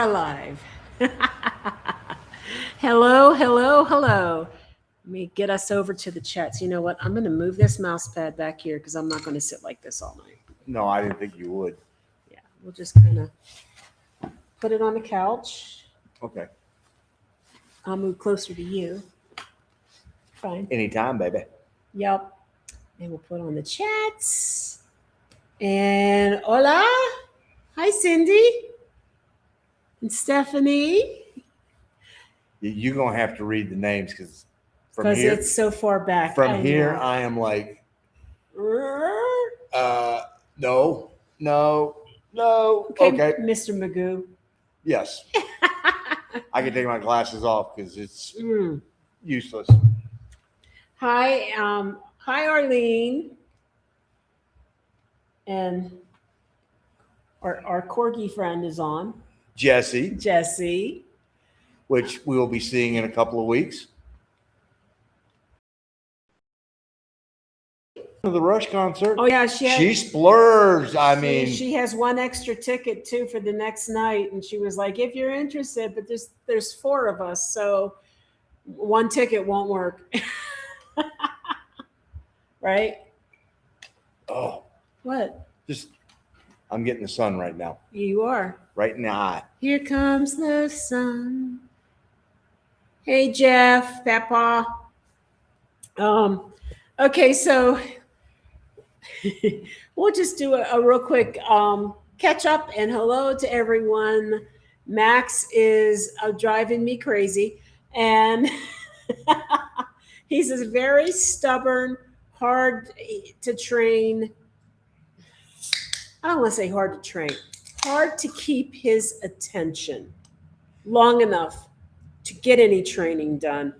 are live. Hello. Let me get us over to the chats. You know what? I'm going to move this mouse pad back here because I'm not going to sit like this all night. No, I didn't think you would. Yeah, we'll just kind of put it on the couch. Okay. I'll move closer to you. Fine. Anytime, baby. Yep. And we'll put on the chats. And hola. Hi, Cindy. And Stephanie. You're going to have to read the names because it's so far back. From here, I am like, no. Okay. Mr. Magoo. Yes. I can take my glasses off because it's useless. Hi, Arlene. And our corgi friend is on. Jesse. Which we will be seeing in a couple of weeks. The Rush concert. Oh yeah, she splurged. I mean, she has one extra ticket too for the next night, and she was like, "If you're interested, but there's 4 of us, so one ticket won't work." Right? Oh, what? I'm getting the sun right now. You are right now. Here comes the sun. Hey, Jeff, Papa. Okay, so we'll just do a real quick catch up and hello to everyone. Max is driving me crazy, and he's a very stubborn, hard to train. I don't want to say hard to train, hard to keep his attention long enough to get any training done.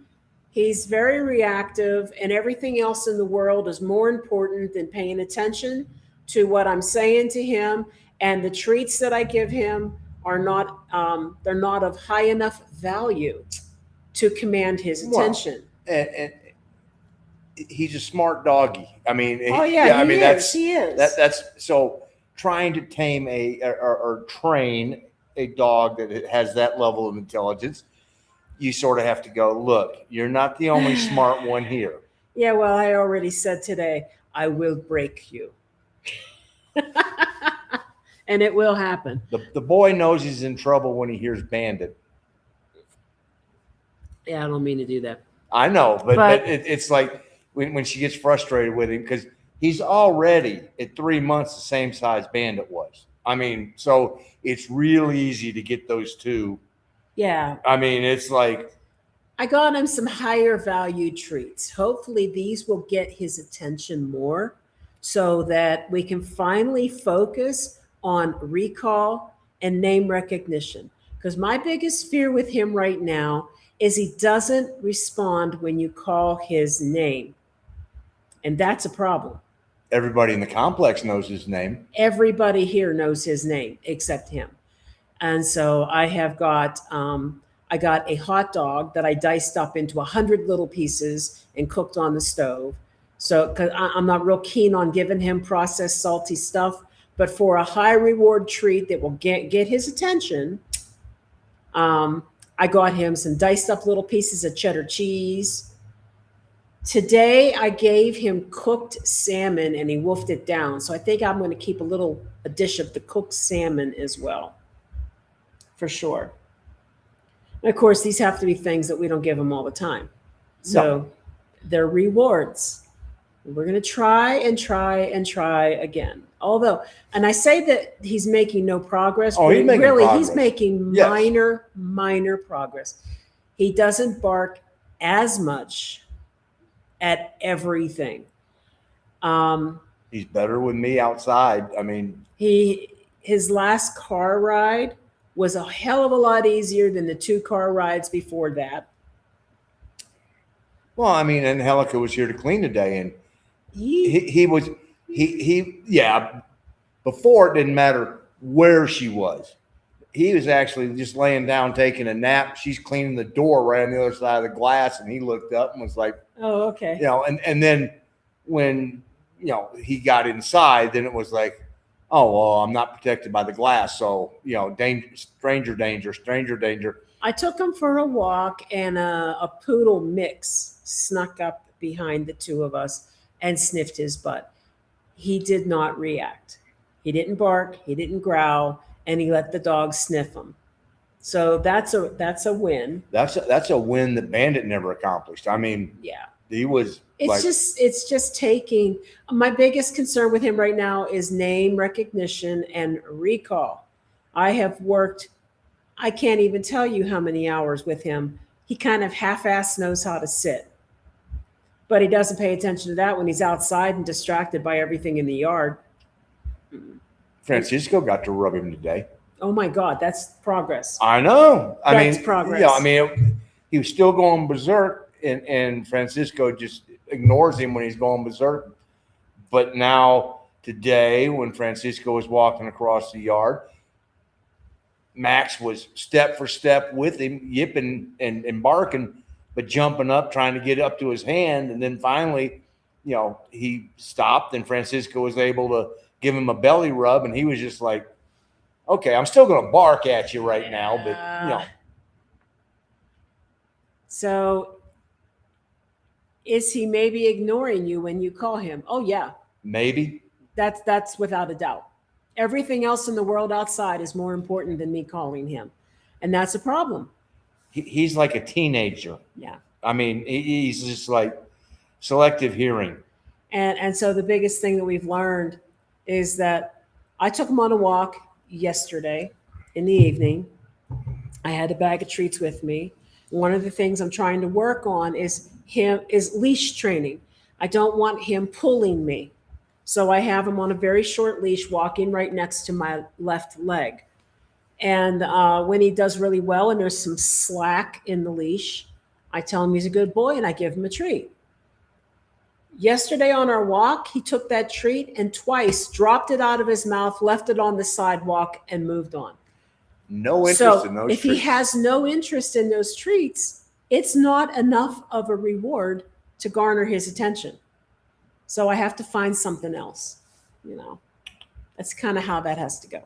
He's very reactive, and everything else in the world is more important than paying attention to what I'm saying to him. And the treats that I give him are not, they're not of high enough value to command his attention. And he's a smart doggy. I mean, he is. That's so trying to tame or train a dog that has that level of intelligence. You sort of have to go, look, you're not the only smart one here. Yeah, well, I already said today, I will break you. And it will happen. The boy knows he's in trouble when he hears bandit. Yeah, I don't mean to do that. I know, but it's like when she gets frustrated with him because he's already at 3 months the same size bandit was. I mean, so it's really easy to get those two. Yeah. I mean, it's like. I got him some higher value treats. Hopefully these will get his attention more so that we can finally focus on recall and name recognition. Because my biggest fear with him right now is he doesn't respond when you call his name. And that's a problem. Everybody in the complex knows his name. Everybody here knows his name except him. And so I have got, I got a hot dog that I diced up into 100 little pieces and cooked on the stove. So, because I'm not real keen on giving him processed salty stuff, but for a high reward treat that will get his attention, I got him some diced up little pieces of cheddar cheese. Today, I gave him cooked salmon and he wolfed it down. So I think I'm going to keep a dish of the cooked salmon as well. For sure. And of course, these have to be things that we don't give them all the time. So they're rewards. We're going to try again. Although, and I say that he's making no progress, but he's making minor progress. He doesn't bark as much at everything. He's better with me outside. I mean, his last car ride was a hell of a lot easier than the 2 car rides before that. Well, I mean, Angelica was here to clean today, and he was before it didn't matter where she was. He was actually just laying down taking a nap. She's cleaning the door right on the other side of the glass, and he looked up and was like, "Oh, okay." You know, and then when he got inside, then it was like, oh, well, I'm not protected by the glass. So, stranger danger. I took him for a walk, and a poodle mix snuck up behind the two of us and sniffed his butt. He did not react. He didn't bark, he didn't growl, and he let the dog sniff him. So that's a win. That's a win that Bandit never accomplished. I mean, Yeah. he was It's just taking. My biggest concern with him right now is name recognition and recall. I have worked, I can't even tell you how many hours with him. He kind of half-ass knows how to sit, but he doesn't pay attention to that when he's outside and distracted by everything in the yard. Francisco got to rub him today. Oh my God, that's progress. I know. That's progress. Yeah, I mean, he was still going berserk, and Francisco just ignores him when he's going berserk. But now today, when Francisco was walking across the yard, Max was step for step with him, yipping and barking, but jumping up, trying to get up to his hand. And then finally, he stopped, and Francisco was able to give him a belly rub, and he was just like, okay, I'm still going to bark at you right now, but So is he maybe ignoring you when you call him? Oh yeah. Maybe. That's without a doubt. Everything else in the world outside is more important than me calling him. And that's a problem. He's like a teenager. Yeah. I mean, he's just like selective hearing. And so the biggest thing that we've learned is that I took him on a walk yesterday in the evening. I had a bag of treats with me. One of the things I'm trying to work on is leash training. I don't want him pulling me. So I have him on a very short leash walking right next to my left leg. And when he does really well and there's some slack in the leash, I tell him he's a good boy and I give him a treat. Yesterday on our walk, he took that treat and twice dropped it out of his mouth, left it on the sidewalk, and moved on. No interest in those treats. If he has no interest in those treats, it's not enough of a reward to garner his attention. So I have to find something else. That's kind of how that has to go.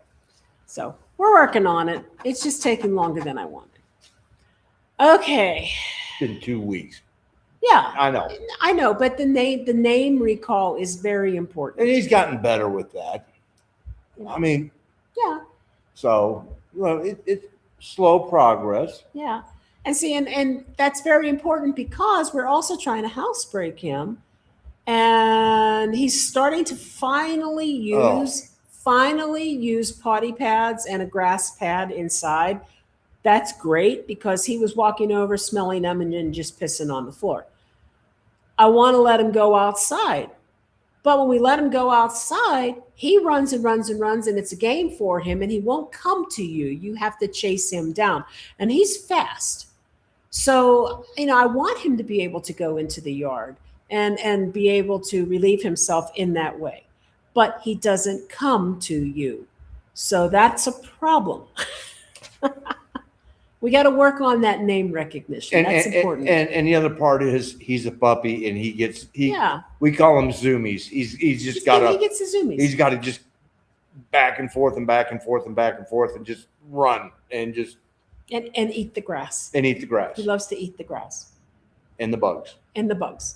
So we're working on it. It's just taking longer than I wanted. Okay. It's been 2 weeks. Yeah, I know, but the name recall is very important. And he's gotten better with that. I mean, yeah. So it's slow progress. Yeah, and see, and that's very important because we're also trying to housebreak him, and he's starting to finally use potty pads and a grass pad inside. That's great because he was walking over, smelling them, and then just pissing on the floor. I want to let him go outside. But when we let him go outside, he runs and runs and runs, and it's a game for him, and he won't come to you. You have to chase him down. And he's fast. So, I want him to be able to go into the yard and be able to relieve himself in that way. But he doesn't come to you. So that's a problem. We got to work on that name recognition. That's important. And the other part is he's a puppy, and we call him zoomies. He gets the zoomies. He's got to just back and forth and back and forth and back and forth and just run and just and eat the grass. He loves to eat the grass and the bugs.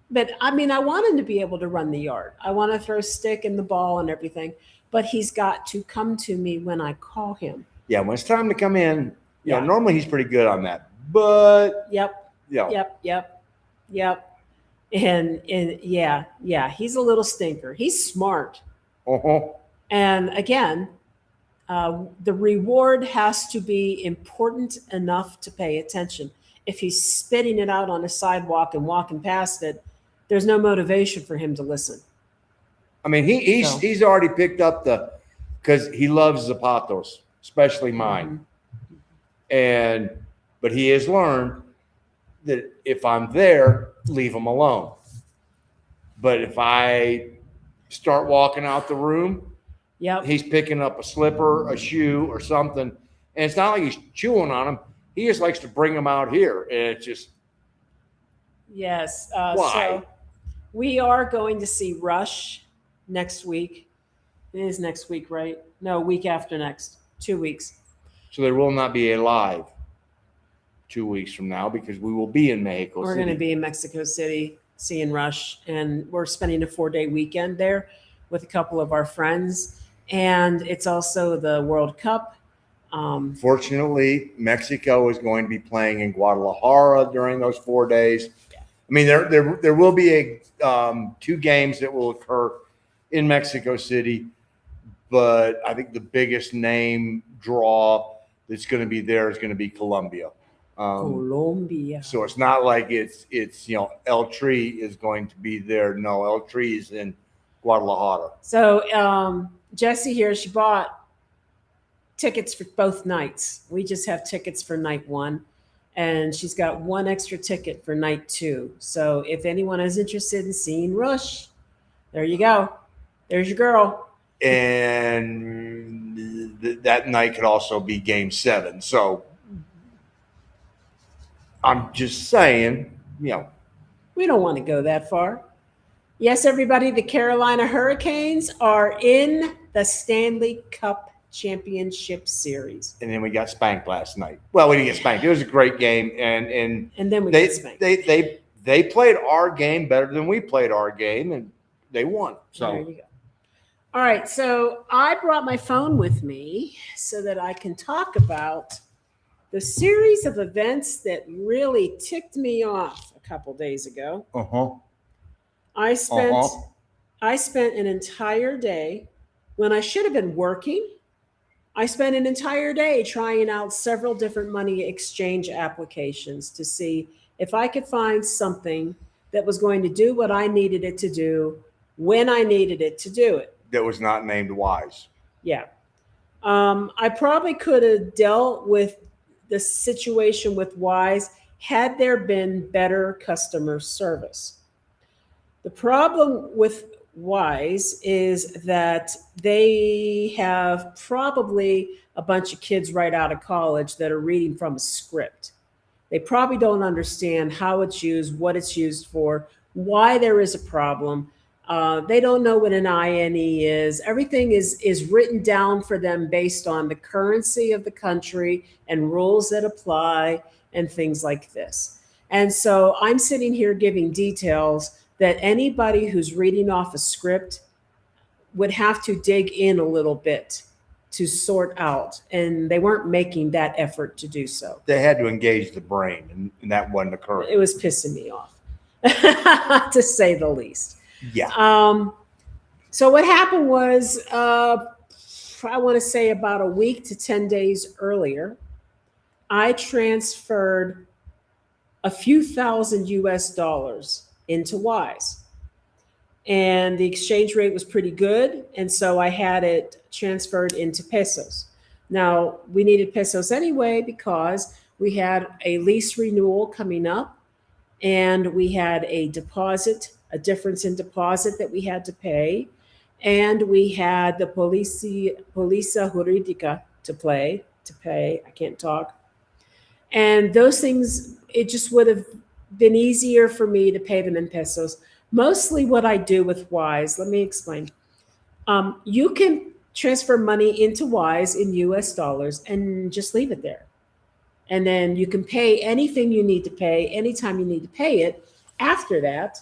But I want him to be able to run the yard. I want to throw a stick and the ball and everything, but he's got to come to me when I call him. Yeah, when it's time to come in. Normally he's pretty good on that, but Yep. And he's a little stinker. He's smart. And again, the reward has to be important enough to pay attention. If he's spitting it out on the sidewalk and walking past it, there's no motivation for him to listen. I mean, he's already picked up because he loves zapatos, especially mine. Mm-hmm. But he has learned that if I'm there, leave him alone. But if I start walking out the room, he's picking up a slipper, a shoe, or something. And it's not like he's chewing on them. He just likes to bring them out here. And it's just. Yes. Why? So we are going to see Rush next week. It is next week, right? No, week after next. 2 weeks. So there will not be a live 2 weeks from now because we will be in Mexico We're City. going to be in Mexico City seeing Rush, and we're spending a 4-day weekend there with a couple of our friends. And it's also the World Cup. Fortunately, Mexico is going to be playing in Guadalajara during those 4 days. I mean, there will be 2 games that will occur in Mexico City, but I think the biggest name draw that's going to be there is going to be Colombia. Colombia. So it's not like it's El Tri is going to be there. No, El Tri is in Guadalajara. So Jessie here, she bought tickets for both nights. We just have tickets for night 1, and she's got 1 extra ticket for night 2. So if anyone is interested in seeing Rush, there you go. There's your girl. And that night could also be Game 7. So I'm just saying, we don't want to go that far. Yes, everybody, the Carolina Hurricanes are in the Stanley Cup Championship Series. And then we got spanked last night. Well, we didn't get spanked. It was a great game, and then we got spanked. They played our game better than we played our game, and they won. So there you go. All right, so I brought my phone with me so that I can talk about the series of events that really ticked me off a couple days ago. I spent an entire day when I should have been working. I spent an entire day trying out several different money exchange applications to see if I could find something that was going to do what I needed it to do when I needed it to do it. That was not named Wise. Yeah. I probably could have dealt with the situation with Wise had there been better customer service. The problem with Wise is that they have probably a bunch of kids right out of college that are reading from a script. They probably don't understand how it's used, what it's used for, why there is a problem. They don't know what an INE is. Everything is written down for them based on the currency of the country and rules that apply and things like this. And so I'm sitting here giving details that anybody who's reading off a script would have to dig in a little bit to sort out. And they weren't making that effort to do so. They had to engage the brain, and that wasn't occurring. It was pissing me off, to say the least. Yeah. So what happened was, I want to say about a week to 10 days earlier, I transferred a few thousand US into Wise. And the exchange rate was pretty good. And so I had it transferred into pesos. Now, we needed pesos anyway because we had a lease renewal coming up, and we had a difference in deposit that we had to pay, and we had the Polícia Jurídica to pay. I can't talk. And those things, it just would have been easier for me to pay them in pesos. Mostly what I do with Wise, let me explain. You can transfer money into Wise in US dollars and just leave it there. And then you can pay anything you need to pay anytime you need to pay it. After that,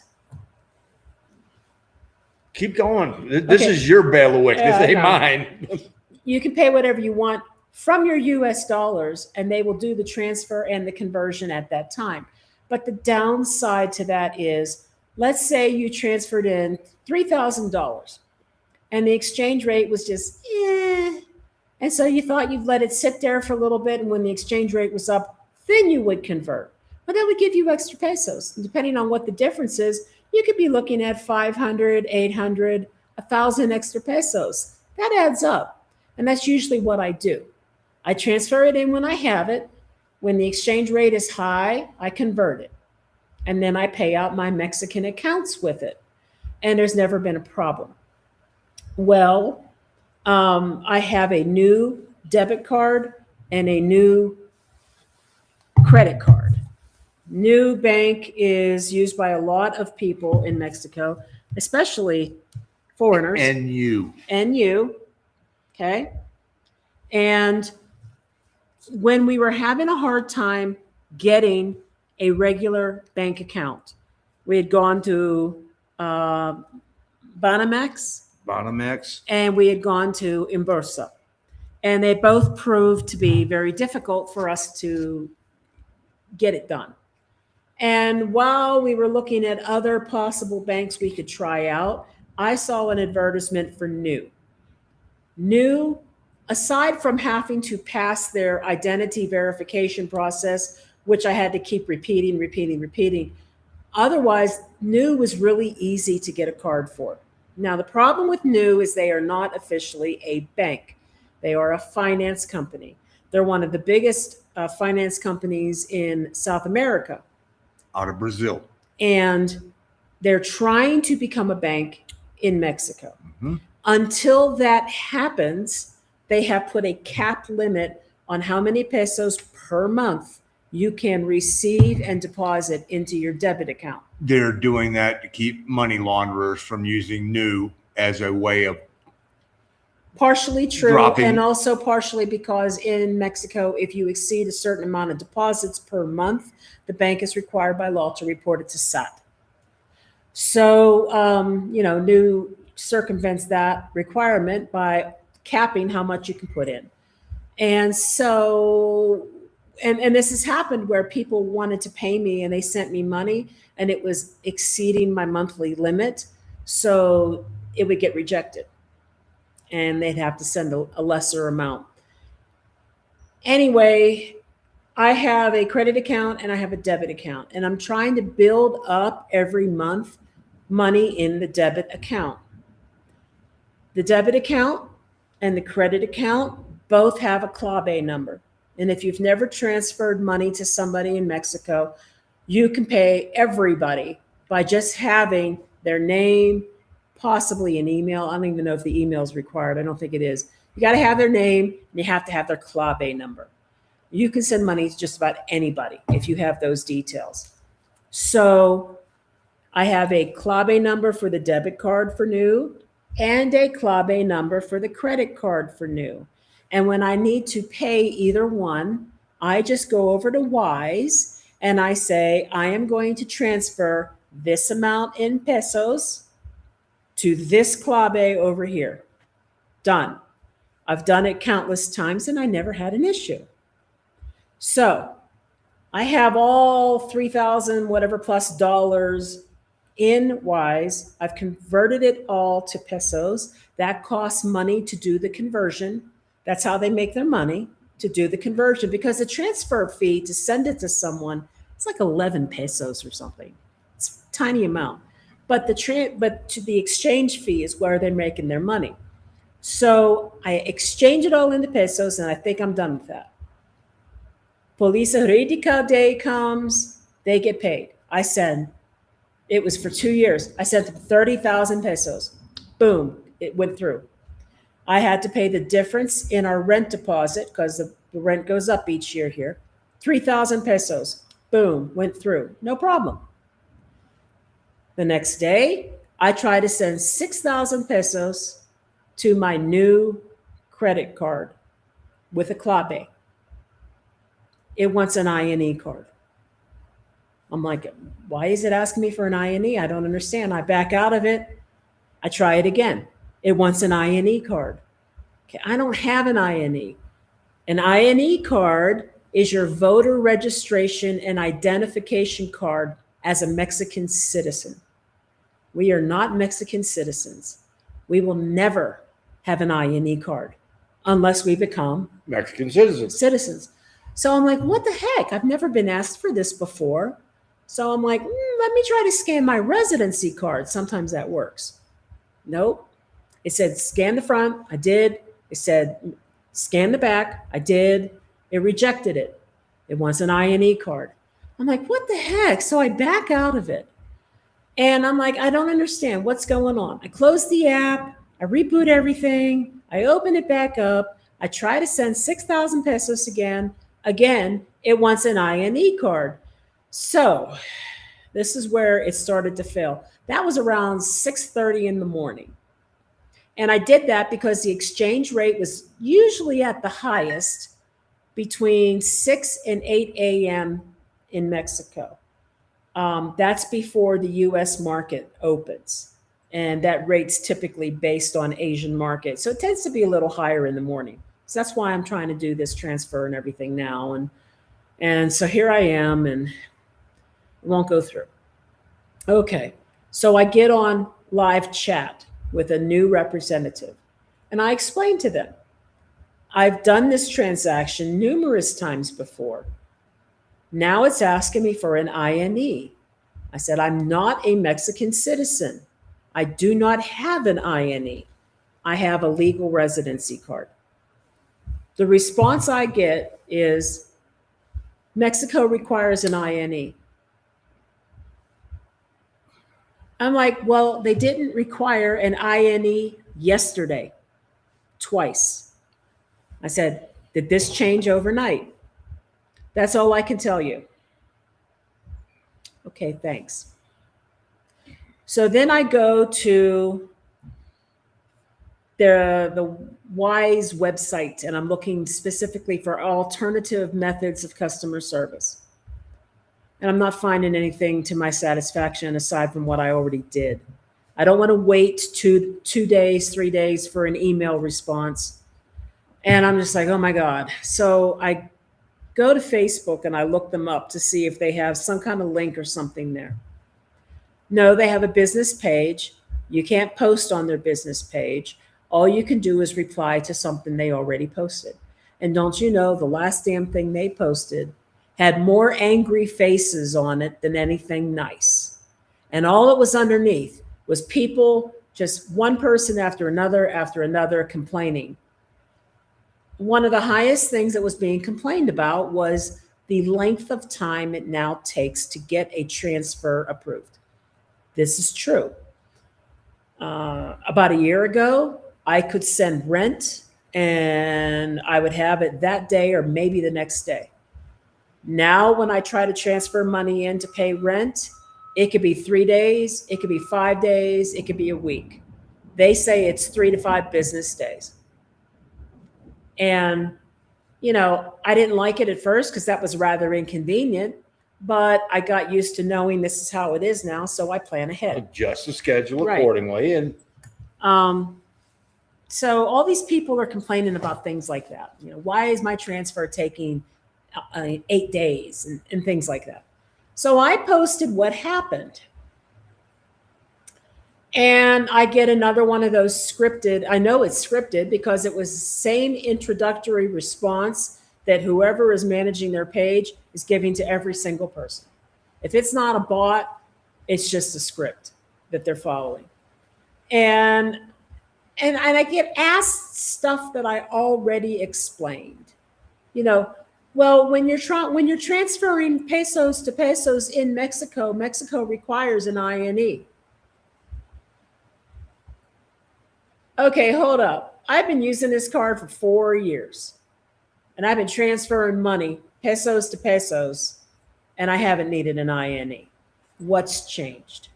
keep going. This is your bailiwick. This ain't mine. You can pay whatever you want from your US dollars, and they will do the transfer and the conversion at that time. But the downside to that is, let's say you transferred in $3,000 and the exchange rate was just, and so you thought you'd let it sit there for a little bit, and when the exchange rate was up, then you would convert. But that would give you extra pesos. And depending on what the difference is, you could be looking at 500, 800, 1,000 extra pesos. That adds up. And that's usually what I do. I transfer it in when I have it. When the exchange rate is high, I convert it. And then I pay out my Mexican accounts with it. And there's never been a problem. Well, I have a new debit card and a new credit card. Nu Bank is used by a lot of people in Mexico, especially foreigners. And you. Okay. And when we were having a hard time getting a regular bank account, we had gone to Banamex, and we had gone to Imbursa. And they both proved to be very difficult for us to get it done. And while we were looking at other possible banks we could try out, I saw an advertisement for Nu. Nu, aside from having to pass their identity verification process, which I had to keep repeating, otherwise, Nu was really easy to get a card for. Now, the problem with Nu is they are not officially a bank. They are a finance company. They're one of the biggest finance companies in South America. Out of Brazil. And they're trying to become a bank in Mexico. Mm-hmm. Until that happens, they have put a cap limit on how many pesos per month you can receive and deposit into your debit account. They're doing that to keep money launderers from using Nu as a way of partially true, and also partially because in Mexico, if you exceed a certain amount of deposits per month, the bank is required by law to report it to SAT. So, Nu circumvents that requirement by capping how much you can put in. And so, and this has happened where people wanted to pay me and they sent me money and it was exceeding my monthly limit. So it would get rejected. And they'd have to send a lesser amount. Anyway, I have a credit account and I have a debit account, and I'm trying to build up every month money in the debit account. The debit account and the credit account both have a clave number. And if you've never transferred money to somebody in Mexico, you can pay everybody by just having their name, possibly an email. I don't even know if the email is required. I don't think it is. You got to have their name and you have to have their clave number. You can send money to just about anybody if you have those details. So I have a clave number for the debit card for Nu and a clave number for the credit card for Nu. And when I need to pay either one, I just go over to Wise and I say, I am going to transfer this amount in pesos to this clave over here. Done. I've done it countless times and I never had an issue. So I have all 3,000 whatever plus dollars in Wise. I've converted it all to pesos. That costs money to do the conversion. That's how they make their money, to do the conversion, because the transfer fee to send it to someone, it's like 11 pesos or something. It's a tiny amount. But to the exchange fee is where they're making their money. So I exchange it all into pesos, and I think I'm done with that. Police Jurídica Day comes, they get paid. I send, it was for 2 years. I sent them 30,000 pesos. Boom, it went through. I had to pay the difference in our rent deposit because the rent goes up each year here. 3,000 pesos. Boom, went through. No problem. The next day, I try to send 6,000 pesos to my Nu credit card with a clave. It wants an INE card. I'm like, why is it asking me for an INE? I don't understand. I back out of it. I try it again. It wants an INE card. Okay, I don't have an INE. An INE card is your voter registration and identification card as a Mexican citizen. We are not Mexican citizens. We will never have an INE card unless we become Mexican citizens. So I'm like, what the heck? I've never been asked for this before. So I'm like, let me try to scan my residency card. Sometimes that works. Nope. It said scan the front. I did. It said scan the back. I did. It rejected it. It wants an INE card. I'm like, what the heck? So I back out of it. And I'm like, I don't understand what's going on. I close the app. I reboot everything. I open it back up. I try to send 6,000 pesos again. Again, it wants an INE card. So this is where it started to fail. That was around 6:30 in the morning. And I did that because the exchange rate was usually at the highest between 6 and 8 a.m. in Mexico. That's before the US market opens. And that rate's typically based on Asian market. So it tends to be a little higher in the morning. So that's why I'm trying to do this transfer and everything now. And so here I am, and it won't go through. Okay. So I get on live chat with a new representative, and I explain to them, I've done this transaction numerous times before. Now it's asking me for an INE. I said, I'm not a Mexican citizen. I do not have an INE. I have a legal residency card. The response I get is, Mexico requires an INE. I'm like, well, they didn't require an INE yesterday, twice. I said, did this change overnight? That's all I can tell you. Okay, thanks. So then I go to the WISE website, and I'm looking specifically for alternative methods of customer service. And I'm not finding anything to my satisfaction aside from what I already did. I don't want to wait two days, 3 days for an email response. And I'm just like, oh my God. So I go to Facebook and I look them up to see if they have some kind of link or something there. No, they have a business page. You can't post on their business page. All you can do is reply to something they already posted. And don't you know, the last damn thing they posted had more angry faces on it than anything nice. And all it was underneath was people, just one person after another complaining. One of the highest things that was being complained about was the length of time it now takes to get a transfer approved. This is true. About a year ago, I could send rent and I would have it that day or maybe the next day. Now, when I try to transfer money in to pay rent, it could be 3 days, it could be 5 days, it could be a week. They say it's 3 to 5 business days. And, you know, I didn't like it at first because that was rather inconvenient, but I got used to knowing this is how it is now, so I plan ahead. Adjust the schedule accordingly. And so all these people are complaining about things like that. You know, why is my transfer taking 8 days and things like that? So I posted what happened. And I get another one of those scripted. I know it's scripted because it was the same introductory response that whoever is managing their page is giving to every single person. If it's not a bot, it's just a script that they're following. And I get asked stuff that I already explained. You know, well, when you're transferring pesos to pesos in Mexico, Mexico requires an INE. Okay, hold up. I've been using this card for 4 years, and I've been transferring money, pesos to pesos, and I haven't needed an INE. What's changed?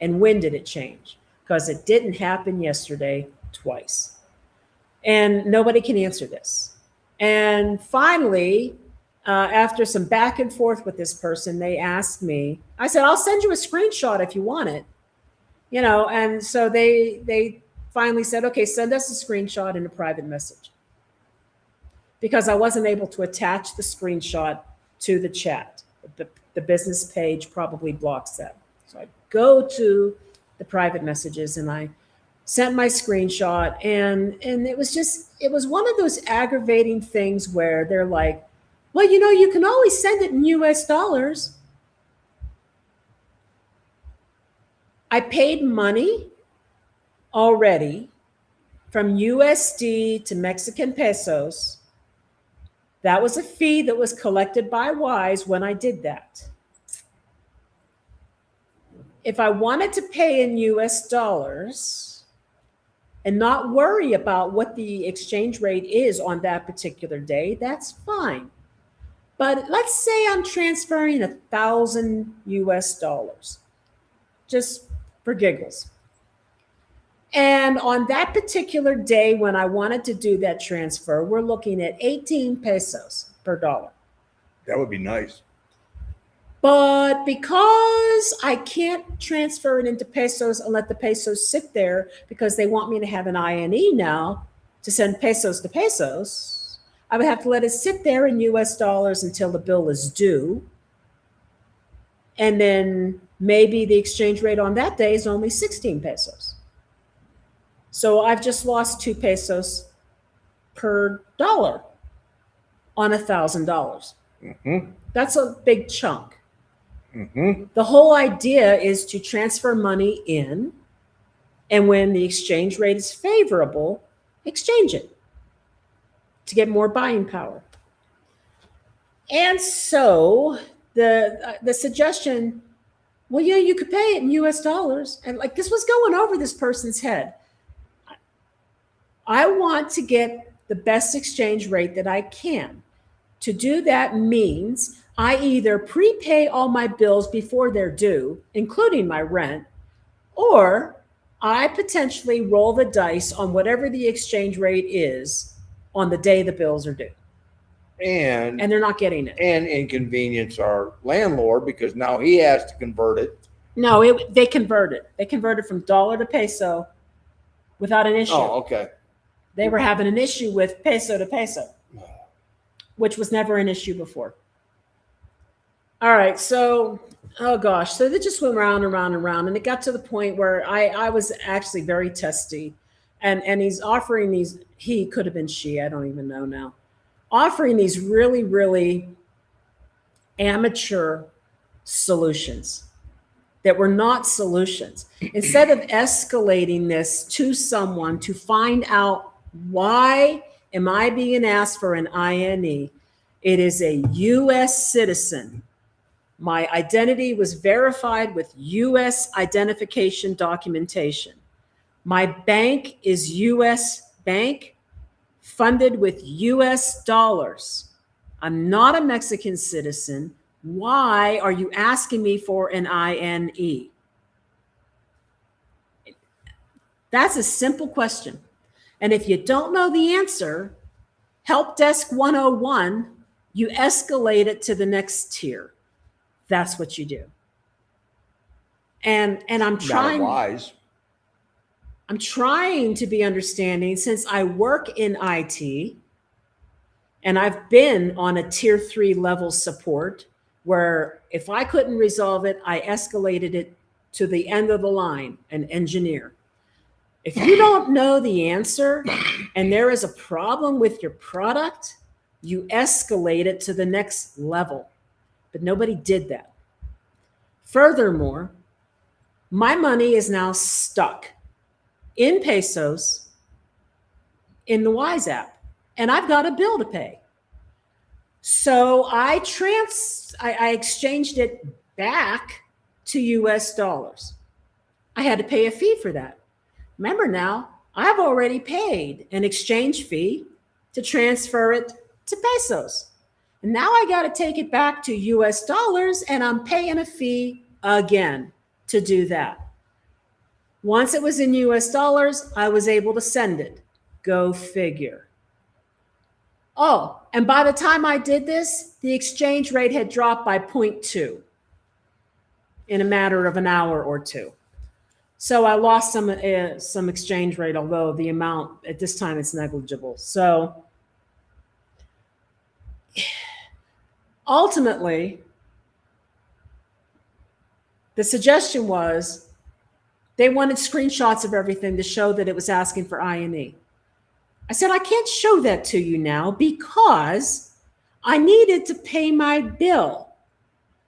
And when did it change? Because it didn't happen yesterday twice. And nobody can answer this. And finally, after some back and forth with this person, they asked me, I said, I'll send you a screenshot if you want it. You know, and so they finally said, okay, send us a screenshot in a private message. Because I wasn't able to attach the screenshot to the chat. The business page probably blocks that. So I go to the private messages and I sent my screenshot, and it was one of those aggravating things where they're like, well, you know, you can always send it in US dollars. I paid money already from USD to Mexican pesos. That was a fee that was collected by WISE when I did that. If I wanted to pay in US dollars and not worry about what the exchange rate is on that particular day, that's fine. But let's say I'm transferring 1,000 US dollars, just for giggles. And on that particular day when I wanted to do that transfer, we're looking at 18 pesos per dollar. That would be nice. But because I can't transfer it into pesos and let the pesos sit there because they want me to have an INE now to send pesos to pesos, I would have to let it sit there in US dollars until the bill is due. And then maybe the exchange rate on that day is only 16 pesos. So I've just lost 2 pesos per dollar on $1,000. Mm-hmm. That's a big chunk. Mm-hmm. The whole idea is to transfer money in, and when the exchange rate is favorable, exchange it to get more buying power. And so the suggestion, well, yeah, you could pay it in US dollars. And like this was going over this person's head. I want to get the best exchange rate that I can. To do that means I either prepay all my bills before they're due, including my rent, or I potentially roll the dice on whatever the exchange rate is on the day the bills are due. And they're not getting it. And inconvenience our landlord because now he has to convert it. No, they converted. They converted from dollar to peso without an issue. Oh, okay. They were having an issue with peso to peso, which was never an issue before. All right, so, oh gosh, so they just went round and round and round, and it got to the point where I was actually very testy, and he's offering these, he could have been she, I don't even know now, offering these really, really amateur solutions that were not solutions. Instead of escalating this to someone to find out why am I being asked for an INE, it is a U.S. citizen. My identity was verified with U.S. identification documentation. My bank is U.S. bank, funded with U.S. dollars. I'm not a Mexican citizen. Why are you asking me for an INE? That's a simple question. And if you don't know the answer, Help Desk 101, you escalate it to the next tier. That's what you do. And I'm trying. Not wise. I'm trying to be understanding since I work in IT and I've been on a tier 3 level support where if I couldn't resolve it, I escalated it to the end of the line, an engineer. If you don't know the answer and there is a problem with your product, you escalate it to the next level. But nobody did that. Furthermore, my money is now stuck in pesos in the Wise app, and I've got a bill to pay. So I exchanged it back to US dollars. I had to pay a fee for that. Remember now, I've already paid an exchange fee to transfer it to pesos. And now I got to take it back to US dollars, and I'm paying a fee again to do that. Once it was in US dollars, I was able to send it. Go figure. Oh, and by the time I did this, the exchange rate had dropped by 0.2 in a matter of an hour or two. So I lost some exchange rate, although the amount at this time is negligible. So ultimately, the suggestion was they wanted screenshots of everything to show that it was asking for INE. I said, I can't show that to you now because I needed to pay my bill.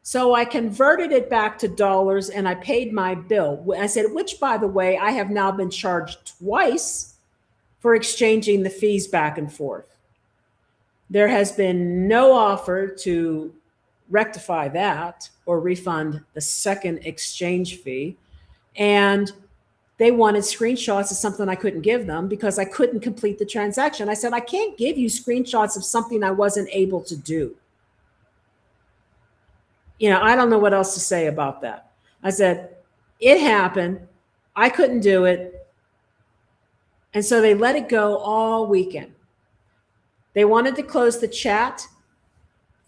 So I converted it back to dollars and I paid my bill. I said, which, by the way, I have now been charged twice for exchanging the fees back and forth. There has been no offer to rectify that or refund the second exchange fee. And they wanted screenshots of something I couldn't give them because I couldn't complete the transaction. I said, I can't give you screenshots of something I wasn't able to do. You know, I don't know what else to say about that. I said, it happened. I couldn't do it. And so they let it go all weekend. They wanted to close the chat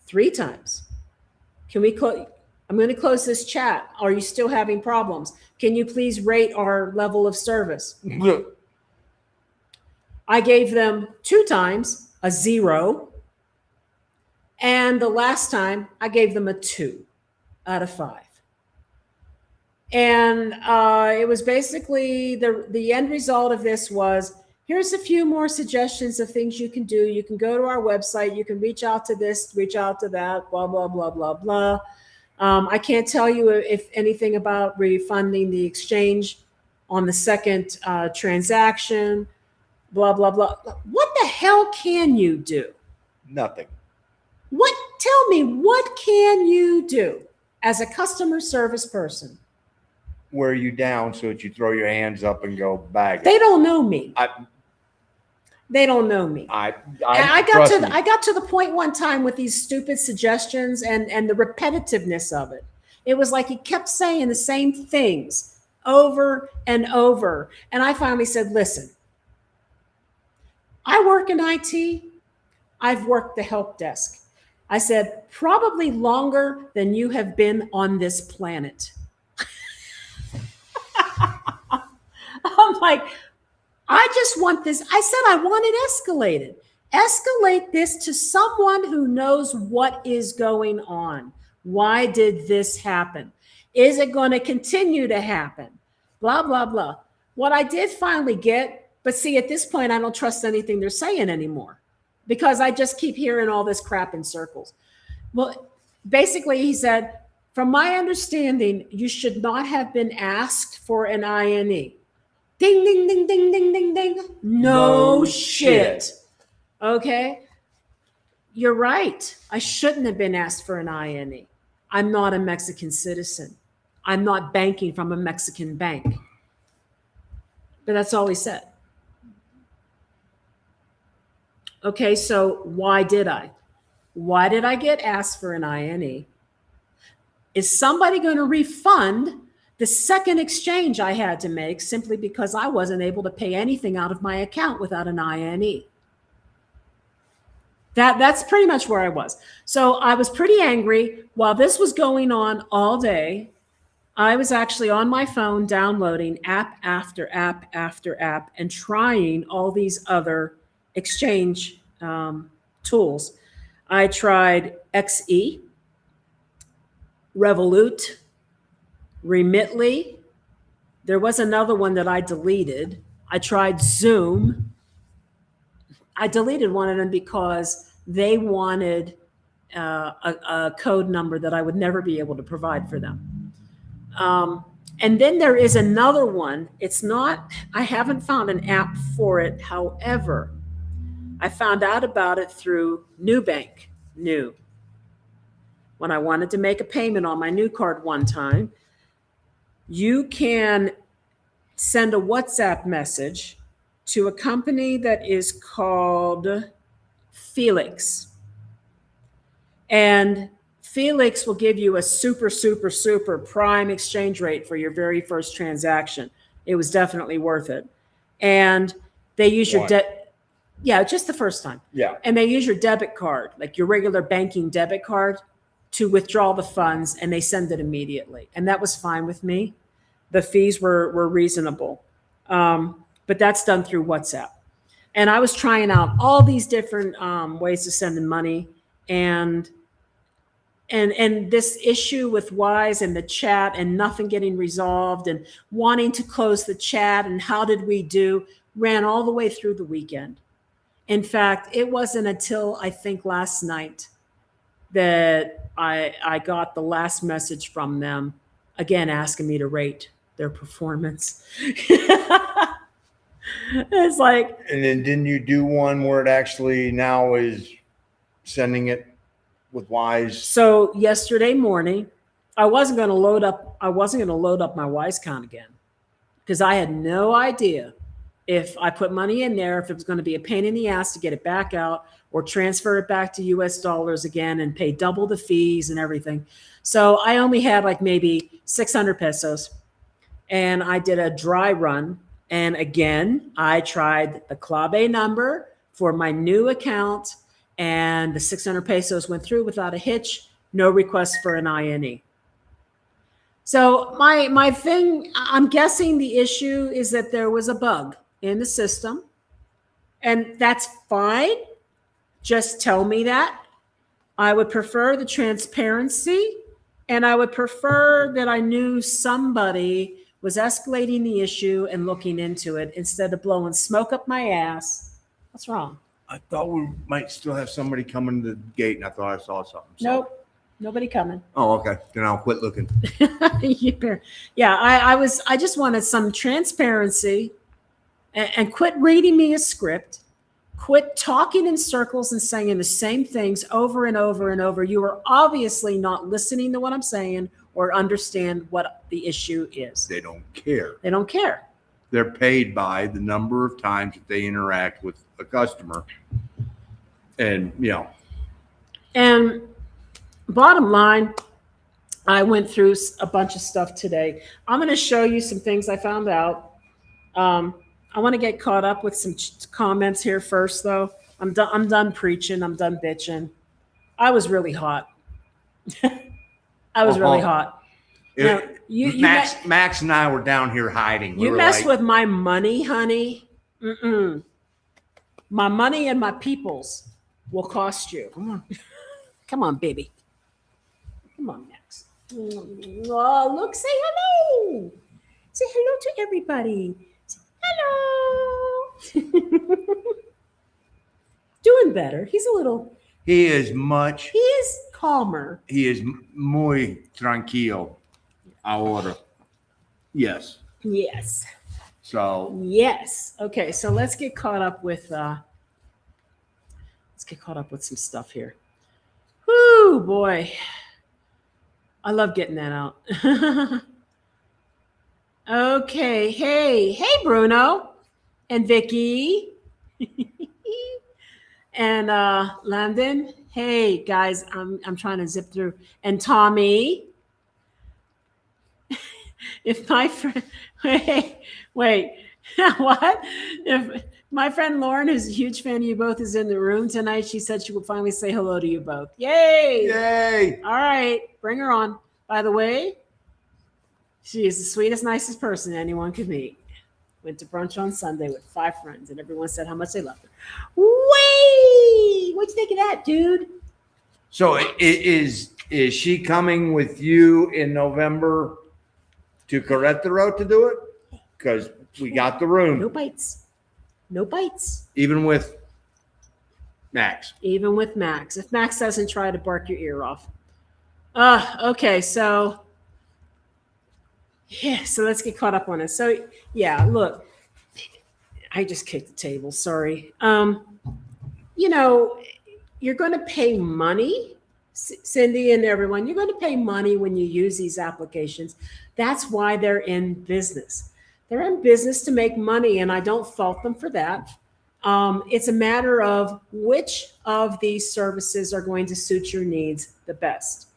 3 times. Can we close? I'm going to close this chat. Are you still having problems? Can you please rate our level of service? I gave them 2 times a 0. And the last time I gave them a 2 out of 5. And it was basically the end result of this was, here's a few more suggestions of things you can do. You can go to our website. You can reach out to this, reach out to that, blah, blah, blah, blah, blah. I can't tell you if anything about refunding the exchange on the second transaction, blah, blah, blah. What the hell can you do? Nothing. Tell me, what can you do as a customer service person? Wear you down so that you throw your hands up and go bag it. They don't know me. They don't know me. I got to the point one time with these stupid suggestions and the repetitiveness of it. It was like he kept saying the same things over and over. And I finally said, listen, I work in IT. I've worked the help desk. I said, probably longer than you have been on this planet. I'm like, I just want this. I said, I want it escalated. Escalate this to someone who knows what is going on. Why did this happen? Is it going to continue to happen? Blah, blah, blah. What I did finally get, but see, at this point, I don't trust anything they're saying anymore because I just keep hearing all this crap in circles. Well, basically, he said, from my understanding, you should not have been asked for an INE. Ding, ding, ding, ding, ding, ding, ding. No shit. Okay. You're right. I shouldn't have been asked for an INE. I'm not a Mexican citizen. I'm not banking from a Mexican bank. But that's all he said. Okay, so why did I? Why did I get asked for an INE? Is somebody going to refund the second exchange I had to make simply because I wasn't able to pay anything out of my account without an INE? That's pretty much where I was. So I was pretty angry. While this was going on all day, I was actually on my phone downloading app after app after app and trying all these other exchange tools. I tried XE, Revolut, Remitly. There was another one that I deleted. I tried Zoom. I deleted one of them because they wanted a code number that I would never be able to provide for them. And then there is another one. It's not, I haven't found an app for it. However, I found out about it through Nu Bank. When I wanted to make a payment on my new card one time, you can send a WhatsApp message to a company that is called Felix. And Felix will give you a super, super, super prime exchange rate for your very first transaction. It was definitely worth it. And they use your yeah, just the first time. Yeah. And they use your debit card, like your regular banking debit card, to withdraw the funds, and they send it immediately. And that was fine with me. The fees were reasonable. But that's done through WhatsApp. And I was trying out all these different ways of sending money. And this issue with Wise and the chat and nothing getting resolved and wanting to close the chat and how did we do ran all the way through the weekend. In fact, it wasn't until I think last night that I got the last message from them, again, asking me to rate their performance. It's like. And then didn't you do one where it actually now is sending it with Wise? So yesterday morning, I wasn't going to load up my Wise account again because I had no idea if I put money in there, if it was going to be a pain in the ass to get it back out or transfer it back to US dollars again and pay double the fees and everything. So I only had like maybe 600 pesos and I did a dry run And again, I tried the Clave number for my new account, and the 600 pesos went through without a hitch. No request for an INE. So my thing, I'm guessing the issue is that there was a bug in the system, and that's fine. Just tell me that. I would prefer the transparency, and I would prefer that I knew somebody was escalating the issue and looking into it instead of blowing smoke up my ass. What's wrong? I thought we might still have somebody coming to the gate, and I thought I saw something. So. Nope, nobody coming. Oh, okay. Then I'll quit looking. Yeah, I just wanted some transparency, and quit reading me a script. Quit talking in circles and saying the same things over and over and over. You are obviously not listening to what I'm saying or understand what the issue is. They don't care. They don't care. They're paid by the number of times that they interact with a customer. And, And bottom line, I went through a bunch of stuff today. I'm going to show you some things I found out. I want to get caught up with some comments here first, though. I'm done preaching. I'm done bitching. I was really hot. I was really hot. Max and I were down here hiding. You mess with my money, honey. My money and my people's will cost you. Come on. Come on, baby. Come on, Max. Oh, look, say hello. Say hello to everybody. Say hello. Doing better. He is calmer. He is muy tranquilo ahora. Yes. Yes. So. Yes. Okay. So let's get caught up with some stuff here. Whoo, boy. I love getting that out. Okay. Hey, Bruno and Vicky and Landon. Hey guys, I'm trying to zip through. And Tommy. If my friend, wait, what? If my friend Lauren, who's a huge fan of you both, is in the room tonight, she said she will finally say hello to you both. Yay! Yay! All right, bring her on. By the way, she is the sweetest, nicest person anyone could meet. Went to brunch on Sunday with 5 friends, and everyone said how much they loved her. Wait! What'd you think of that, dude? So is she coming with you in November to Querétaro to do it? Because we got the room. No bites. No bites. Even with Max. Even with Max. If Max doesn't try to bark your ear off. Okay, so yeah, so let's get caught up on it. So yeah, look, I just kicked the table. Sorry. You're going to pay money, Cindy and everyone. You're going to pay money when you use these applications. That's why they're in business. They're in business to make money, and I don't fault them for that. It's a matter of which of these services are going to suit your needs the best.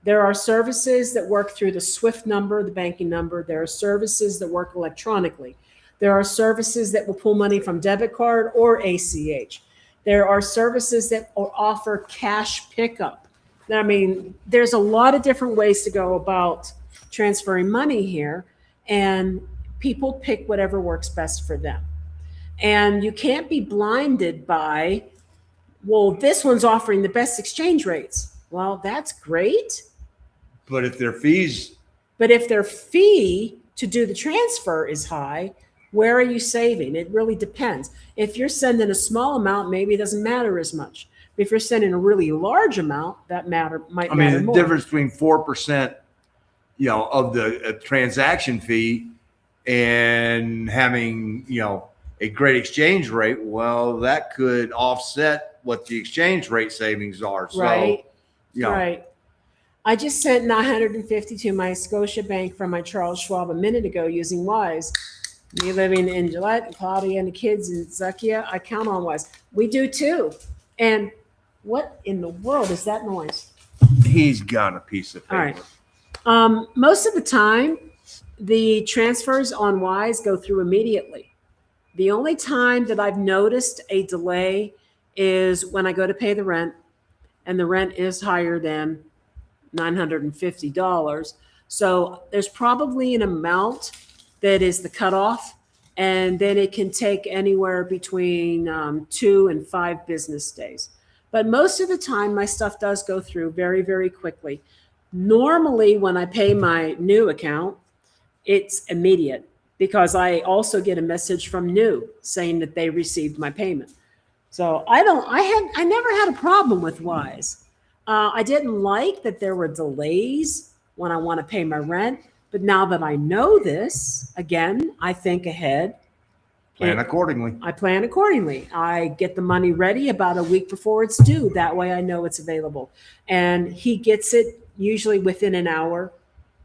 There are services that work through the SWIFT number, the banking number. There are services that work electronically. There are services that will pull money from debit card or ACH. There are services that offer cash pickup. I mean, there's a lot of different ways to go about transferring money here, and people pick whatever works best for them. And you can't be blinded by, well, this one's offering the best exchange rates. Well, that's great. But if their fee to do the transfer is high, where are you saving? It really depends. If you're sending a small amount, maybe it doesn't matter as much. If you're sending a really large amount, that might matter more. The difference between 4%, of the transaction fee and having, a great exchange rate, well, that could offset what the exchange rate savings are. So, right. Right. I just sent $950 to my Scotiabank from my Charles Schwab a minute ago using Wise. Me living in Gillette, and Claudia and the kids in Zakia, I count on Wise. We do too. And what in the world is that noise? He's got a piece of paper. All right. Most of the time, The transfers on Wise go through immediately. The only time that I've noticed a delay is when I go to pay the rent, and the rent is higher than $950. So there's probably an amount that is the cutoff, and then it can take anywhere between 2 and 5 business days. But most of the time, my stuff does go through very, very quickly. Normally, when I pay my new account, it's immediate because I also get a message from Nu saying that they received my payment. So I never had a problem with Wise. I didn't like that there were delays when I want to pay my rent, but now that I know this, again, I think ahead. Plan accordingly. I plan accordingly. I get the money ready about a week before it's due. That way I know it's available. And he gets it usually within an hour,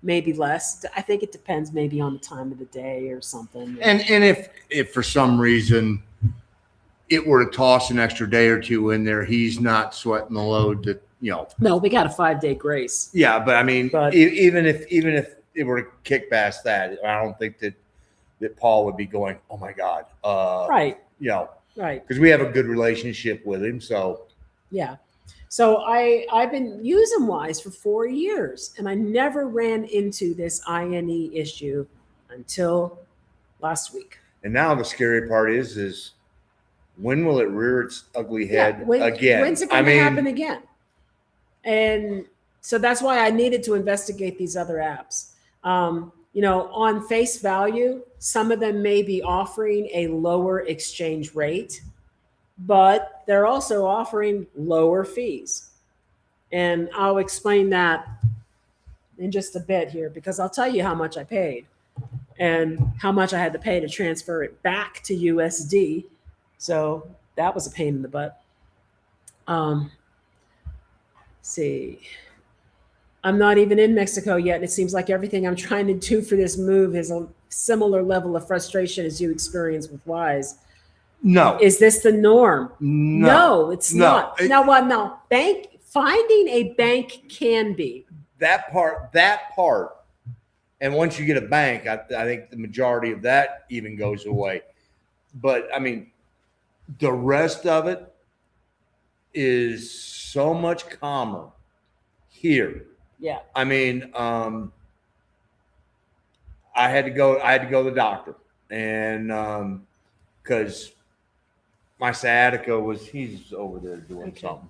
maybe less. I think it depends maybe on the time of the day or something. And if for some reason it were to toss an extra day or two in there, he's not sweating the load that, No, we got a 5-day grace. Yeah, but I mean, even if it were to kick past that, I don't think that Paul would be going, oh my God. Right. Right. Because we have a good relationship with him. So yeah. So I've been using Wise for 4 years, and I never ran into this INE issue until last week. And now the scary part is when will it rear its ugly head again? When's it going to happen again? And so that's why I needed to investigate these other apps. On face value, some of them may be offering a lower exchange rate, but they're also offering lower fees. And I'll explain that in just a bit here, because I'll tell you how much I paid and how much I had to pay to transfer it back to USD. So that was a pain in the butt. See, I'm not even in Mexico yet, and it seems like everything I'm trying to do for this move is a similar level of frustration as you experience with Wise. No. Is this the norm? No, it's not. Now what? No. Finding a bank can be. That part. And once you get a bank, I think the majority of that even goes away. But I mean, the rest of it is so much calmer here. Yeah. I mean, I had to go to the doctor, and because my sciatica he's over there doing something.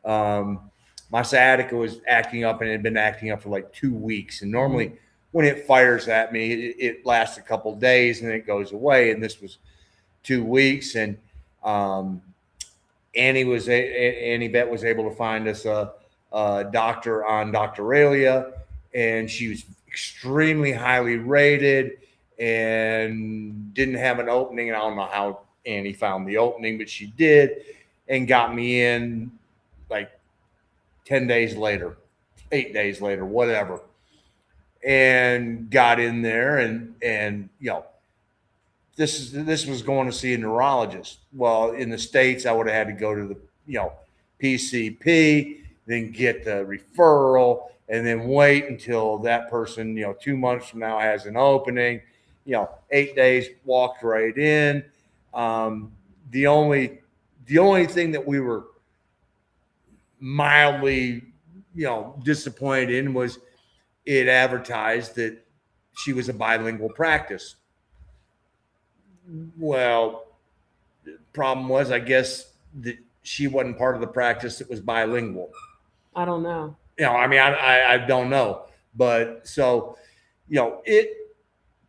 My sciatica was acting up, and it had been acting up for like 2 weeks. And normally when it fires at me, it lasts a couple of days and then it goes away. And this was 2 weeks. And Annie Bet was able to find us a doctor on Dr. Aurelia, and she was extremely highly rated and didn't have an opening. And I don't know how Annie found the opening, but she did, and got me in like 10 days later, 8 days later, whatever, and got in there. And this was going to see a neurologist. Well, in the States, I would have had to go to the PCP, then get the referral, and then wait until that person 2 months from now has an opening. 8 days, walked right in. The only thing that we were mildly disappointed in was it advertised that she was a bilingual practice. Well, the problem was, I guess, that she wasn't part of the practice that was bilingual. I don't know. I don't know. But so, it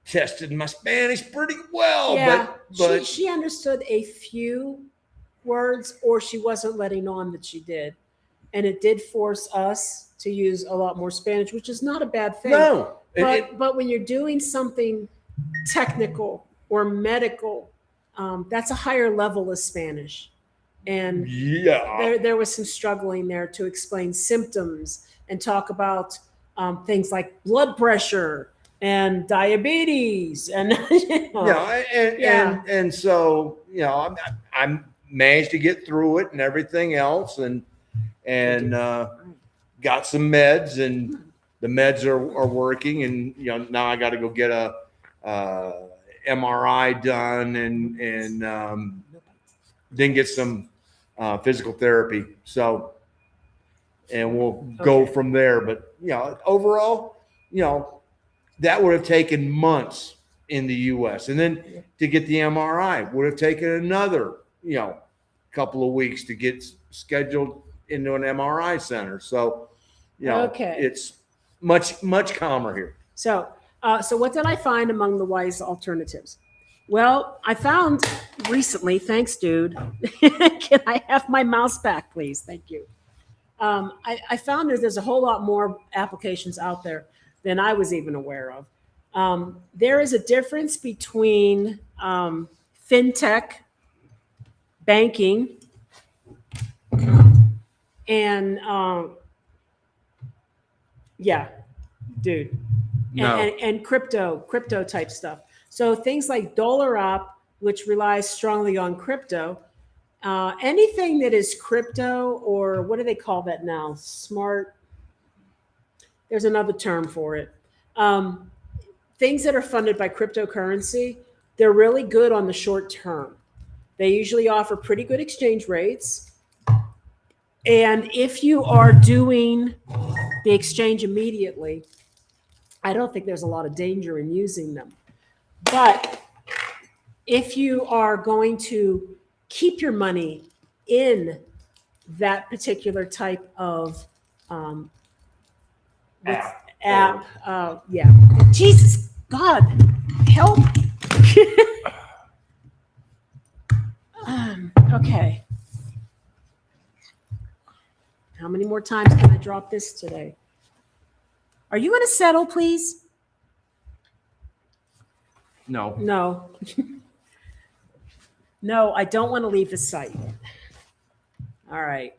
tested my Spanish pretty well. Yeah, but she understood a few words, or she wasn't letting on that she did. And it did force us to use a lot more Spanish, which is not a bad thing. No. But when you're doing something technical or medical, that's a higher level of Spanish. And there was some struggling there to explain symptoms and talk about things like blood pressure and diabetes and and so I managed to get through it and everything else, and got some meds, and the meds are working, and now I got to go get a MRI done, and then get some physical therapy. So, and we'll go from there. But overall, that would have taken months in the U.S. And then to get the MRI would have taken another, couple of weeks to get scheduled into an MRI center. So, it's much calmer here. So what did I find among the wise alternatives? Well, I found recently, thanks, dude. Can I have my mouse back, please? Thank you. I found that there's a whole lot more applications out there than I was even aware of. There is a difference between fintech banking and and crypto type stuff. So things like Dollar App, which relies strongly on crypto, anything that is crypto, or what do they call that now? Smart. There's another term for it. Things that are funded by cryptocurrency, they're really good on the short term. They usually offer pretty good exchange rates. And if you are doing the exchange immediately, I don't think there's a lot of danger in using them. But if you are going to keep your money in that particular type of app, Jesus, God, help. Okay. How many more times can I drop this today? Are you going to settle, please? No. No, I don't want to leave the site. All right.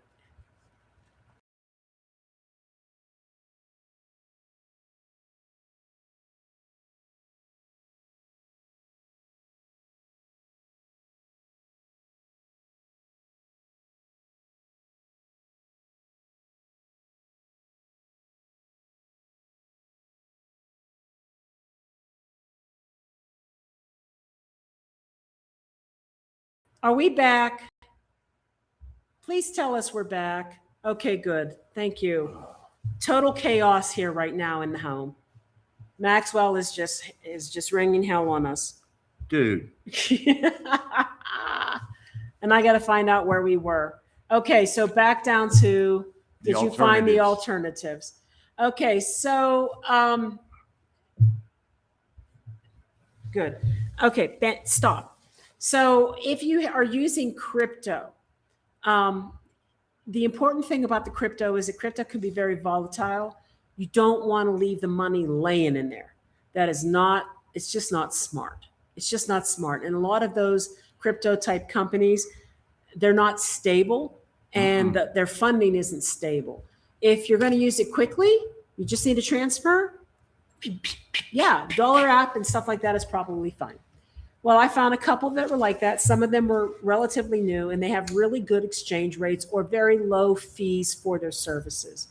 Are we back? Please tell us we're back. Okay, good. Thank you. Total chaos here right now in the home. Maxwell is just ringing hell on us. Dude. And I got to find out where we were. Okay, so back down to, did you find the alternatives? Okay, so good. Okay, Ben, stop. So if you are using crypto, the important thing about the crypto is that crypto can be very volatile. You don't want to leave the money laying in there. It's just not smart. It's just not smart. And a lot of those crypto type companies, they're not stable, and their funding isn't stable. If you're going to use it quickly, you just need a transfer. Yeah, Dollar App and stuff like that is probably fine. Well, I found a couple that were like that. Some of them were relatively new, and they have really good exchange rates or very low fees for their services.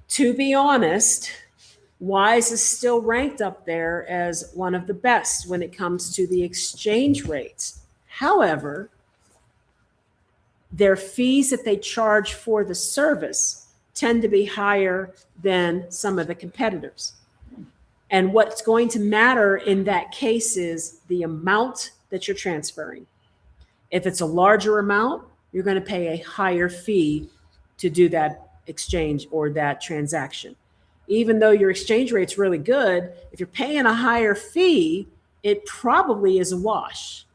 To be honest, Wise is still ranked up there as one of the best when it comes to the exchange rates. However, their fees that they charge for the service tend to be higher than some of the competitors. And what's going to matter in that case is the amount that you're transferring. If it's a larger amount, you're going to pay a higher fee to do that exchange or that transaction. Even though your exchange rate's really good, if you're paying a higher fee, it probably is a wash.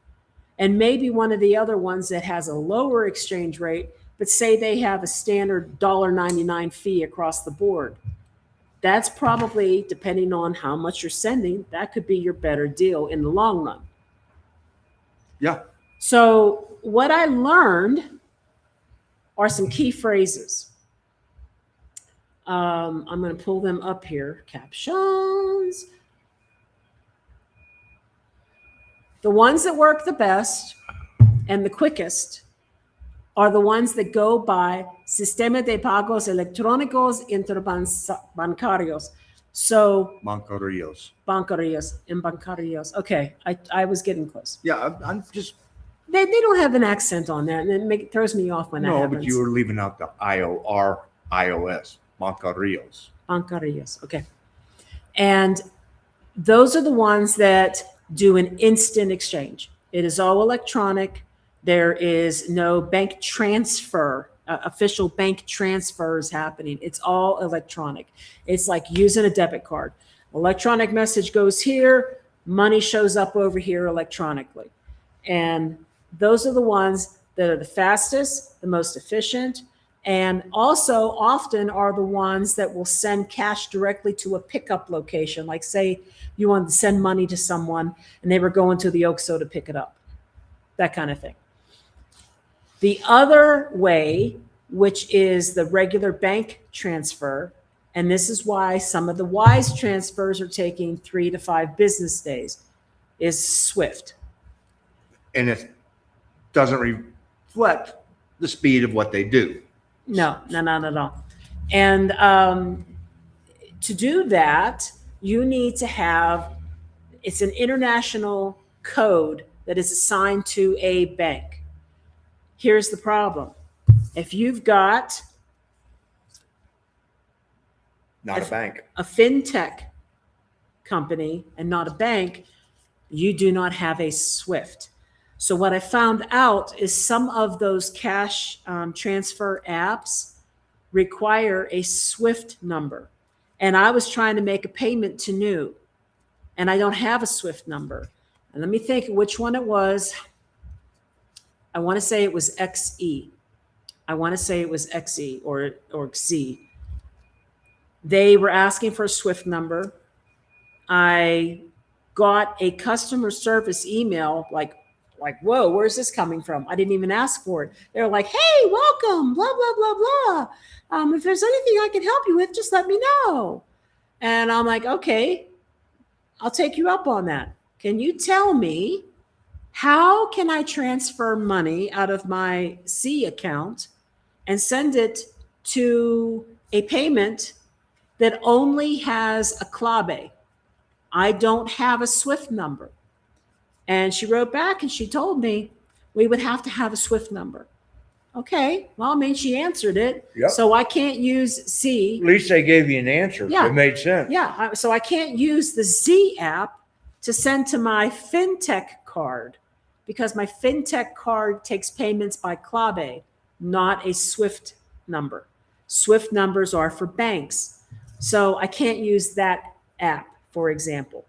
And maybe one of the other ones that has a lower exchange rate, but say they have a standard $1.99 fee across the board. That's probably, depending on how much you're sending, that could be your better deal in the long run. Yeah. So what I learned are some key phrases. I'm going to pull them up here. Captions. The ones that work the best and the quickest are the ones that go by Sistema de Pagos Electrónicos Interbancarios. So Bancarios. Bancarios. Okay, I was getting close. Yeah, I'm just. They don't have an accent on there, and it throws me off when that happens. No, but you were leaving out the IOS. Bancarios. Bancarios. Okay. And those are the ones that do an instant exchange. It is all electronic. There is no bank transfer, official bank transfers happening. It's all electronic. It's like using a debit card. Electronic message goes here, money shows up over here electronically. And those are the ones that are the fastest, the most efficient, and also often are the ones that will send cash directly to a pickup location. Like say you wanted to send money to someone and they were going to the OXXO to pick it up, that kind of thing. The other way, which is the regular bank transfer, and this is why some of the wise transfers are taking 3 to 5 business days, is SWIFT. And it doesn't reflect the speed of what they do. No, not at all. And to do that, you need to have, it's an international code that is assigned to a bank. Here's the problem. If you've got Not a bank. a fintech company and not a bank, you do not have a SWIFT. So what I found out is some of those cash transfer apps require a SWIFT number. And I was trying to make a payment to Nu, and I don't have a SWIFT number. And let me think which one it was. I want to say it was XE. I want to say it was XE or XE. They were asking for a SWIFT number. I got a customer service email like, whoa, where's this coming from? I didn't even ask for it. They're like, hey, welcome, blah, blah, blah, blah. If there's anything I can help you with, just let me know. And I'm like, okay, I'll take you up on that. Can you tell me how can I transfer money out of my C account and send it to a payment that only has a clave? I don't have a SWIFT number. And she wrote back and she told me we would have to have a SWIFT number. Okay, well, I mean, she answered it. Yep. So I can't use C. At least they gave you an answer. Yeah. It made sense. Yeah, so I can't use the Z app to send to my fintech card because my fintech card takes payments by clave, not a SWIFT number. SWIFT numbers are for banks. So I can't use that app, for example.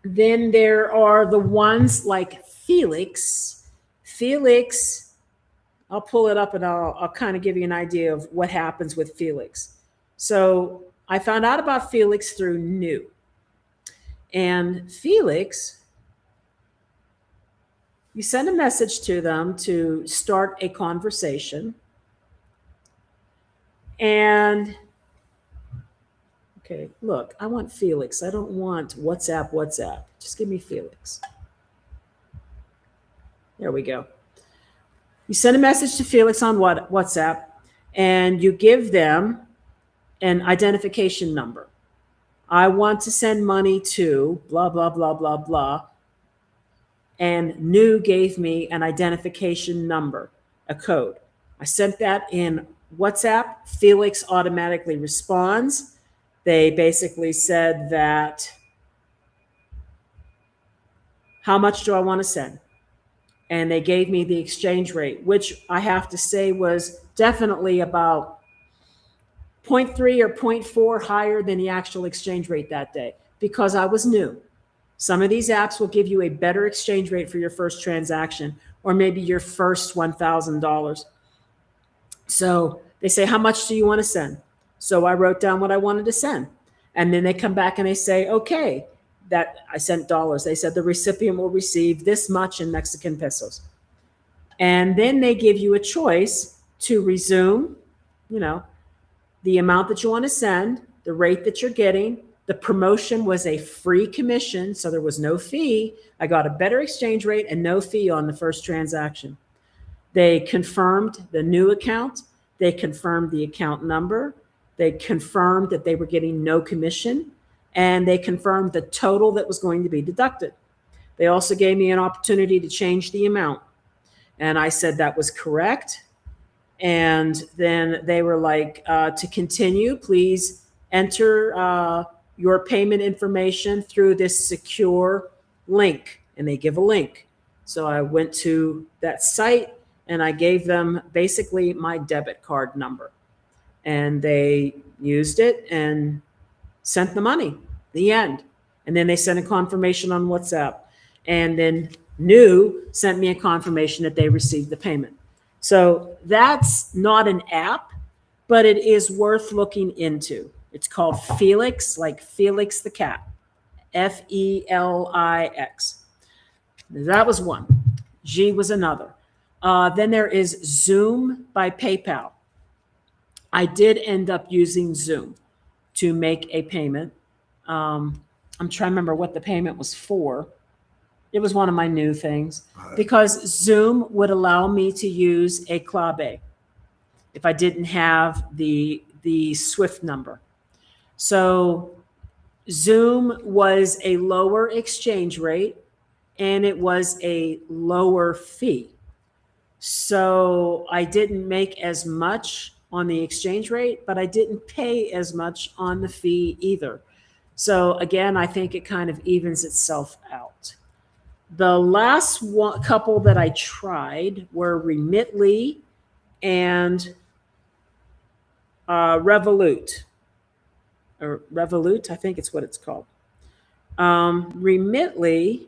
Then there are the ones like Felix. Felix, I'll pull it up and I'll kind of give you an idea of what happens with Felix. So I found out about Felix through Nu. And Felix, you send a message to them to start a conversation. And okay, look, I want Felix. I don't want WhatsApp. Just give me Felix. There we go. You send a message to Felix on WhatsApp, and you give them an identification number. I want to send money to blah, blah, blah, blah, blah. And Nu gave me an identification number, a code. I sent that in WhatsApp. Felix automatically responds. They basically said that, how much do I want to send? And they gave me the exchange rate, which I have to say was definitely about 0.3 or 0.4 higher than the actual exchange rate that day because I was new. Some of these apps will give you a better exchange rate for your first transaction or maybe your first $1,000. So they say, how much do you want to send? So I wrote down what I wanted to send. And then they come back and they say, okay, that I sent dollars. They said the recipient will receive this much in Mexican pesos. And then they give you a choice to resume, the amount that you want to send, the rate that you're getting. The promotion was a free commission, so there was no fee. I got a better exchange rate and no fee on the first transaction. They confirmed the new account. They confirmed the account number. They confirmed that they were getting no commission, and they confirmed the total that was going to be deducted. They also gave me an opportunity to change the amount, and I said that was correct. And then they were like, to continue, please enter your payment information through this secure link. And they give a link. So I went to that site and I gave them basically my debit card number. And they used it and sent the money, the end. And then they sent a confirmation on WhatsApp. And then Nu sent me a confirmation that they received the payment. So that's not an app, but it is worth looking into. It's called Felix, like Felix the cat, Felix. That was one. G was another. Then there is Zoom by PayPal. I did end up using Zoom to make a payment. I'm trying to remember what the payment was for. It was one of my new things because Zoom would allow me to use a Klar if I didn't have the SWIFT number. So Zoom was a lower exchange rate and it was a lower fee. So I didn't make as much on the exchange rate, but I didn't pay as much on the fee either. So again, I think it kind of evens itself out. The last couple that I tried were Remitly and Revolut. Or Revolut, I think it's what it's called. Remitly,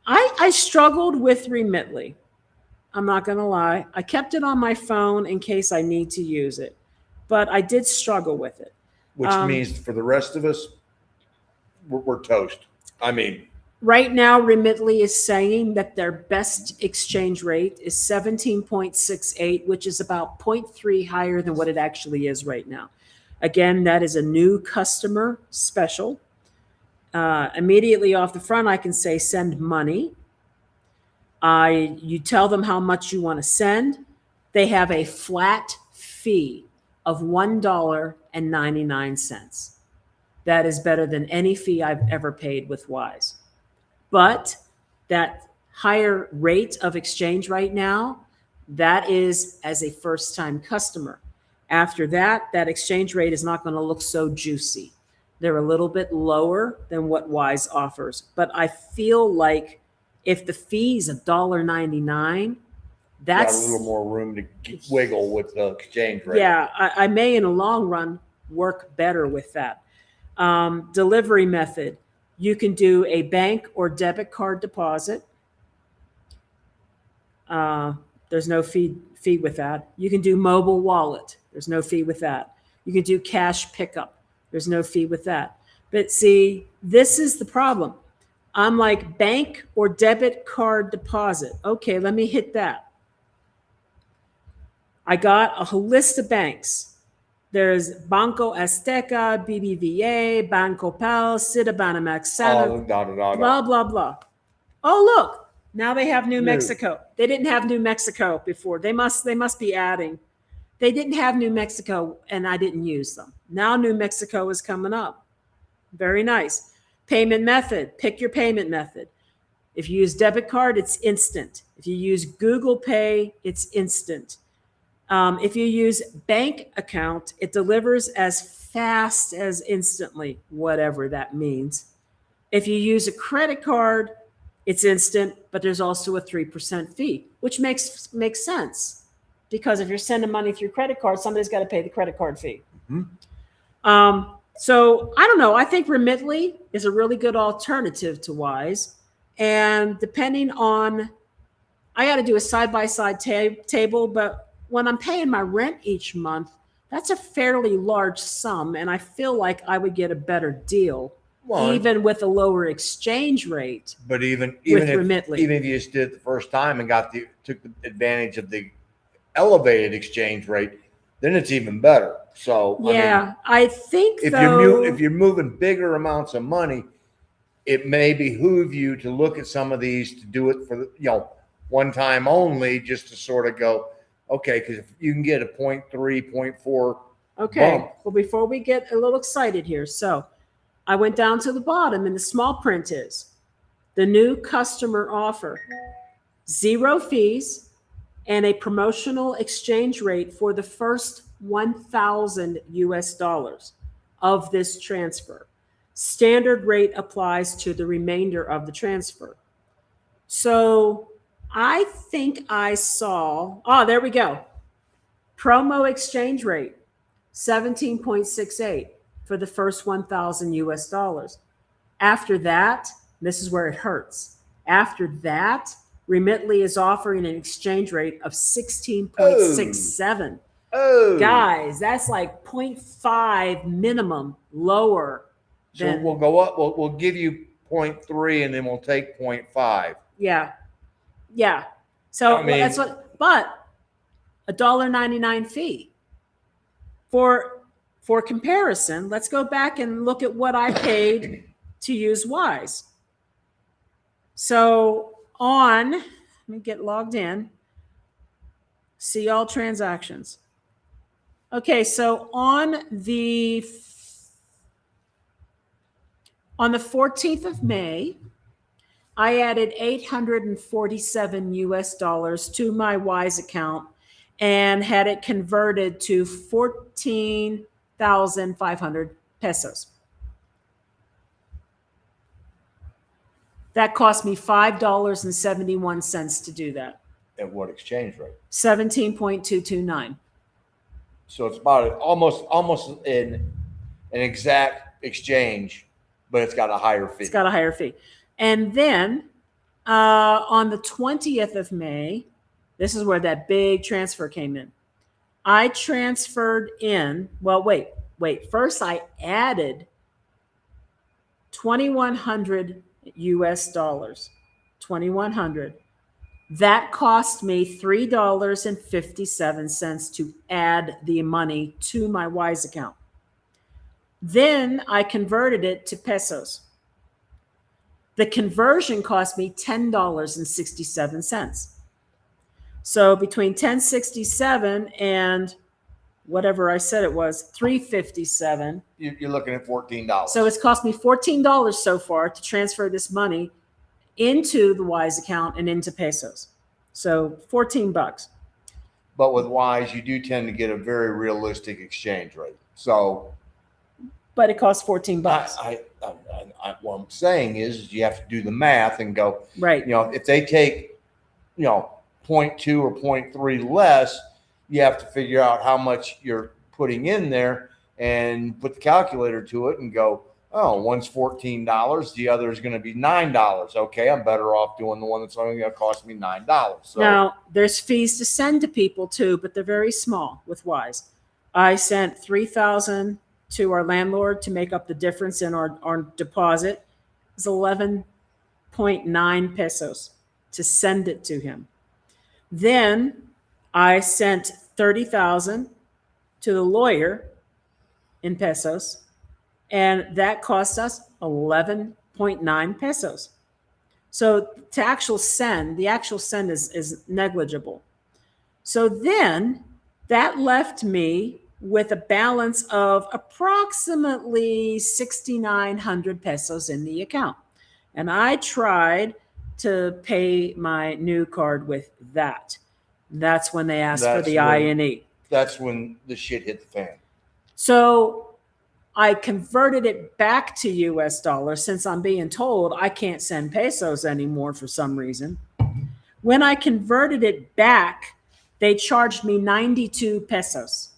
I struggled with Remitly. I'm not going to lie. I kept it on my phone in case I need to use it, but I did struggle with it. Which means for the rest of us, we're toast. I mean, right now, Remitly is saying that their best exchange rate is 17.68, which is about 0.3 higher than what it actually is right now. Again, that is a new customer special. Immediately off the front, I can say send money. You tell them how much you want to send. They have a flat fee of $1.99. That is better than any fee I've ever paid with Wise. But that higher rate of exchange right now, that is as a first-time customer. After that, that exchange rate is not going to look so juicy. They're a little bit lower than what Wise offers. But I feel like if the fee is $1.99, that's got a little more room to wiggle with the exchange rate. Yeah, I may in the long run work better with that. Delivery method. You can do a bank or debit card deposit. There's no fee with that. You can do mobile wallet. There's no fee with that. You can do cash pickup. There's no fee with that. But see, this is the problem. I'm like bank or debit card deposit. Okay, let me hit that. I got a whole list of banks. There's Banco Azteca, BBVA, Banco Copel, Citibanamex, blah, blah, blah. Oh, look, now they have New Mexico. They didn't have New Mexico before. They must be adding. They didn't have New Mexico, and I didn't use them. Now New Mexico is coming up. Very nice. Payment method. Pick your payment method. If you use debit card, it's instant. If you use Google Pay, it's instant. If you use bank account, it delivers as fast as instantly, whatever that means. If you use a credit card, it's instant, but there's also a 3% fee, which makes sense. Because if you're sending money through credit card, somebody's got to pay the credit card fee. Mm-hmm. So I don't know. I think Remitly is a really good alternative to Wise. And depending on, I got to do a side-by-side table, but when I'm paying my rent each month, that's a fairly large sum. And I feel like I would get a better deal, even with a lower exchange rate. But even Remitly. Even if you just did it the first time and took the advantage of the elevated exchange rate, then it's even better. So yeah, I think if you're moving bigger amounts of money, it may behoove you to look at some of these to do it for one time only, just to sort of go, okay, because if you can get a 0.3, 0.4 Okay. bump. Well, before we get a little excited here, so I went down to the bottom, and the small print is the new customer offer, 0 fees, and a promotional exchange rate for the first 1,000 US dollars of this transfer. Standard rate applies to the remainder of the transfer. So I think I saw, there we go. Promo exchange rate, 17.68 for the first 1,000 US dollars. After that, this is where it hurts. After that, Remitly is offering an exchange rate of 16.67. Oh, Guys, that's like 0.5 minimum lower. So we'll go up. We'll give you 0.3, and then we'll take 0.5. Yeah. So I mean, that's what. But $1.99 fee. For comparison, let's go back and look at what I paid to use Wise. So let me get logged in. See all transactions. Okay, so on the 14th of May, I added 847 US dollars to my Wise account and had it converted to 14,500 pesos. That cost me $5.71 to do that. At what exchange rate? 17.229. So it's about almost an exact exchange, but it's got a higher fee. It's got a higher fee. And then on the 20th of May, this is where that big transfer came in. I transferred in, wait. First, I added 2,100 US dollars. 2,100. That cost me $3.57 to add the money to my Wise account. Then I converted it to pesos. The conversion cost me $10.67. So between $10.67 and whatever I said it was, $3.57. You're looking at $14. So it's cost me $14 so far to transfer this money into the Wise account and into pesos. So $14. But with Wise, you do tend to get a very realistic exchange rate. So, but it costs $14. What I'm saying is you have to do the math and go, right. If they take, 0.2 or 0.3 less, you have to figure out how much you're putting in there and put the calculator to it and go, oh, one's $14, the other is going to be $9. Okay, I'm better off doing the one that's only going to cost me $9. So now, there's fees to send to people too, but they're very small with Wise. I sent $3,000 to our landlord to make up the difference in our deposit. It's 11.9 pesos to send it to him. Then I sent 30,000 to the lawyer in pesos, and that cost us 11.9 pesos. So the actual send is negligible. So then that left me with a balance of approximately 6,900 pesos in the account. And I tried to pay my new card with that. That's when they asked for the INE. That's when the shit hit the fan. So I converted it back to US dollars since I'm being told I can't send pesos anymore for some reason. When I converted it back, they charged me 92 pesos.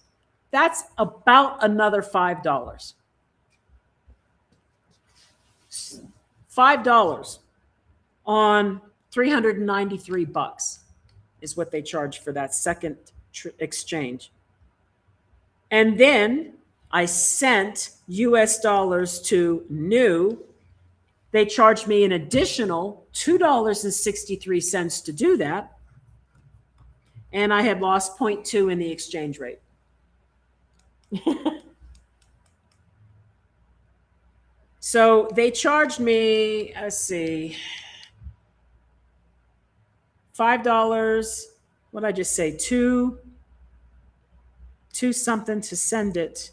That's about another $5. $5 on $393 is what they charge for that second exchange. And then I sent US dollars to Nu. They charged me an additional $2.63 to do that. And I had lost 0.2 in the exchange rate. So they charged me, let's see, $5. What did I just say? Two something to send it.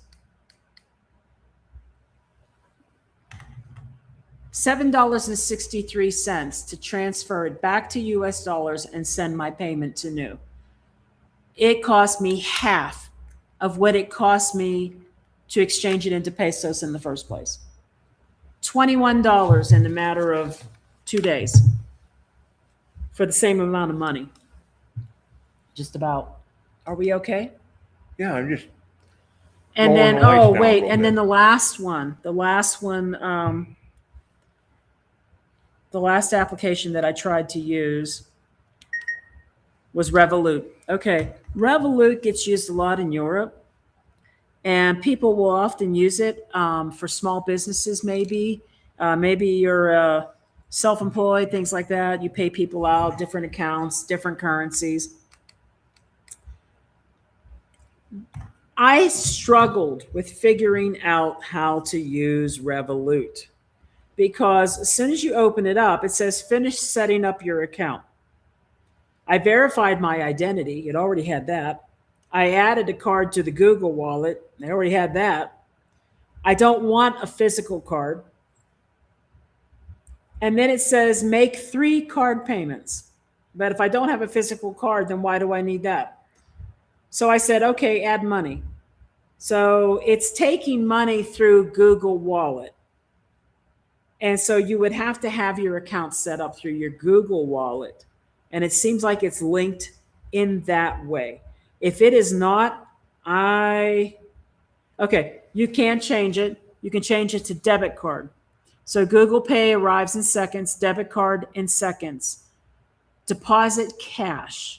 $7.63 to transfer it back to US dollars and send my payment to Nu. It cost me half of what it cost me to exchange it into pesos in the first place. $21 in a matter of 2 days for the same amount of money. Just about. Are we okay? Yeah, I'm just. And then, rolling the lights oh, down a wait. little And bit. then the last one, the last application that I tried to use was Revolut. Okay. Revolut gets used a lot in Europe, and people will often use it for small businesses, maybe. Maybe you're self-employed, things like that. You pay people out, different accounts, different currencies. I struggled with figuring out how to use Revolut because as soon as you open it up, it says finish setting up your account. I verified my identity. It already had that. I added a card to the Google wallet. They already had that. I don't want a physical card. And then it says make 3 card payments. But if I don't have a physical card, then why do I need that? So I said, okay, add money. So it's taking money through Google Wallet. And so you would have to have your account set up through your Google Wallet. And it seems like it's linked in that way. If it is not, okay, you can change it. You can change it to debit card. So Google Pay arrives in seconds, debit card in seconds. Deposit cash.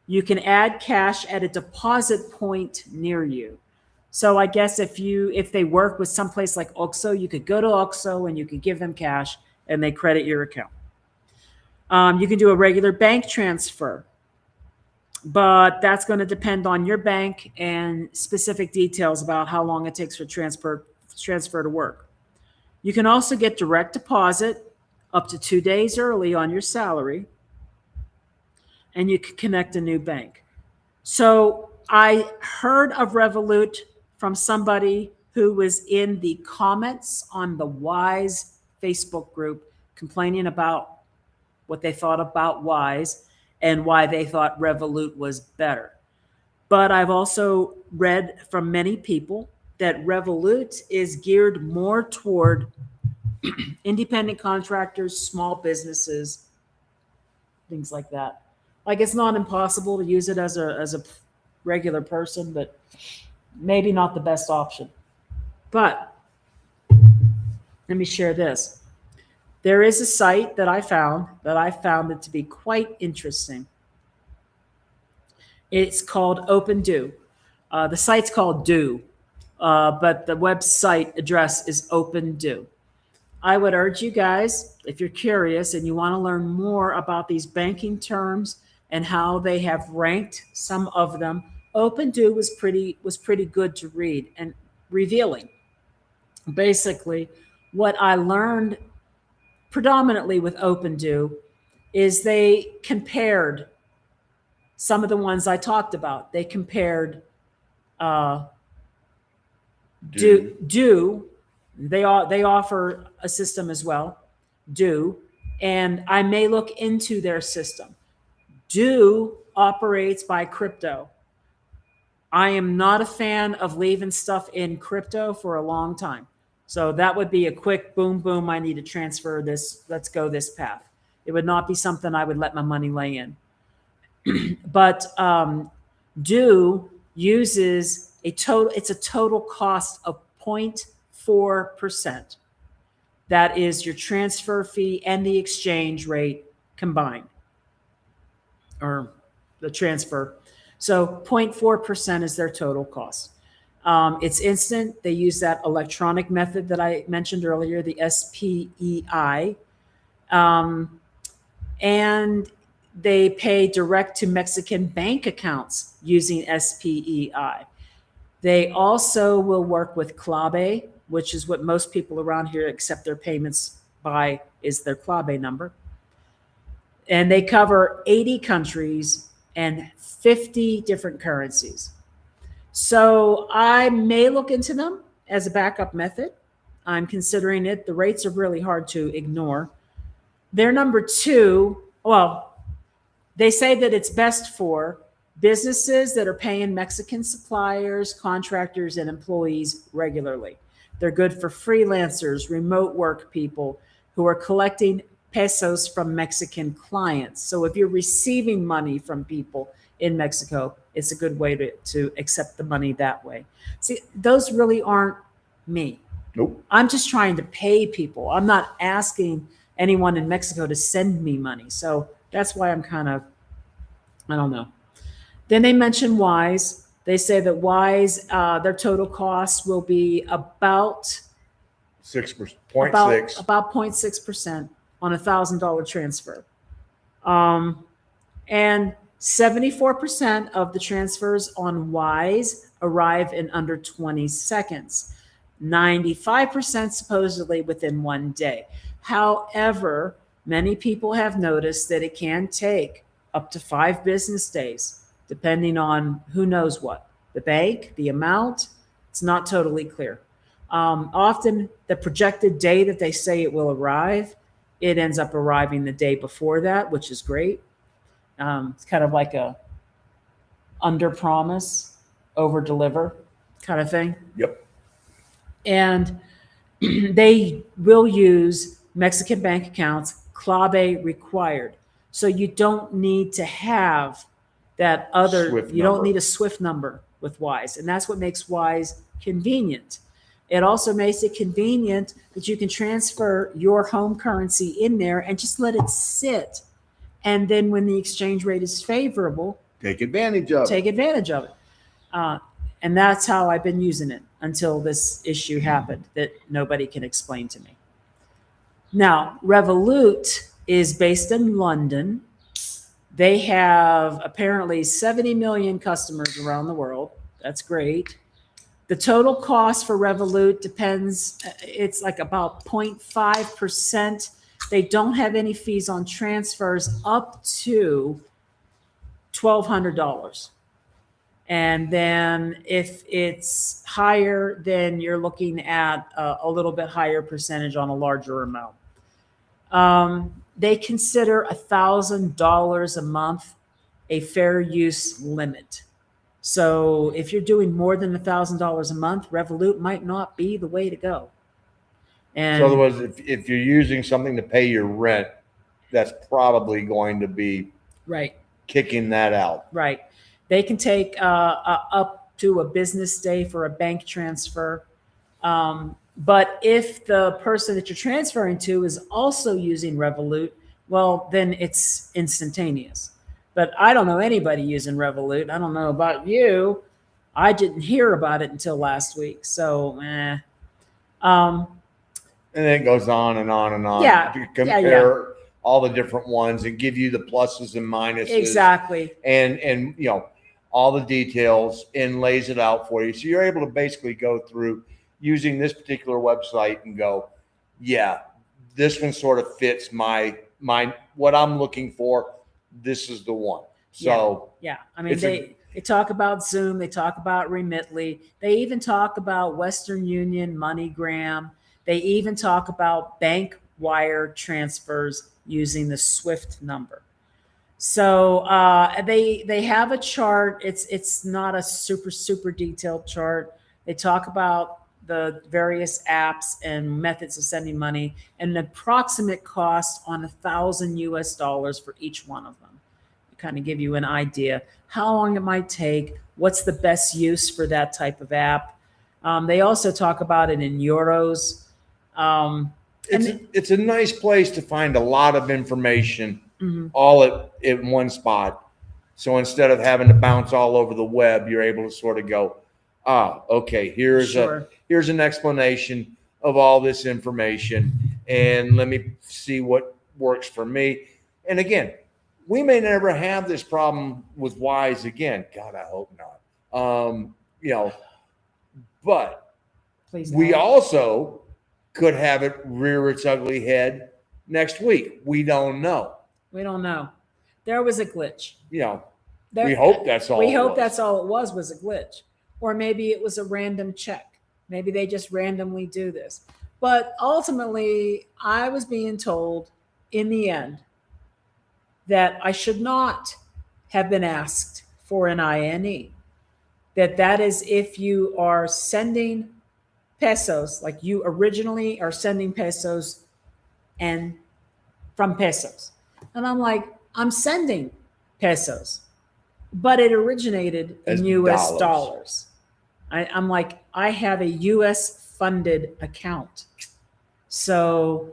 You can add cash at a deposit point near you. So I guess if they work with someplace like OXXO, you could go to OXXO and you could give them cash and they credit your account. You can do a regular bank transfer, but that's going to depend on your bank and specific details about how long it takes for transfer to work. You can also get direct deposit up to 2 days early on your salary, and you can connect a new bank. So I heard of Revolut from somebody who was in the comments on the Wise Facebook group complaining about what they thought about Wise and why they thought Revolut was better. But I've also read from many people that Revolut is geared more toward independent contractors, small businesses, things like that. Like it's not impossible to use it as a regular person, but maybe not the best option. But let me share this. There is a site that I found it to be quite interesting. It's called OpenDo. The site's called Do, but the website address is OpenDo. I would urge you guys, if you're curious and you want to learn more about these banking terms and how they have ranked some of them, OpenDo was pretty good to read and revealing. Basically, what I learned predominantly with OpenDo is they compared some of the ones I talked about. They compared Do. They offer a system as well, Do, and I may look into their system. Do operates by crypto. I am not a fan of leaving stuff in crypto for a long time. So that would be a quick boom, boom, I need to transfer this. Let's go this path. It would not be something I would let my money lay in. But Do uses it's a total cost of 0.4%. That is your transfer fee and the exchange rate combined, or the transfer. So 0.4% is their total cost. It's instant. They use that electronic method that I mentioned earlier, the SPEI. And they pay direct to Mexican bank accounts using SPEI. They also will work with Clave, which is what most people around here accept their payments by, is their Clave number. And they cover 80 countries and 50 different currencies. So I may look into them as a backup method. I'm considering it. The rates are really hard to ignore. They're number two. Well, they say that it's best for businesses that are paying Mexican suppliers, contractors, and employees regularly. They're good for freelancers, remote work people who are collecting pesos from Mexican clients. So if you're receiving money from people in Mexico, it's a good way to accept the money that way. See, those really aren't me. Nope. I'm just trying to pay people. I'm not asking anyone in Mexico to send me money. So that's why I'm kind of, I don't know. Then they mention Wise. They say that Wise, their total cost will be about 6%, about 0.6% on $1,000 transfer. And 74% of the transfers on Wise arrive in under 20 seconds. 95% supposedly within 1 day. However, many people have noticed that it can take up to 5 business days, depending on who knows what. The bank, the amount, it's not totally clear. Often the projected day that they say it will arrive, it ends up arriving the day before that, which is great. It's kind of like a under promise, over deliver kind of thing. Yep. And they will use Mexican bank accounts, clave required. So you don't need to have that other, Swift you don't number. need a SWIFT number with Wise. And that's what makes Wise convenient. It also makes it convenient that you can transfer your home currency in there and just let it sit. And then when the exchange rate is favorable, Take advantage of take advantage of it. And that's how I've been using it until this issue happened that nobody can explain to me. Now, Revolut is based in London. They have apparently 70 million customers around the world. That's great. The total cost for Revolut depends, it's like about 0.5%. They don't have any fees on transfers up to $1,200. And then if it's higher, then you're looking at a little bit higher percentage on a larger amount. They consider $1,000 a month a fair use limit. So if you're doing more than $1,000 a month, Revolut might not be the way to go. And So otherwise, if you're using something to pay your rent, that's probably going to be right, kicking that out. right. They can take up to a business day for a bank transfer. But if the person that you're transferring to is also using Revolut, well, then it's instantaneous. But I don't know anybody using Revolut. I don't know about you. I didn't hear about it until last week. So, And then it goes on and on and on. Yeah, You compare all the different ones and give you the pluses and minuses. exactly. And you know, all the details and lays it out for you. So you're able to basically go through using this particular website and go, yeah, this one sort of fits my what I'm looking for. This is the one. So yeah. I mean, they talk about Zoom. They talk about Remitly. They even talk about Western Union, MoneyGram. They even talk about bank wire transfers using the SWIFT number. So they have a chart. It's not a super detailed chart. They talk about the various apps and methods of sending money and an approximate cost on $1,000 for each one of them. To kind of give you an idea how long it might take, what's the best use for that type of app. They also talk about it in euros. It's a nice place to find a lot of information all at one spot. So instead of having to bounce all over the web, you're able to sort of go, okay, here's an explanation of all this information, and let me see what works for me. And again, we may never have this problem with Wise again. God, I hope not. You know, but Please we no. also could have it rear its ugly head next week. We don't know. We don't know. There was a glitch. You know, There, we hope that's all. We it hope was. that's all it was a glitch. Or maybe it was a random check. Maybe they just randomly do this. But ultimately, I was being told in the end that I should not have been asked for an INE. That is if you are sending pesos, like you originally are sending pesos and from pesos. And I'm like, I'm sending pesos, but it originated As in US dollars. dollars. I'm like, I have a US funded account. So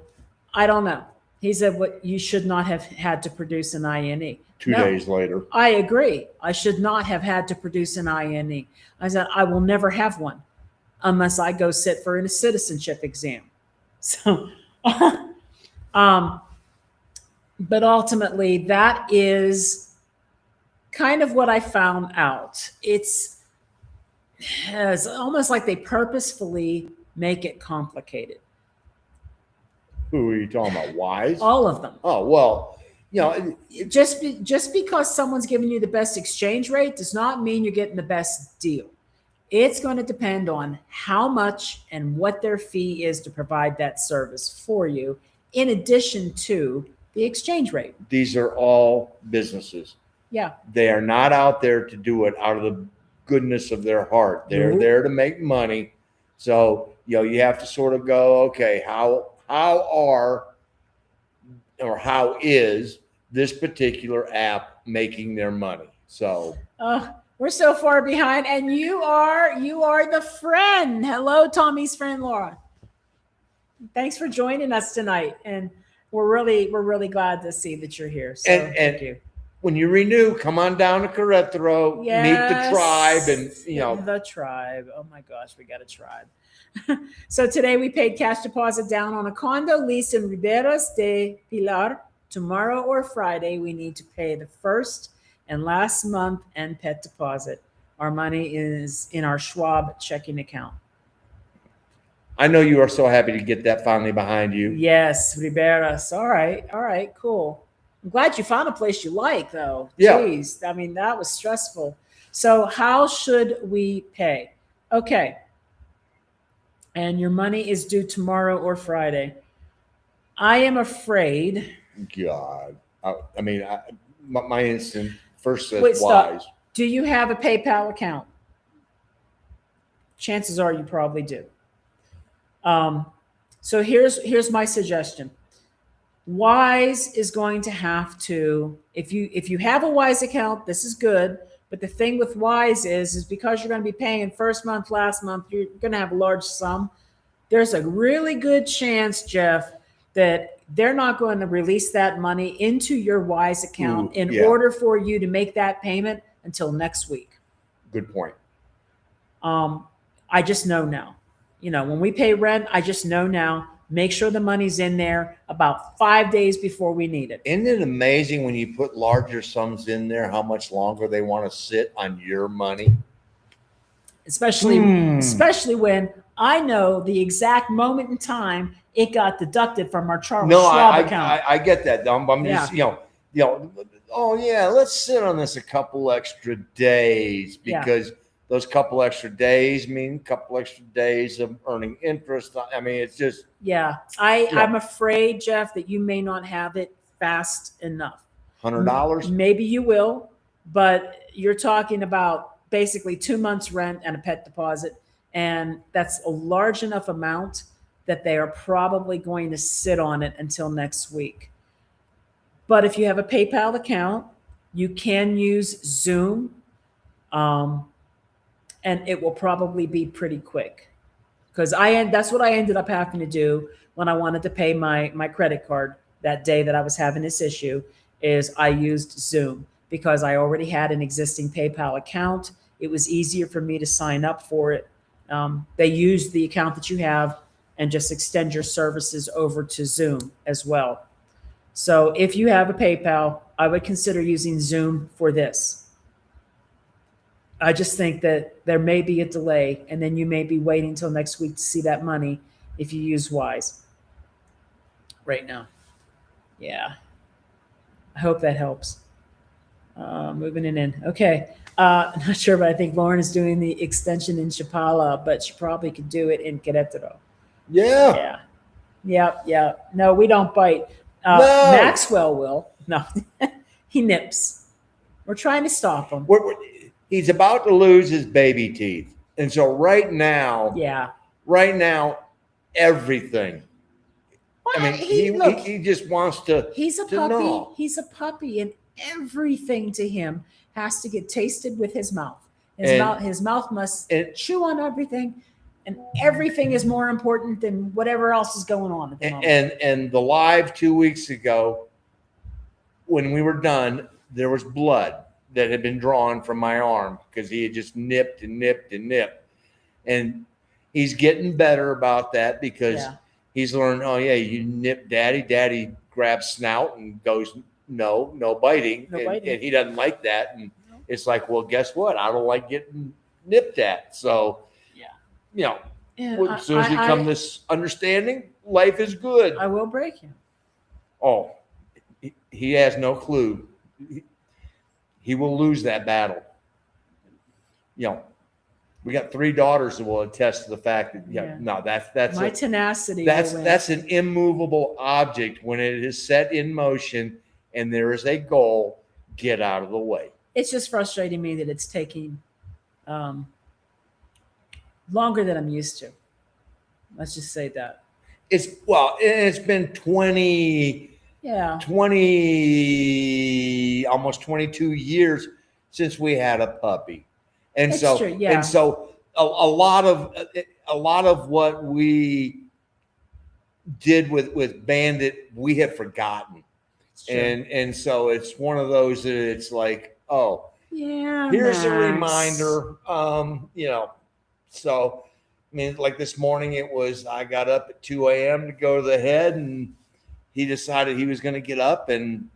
I don't know. He said, what you should not have had to produce an INE. 2 days later. I agree. I should not have had to produce an INE. I said, I will never have one unless I go sit for a citizenship exam. So, but ultimately, that is kind of what I found out. It's almost like they purposefully make it complicated. Who are you talking about? Wise? All of them. Oh, well, you know, just because someone's giving you the best exchange rate does not mean you're getting the best deal. It's going to depend on how much and what their fee is to provide that service for you, in addition to the exchange rate. These are all businesses. Yeah. They are not out there to do it out of the goodness of their heart. They're there to make money. So, you know, you have to sort of go, okay, how is this particular app making their money? So we're so far behind, and you are the friend. Hello, Tommy's friend Laura. Thanks for joining us tonight, and we're really glad to see that you're here. So thank you. When you renew, come on down to Querétaro, meet the tribe, and you know the tribe. Oh my gosh, we got a tribe. So today we paid cash deposit down on a condo leased in Riberas de Pilar. Tomorrow or Friday, we need to pay the first and last month and pet deposit. Our money is in our Schwab checking account. I know you are so happy to get that finally behind you. Yes, Riberas. All right, cool. I'm glad you found a place you like, though. Yeah. Jeez, I mean, that was stressful. So how should we pay? Okay. And your money is due tomorrow or Friday. I am afraid. God. I mean, my instant first says Wait, wise. stop. Do you have a PayPal account? Chances are you probably do. So here's my suggestion. Wise is going to have to, if you have a Wise account, this is good. But the thing with Wise is because you're going to be paying first month, last month, you're going to have a large sum. There's a really good chance, Jeff, that they're not going to release that money into your Wise account in order for you to make that payment until next week. Good point. I just know now. You know, when we pay rent, I just know now. Make sure the money's in there about 5 days before we need it. Isn't it amazing when you put larger sums in there, how much longer they want to sit on your money? Especially when I know the exact moment in time it got deducted from our Schwab account. I get that, Dumb. I'm just, oh yeah, let's sit on this a couple extra days because those couple extra days mean a couple extra days of earning interest. I mean, it's just. Yeah. I'm afraid, Jeff, that you may not have it fast enough. $100? Maybe you will, but you're talking about basically 2 months rent and a pet deposit. And that's a large enough amount that they are probably going to sit on it until next week. But if you have a PayPal account, you can use Zoom. And it will probably be pretty quick because that's what I ended up having to do when I wanted to pay my credit card that day that I was having this issue is I used Zoom because I already had an existing PayPal account. It was easier for me to sign up for it. They use the account that you have and just extend your services over to Zoom as well. So if you have a PayPal, I would consider using Zoom for this. I just think that there may be a delay, and then you may be waiting until next week to see that money if you use Wise right now. Yeah. I hope that helps. Moving it in. Okay. I'm not sure, but I think Lauren is doing the extension in Chapala, but she probably could do it in Querétaro. Yeah. Yeah. No, we don't bite. No. Maxwell will. No, he nips. We're trying to stop him. He's about to lose his baby teeth. And so right now, everything. I mean, he just wants to. He's a to puppy. gnaw. He's a puppy, and everything to him has to get tasted with his mouth. His mouth must chew on everything, and everything is more important than whatever else is going on at the moment. And the live 2 weeks ago, when we were done, there was blood that had been drawn from my arm because he had just nipped. And he's getting better about that because he's learned, oh, yeah, you nip daddy. Daddy grabs snout and goes, no biting. And he doesn't like that. And it's like, well, guess what? I don't like getting nipped at. So, as soon as you come this understanding, life is good. I will break him. Oh, he has no clue. He will lose that battle. We got 3 daughters that will attest to the fact that that's my tenacity. That's an immovable object when it is set in motion and there is a goal. Get out of the way. It's just frustrating me that it's taking longer than I'm used to. Let's just say that. It's been 20, almost 22 years since we had a puppy. And it's so, true, yeah. And so a lot of what we did with Bandit, we have forgotten. And so it's one of those that it's like, oh, here's a reminder. So, I mean, like this morning, I got up at 2 a.m. to go to the head, and he decided he was going to get up, and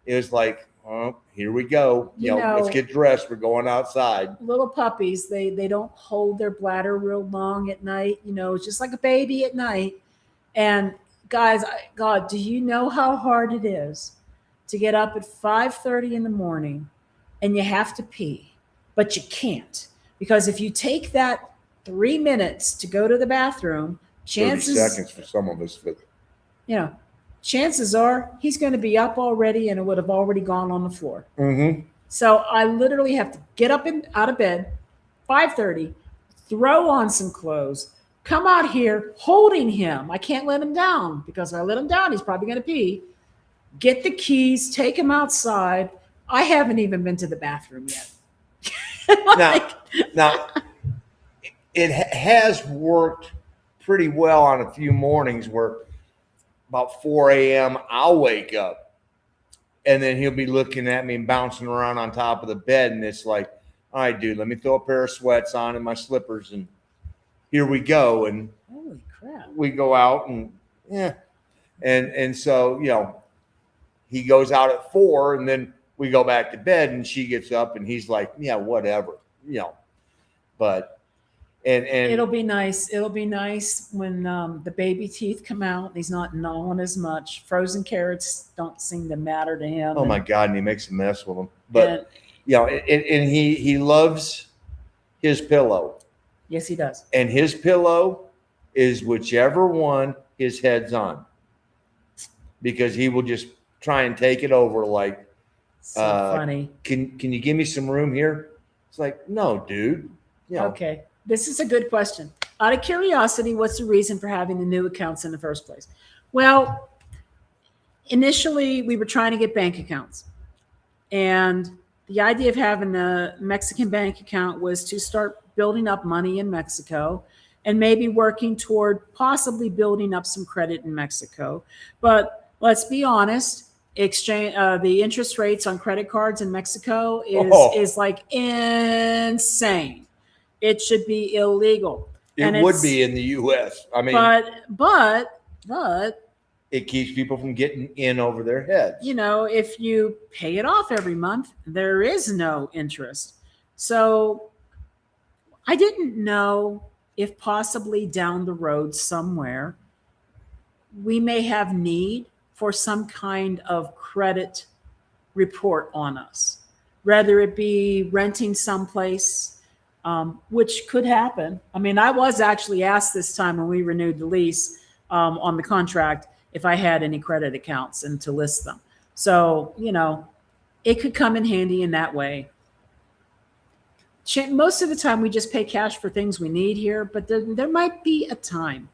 it was like, oh, here we go. Let's get dressed. We're going outside. Little puppies, they don't hold their bladder real long at night. It's just like a baby at night. And guys, God, do you know how hard it is to get up at 5:30 in the morning and you have to pee, but you can't? Because if you take that 3 minutes to go to the bathroom, 30 seconds for some of us, but chances are he's going to be up already and it would have already gone on the floor. Mm-hmm. So I literally have to get up out of bed, 5:30, throw on some clothes, come out here holding him. I can't let him down because if I let him down, he's probably going to pee. Get the keys, take him outside. I haven't even been to the bathroom yet. Now, it has worked pretty well on a few mornings where about 4 a.m. I'll wake up and then he'll be looking at me and bouncing around on top of the bed. And it's like, all right, dude, let me throw a pair of sweats on and my slippers and here we go. And holy crap, we go out and and so, he goes out at 4 and then we go back to bed and she gets up and he's like, yeah, whatever, but and it'll be nice. It'll be nice when the baby teeth come out and he's not gnawing as much. Frozen carrots don't seem to matter to him. Oh my God. And he makes a mess with them, but and he loves his pillow. Yes, he does. And his pillow is whichever one his head's on, because he will just try and take it over. Like, so funny. Can you give me some room here? It's like, no, dude. Okay. This is a good question. Out of curiosity, what's the reason for having the new accounts in the first place? Well, initially we were trying to get bank accounts. And the idea of having a Mexican bank account was to start building up money in Mexico and maybe working toward possibly building up some credit in Mexico. But let's be honest, the interest rates on credit cards in Mexico is like insane. It should be illegal. It would be in the U.S. I mean, but it keeps people from getting in over their heads. If you pay it off every month, there is no interest. So I didn't know if possibly down the road somewhere we may have need for some kind of credit report on us, whether it be renting someplace, which could happen. I mean, I was actually asked this time when we renewed the lease on the contract if I had any credit accounts and to list them. So, it could come in handy in that way. Most of the time we just pay cash for things we need here, but there might be a time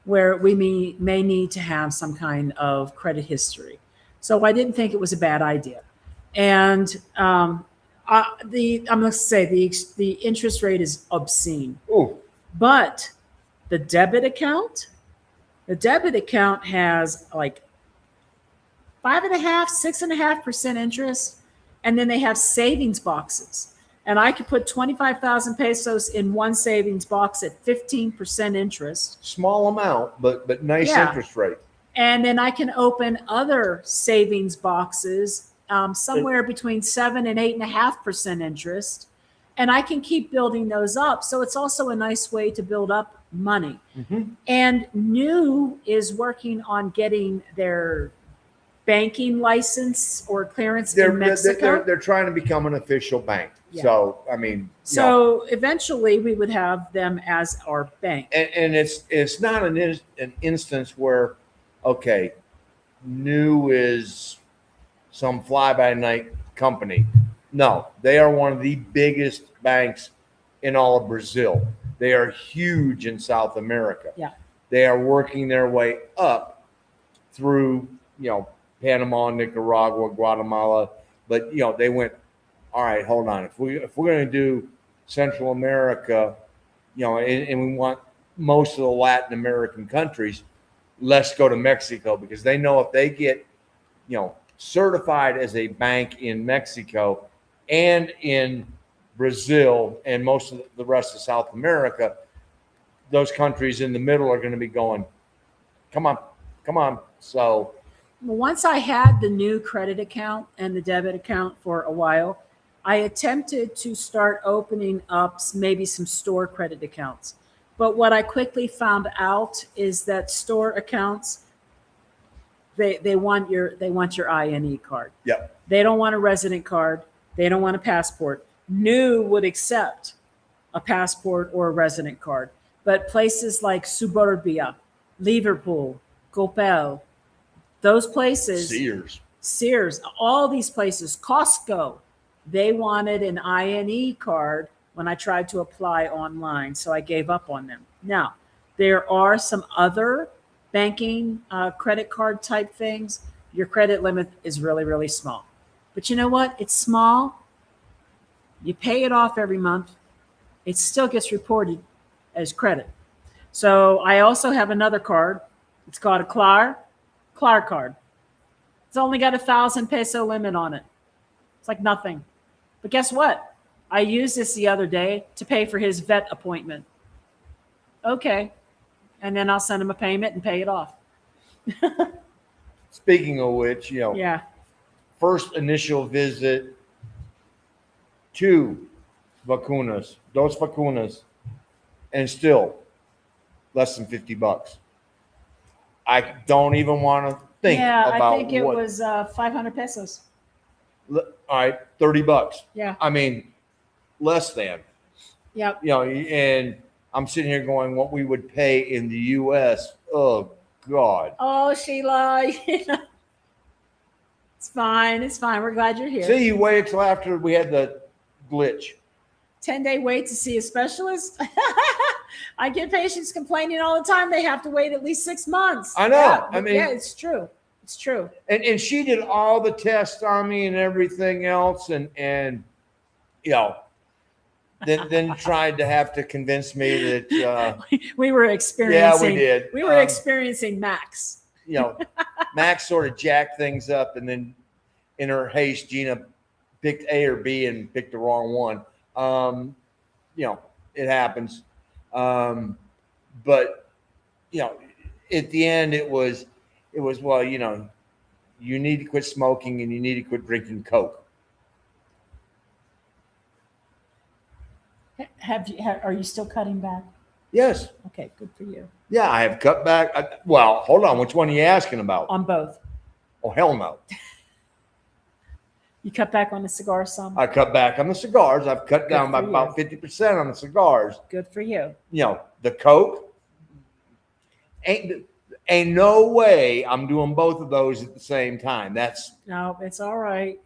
where we may need to have some kind of credit history. So I didn't think it was a bad idea. And I'm going to say the interest rate is obscene. Ooh. But the debit account has like 5.5%, 6.5% interest. And then they have savings boxes. And I could put 25,000 pesos in one savings box at 15% interest. Small amount, but nice interest rate. And then I can open other savings boxes somewhere between 7 and 8.5% interest. And I can keep building those up. So it's also a nice way to build up money. Mm-hmm. And Nu is working on getting their banking license or clearance in Mexico. They're trying to become an official bank. Yeah. So, I mean. So eventually we would have them as our bank. And it's not an instance where, okay, Nu is some fly-by-night company. No, they are one of the biggest banks in all of Brazil. They are huge in South America. Yeah. They are working their way up through, Panama, Nicaragua, Guatemala, but they went, all right, hold on. If we're going to do Central America, and we want most of the Latin American countries, let's go to Mexico, because they know if they get, certified as a bank in Mexico and in Brazil and most of the rest of South America, those countries in the middle are going to be going, come on. So once I had the Nu credit account and the debit account for a while, I attempted to start opening up maybe some store credit accounts. But what I quickly found out is that store accounts, they want your INE card. Yep. They don't want a resident card. They don't want a passport. Nu would accept a passport or a resident card. But places like Suburbia, Liverpool, Copel, those places, Sears, all these places, Costco, they wanted an INE card when I tried to apply online. So I gave up on them. Now, there are some other banking credit card type things. Your credit limit is really, really small. But you know what? It's small. You pay it off every month. It still gets reported as credit. So I also have another card. It's called a Klar card. It's only got 1,000 peso limit on it. It's like nothing. But guess what? I used this the other day to pay for his vet appointment. Okay. And then I'll send him a payment and pay it off. Speaking of which, Yeah. First initial visit, 2 vacunas, dos vacunas, and still less than $50. I don't even want to think about I think it was 500 pesos. All right, $30. Yeah. I mean, less than. Yep. And I'm sitting here going, what we would pay in the U.S. Oh God. Oh, Sheila. It's fine. It's fine. We're glad you're here. See, you waited till after we had the glitch. 10-day wait to see a specialist. I get patients complaining all the time. They have to wait at least 6 months. I know. Yeah, it's true. It's true. And she did all the tests on me and everything else, and then tried to have to convince me that we were experiencing. Yeah, we did. We were experiencing Max. Max sort of jacked things up, and then in her haste, Gina picked A or B and picked the wrong one. It happens. But at the end, it was well, you need to quit smoking and you need to quit drinking Coke. Are you still cutting back? Yes. Okay, good for you. Yeah, I have cut back. Well, hold on. Which one are you asking about? On both. Oh, hell no. You cut back on the cigars some? I cut back on the cigars. I've cut down by about 50% on the cigars. Good for you. You know, the Coke, ain't no way I'm doing both of those at the same time. No, it's all right.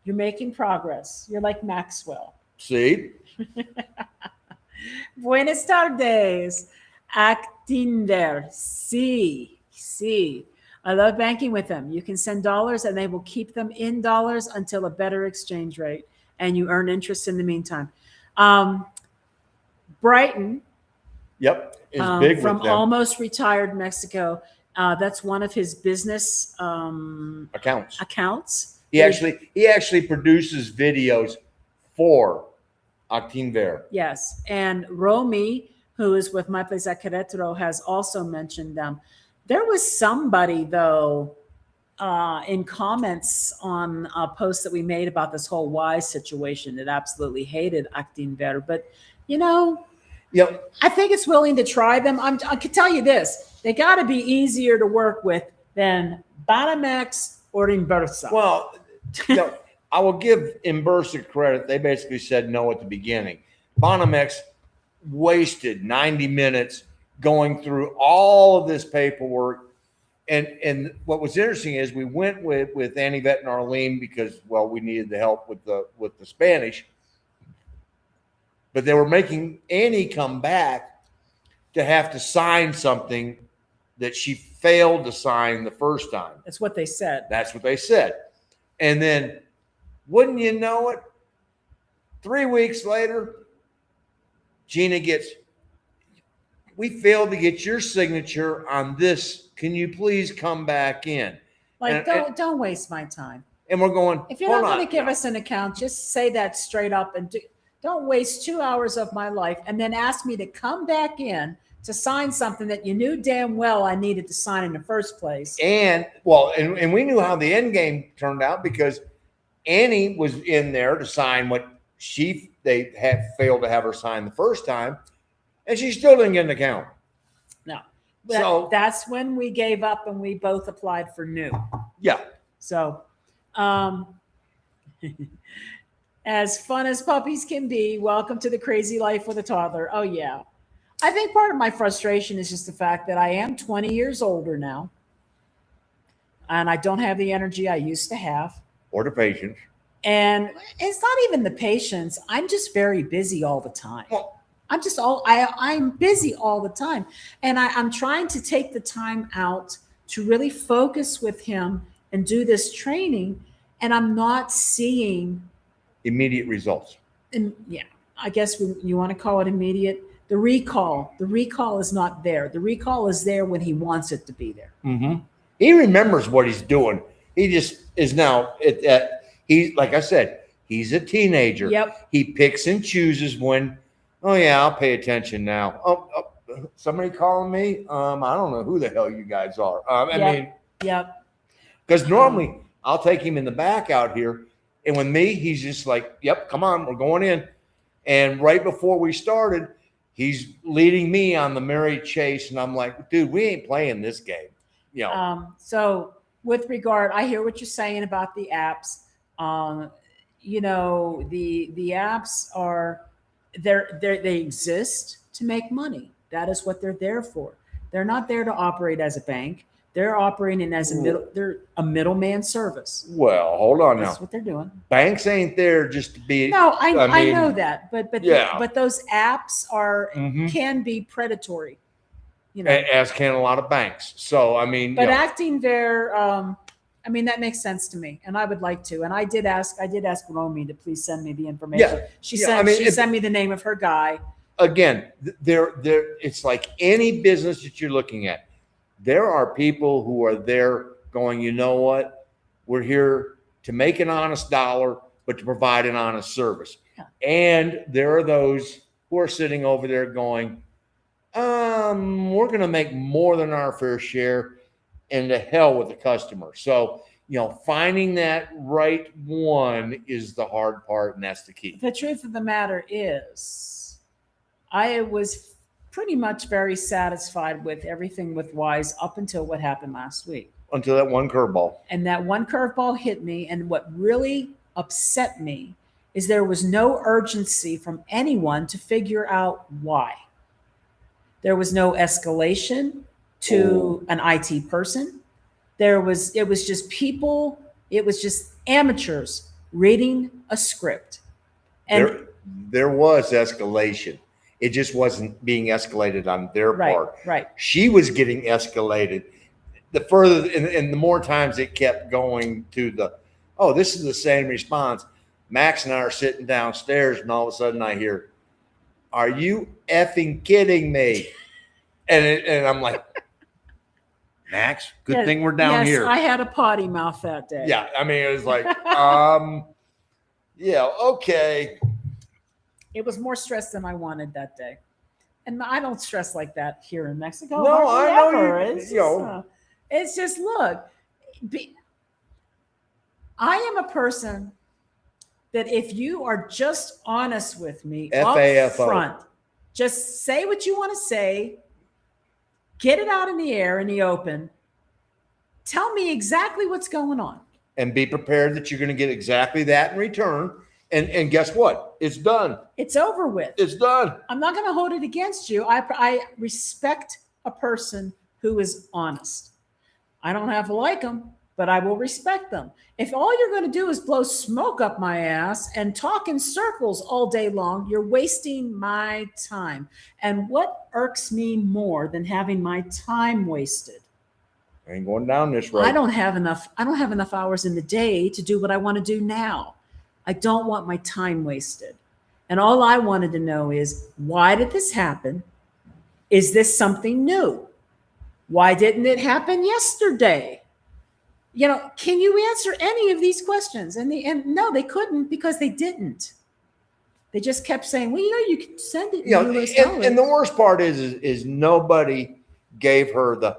You're making progress. You're like Maxwell. See? Buenas tardes. Actinder. Sí. I love banking with them. You can send dollars and they will keep them in dollars until a better exchange rate, and you earn interest in the meantime. Brighton. Yep. Is big from with them. Almost Retired Mexico. That's one of his business accounts. He actually produces videos for Actinver. Yes. And Romy, who is with My Place at Querétaro, has also mentioned them. There was somebody, though, in comments on a post that we made about this whole Wise situation that absolutely hated Actinver. But, you know, yep. I think it's willing to try them. I can tell you this. They got to be easier to work with than Banamex or Inbursa. Well, you know, I will give Inbursa credit. They basically said no at the beginning. Banamex wasted 90 minutes going through all of this paperwork. And what was interesting is we went with Annie Vet and Arlene because, well, we needed the help with the Spanish. But they were making Annie come back to have to sign something that she failed to sign the first time. That's what they said. That's what they said. And then, wouldn't you know it, 3 weeks later, Gina gets, we failed to get your signature on this. Can you please come back in? Like, don't waste my time. And we're going, if you're not going to give us an account, just say that straight up and don't waste 2 hours of my life and then ask me to come back in to sign something that you knew damn well I needed to sign in the first place. And well, and we knew how the end game turned out because Annie was in there to sign what they had failed to have her sign the first time, and she still didn't get an account. No. So that's when we gave up and we both applied for Nu. Yeah. So as fun as puppies can be, welcome to the crazy life with a toddler. Oh, yeah. I think part of my frustration is just the fact that I am 20 years older now, and I don't have the energy I used to have. Or the patience. And it's not even the patience. I'm just very busy all the time. Well, I'm busy all the time. And I'm trying to take the time out to really focus with him and do this training, and I'm not seeing immediate results. And yeah, I guess you want to call it immediate. The recall is not there. The recall is there when he wants it to be there. Mm-hmm. He remembers what he's doing. He just is now he's, like I said, he's a teenager. Yep. He picks and chooses when, oh yeah, I'll pay attention now. Oh, somebody calling me? I don't know who the hell you guys are. I mean, yep. Because normally I'll take him in the back out here, and with me, he's just like, yep, come on, we're going in. And right before we started, he's leading me on the merry chase, and I'm like, dude, we ain't playing this game. You know. So with regard, I hear what you're saying about the apps. You know, the apps are they exist to make money. That is what they're there for. They're not there to operate as a bank. They're operating as they're a middleman service. Well, hold on now. That's what they're doing. Banks ain't there just to be. No, I know that, but yeah. But those apps are can be predatory. You know, as can a lot of banks. So I mean, but acting there, I mean that makes sense to me, and I would like to. And I did ask Romy to please send me the information. Yeah. She sent me the name of her guy. Again, there. It's like any business that you're looking at. There are people who are there going, you know what? We're here to make an honest dollar, but to provide an honest service. Yeah. And there are those who are sitting over there going, we're going to make more than our fair share, and to hell with the customer. So, you know, finding that right one is the hard part, and that's the key. The truth of the matter is, I was pretty much very satisfied with everything with Wise up until what happened last week. Until that one curveball. And that one curveball hit me. And what really upset me is there was no urgency from anyone to figure out why. There was no escalation to an IT person. It was just people, it was just amateurs reading a script. And there was escalation. It just wasn't being escalated on their part. Right. She was getting escalated. The further and the more times it kept going to this is the same response. Max and I are sitting downstairs, and all of a sudden I hear, "Are you effing kidding me?" And I'm like, Max, good thing we're down here. I had a potty mouth that day. Yeah, I mean, it was like, yeah, okay. It was more stress than I wanted that day. And I don't stress like that here in Mexico. No, I know it's just, look, I am a person that if you are just honest with me up front, just say what you want to say, get it out in the air, in the open, tell me exactly what's going on. And be prepared that you're going to get exactly that in return. And guess what? It's done. It's over with. It's done. I'm not going to hold it against you. I respect a person who is honest. I don't have to like them, but I will respect them. If all you're going to do is blow smoke up my ass and talk in circles all day long, you're wasting my time. And what irks me more than having my time wasted? I ain't going down this road. I don't have enough hours in the day to do what I want to do now. I don't want my time wasted. And all I wanted to know is, why did this happen? Is this something new? Why didn't it happen yesterday? Can you answer any of these questions? And no, they couldn't, because they didn't. They just kept saying, well, you can send it. And the worst part is nobody gave her the,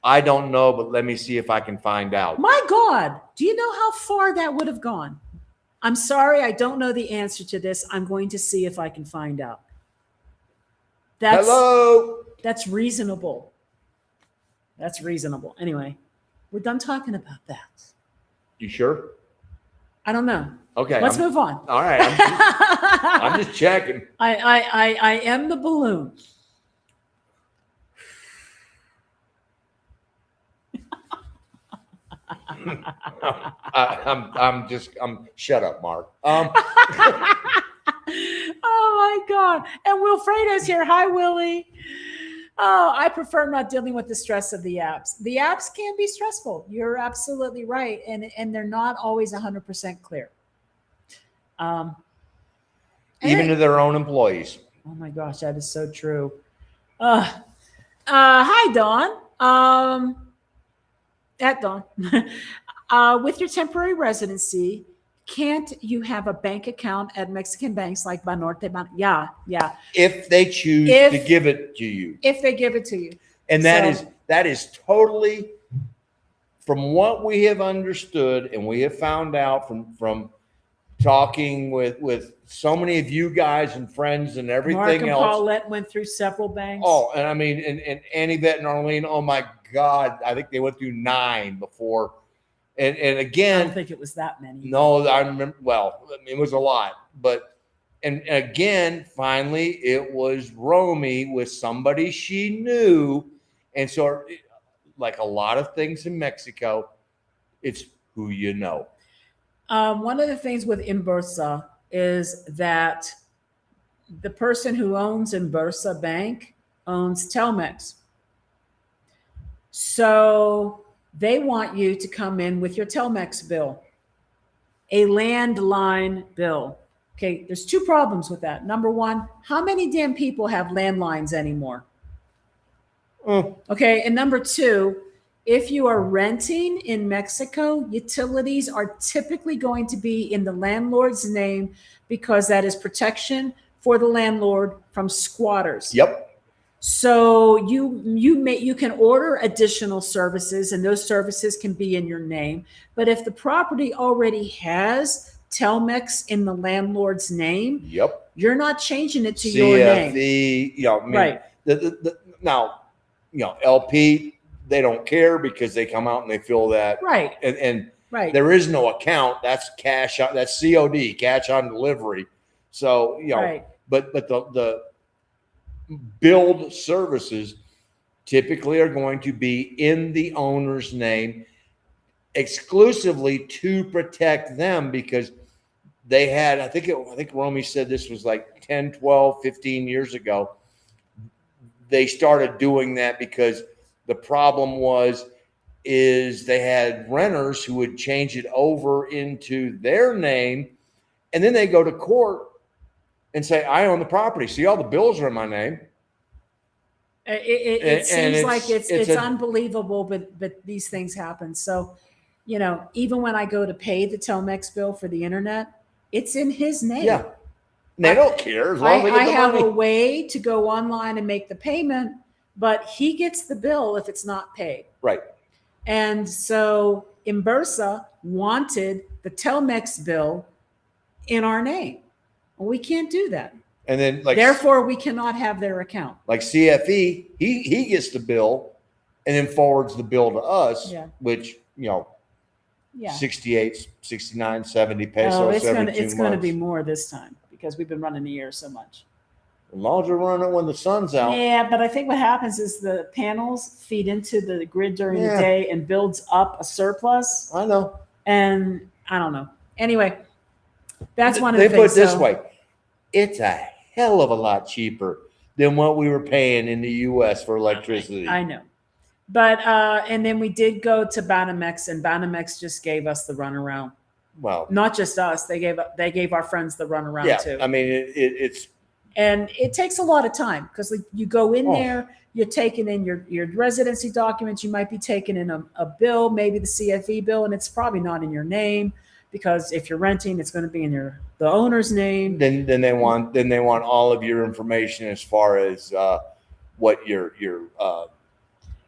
I don't know, but let me see if I can find out. My God, do you know how far that would have gone? I'm sorry, I don't know the answer to this. I'm going to see if I can find out. Hello? That's reasonable. That's reasonable. Anyway, we're done talking about that. You sure? I don't know. Okay. Let's move on. All right. I'm just checking. I am the balloon. I'm shut up, Mark. Oh my God. And Wilfredo's here. Hi, Willie. Oh, I prefer not dealing with the stress of the apps. The apps can be stressful. You're absolutely right. And they're not always 100% clear. Even to their own employees. Oh my gosh, that is so true. Hi, Dawn. At Dawn. With your temporary residency, can't you have a bank account at Mexican banks like Banorte? Yeah. If they choose to give it to you. If they give it to you. And that is totally, from what we have understood and we have found out from talking with so many of you guys and friends and everything Mark and else. Paulette went through several banks. Oh, and I mean, and Annie, Vet, and Arlene, oh my God, I think they went through 9 before. And again, I don't think it was that many. No, I remember. Well, I mean, it was a lot, but and again, finally, it was Romy with somebody she knew, and so like a lot of things in Mexico, it's who you know. One of the things with Inbursa is that the person who owns Inbursa Bank owns Telmex. So they want you to come in with your Telmex bill, a landline bill. Okay, there's 2 problems with that. Number one, how many damn people have landlines anymore? Okay, and number 2, if you are renting in Mexico, utilities are typically going to be in the landlord's name because that is protection for the landlord from squatters. Yep. So you can order additional services, and those services can be in your name. But if the property already has Telmex in the landlord's name, yep, you're not changing it to your name. CFE, right. Now, LP, they don't care because they come out and they fill that. Right. And Right. There is no account. That's cash. That's COD, cash on delivery. So, Right. but the billed services typically are going to be in the owner's name exclusively to protect them, because they had, I think Romy said this was like 10, 12, 15 years ago. They started doing that because the problem is they had renters who would change it over into their name, and then they go to court and say, I own the property. See, all the bills are in my name. It seems like it's unbelievable, but these things happen. So, even when I go to pay the Telmex bill for the internet, it's in his name. Yeah. They don't care as long as they get the have money. a way to go online and make the payment, but he gets the bill if it's not paid. Right. And so Imbursa wanted the Telmex bill in our name. Well, we can't do that. And then therefore we cannot have their account. Like CFE, he gets the bill and then forwards the bill to us, which, 68, 69, 70 pesos every 2 months. It's going to be more this time because we've been running the year so much. As long as we're running when the sun's out. Yeah, but I think what happens is the panels feed into the grid during the day and builds up a surplus. I know. And I don't know. Anyway, that's one of the things. They put it this way. It's a hell of a lot cheaper than what we were paying in the U.S. for electricity. I know. But, and then we did go to Banamex, and Banamex just gave us the runaround. Well, not just us. They gave our friends the runaround too. I mean, it's. And it takes a lot of time because you go in there, you're taking in your residency documents. You might be taking in a bill, maybe the CFE bill, and it's probably not in your name because if you're renting, it's going to be in the owner's name. Then they want all of your information as far as what your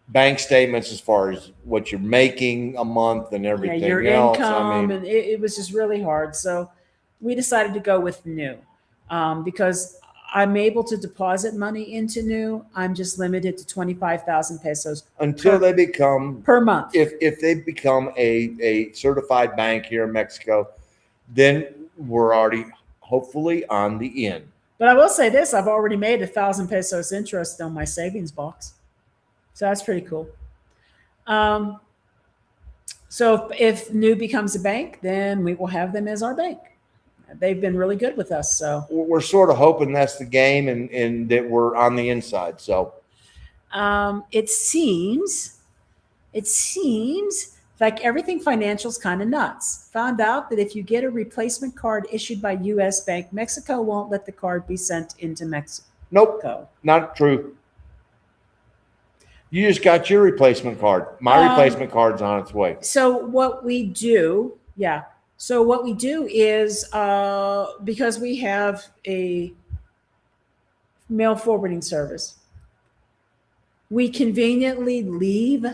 bank statements, as far as what you're making a month and everything your else. income, and it was just really hard. So we decided to go with Nu because I'm able to deposit money into Nu. I'm just limited to 25,000 pesos until they become per month. If they become a certified bank here in Mexico, then we're already hopefully on the end. But I will say this: I've already made 1,000 pesos interest on my savings box, so that's pretty cool. So if Nu becomes a bank, then we will have them as our bank. They've been really good with us. So we're sort of hoping that's the game and that we're on the inside. So it seems like everything financial is kind of nuts. Found out that if you get a replacement card issued by U.S. Bank, Mexico won't let the card be sent into Mexico. Nope, not true. You just got your replacement card. My replacement card's on its way. So what we do, is because we have a mail forwarding service, we conveniently leave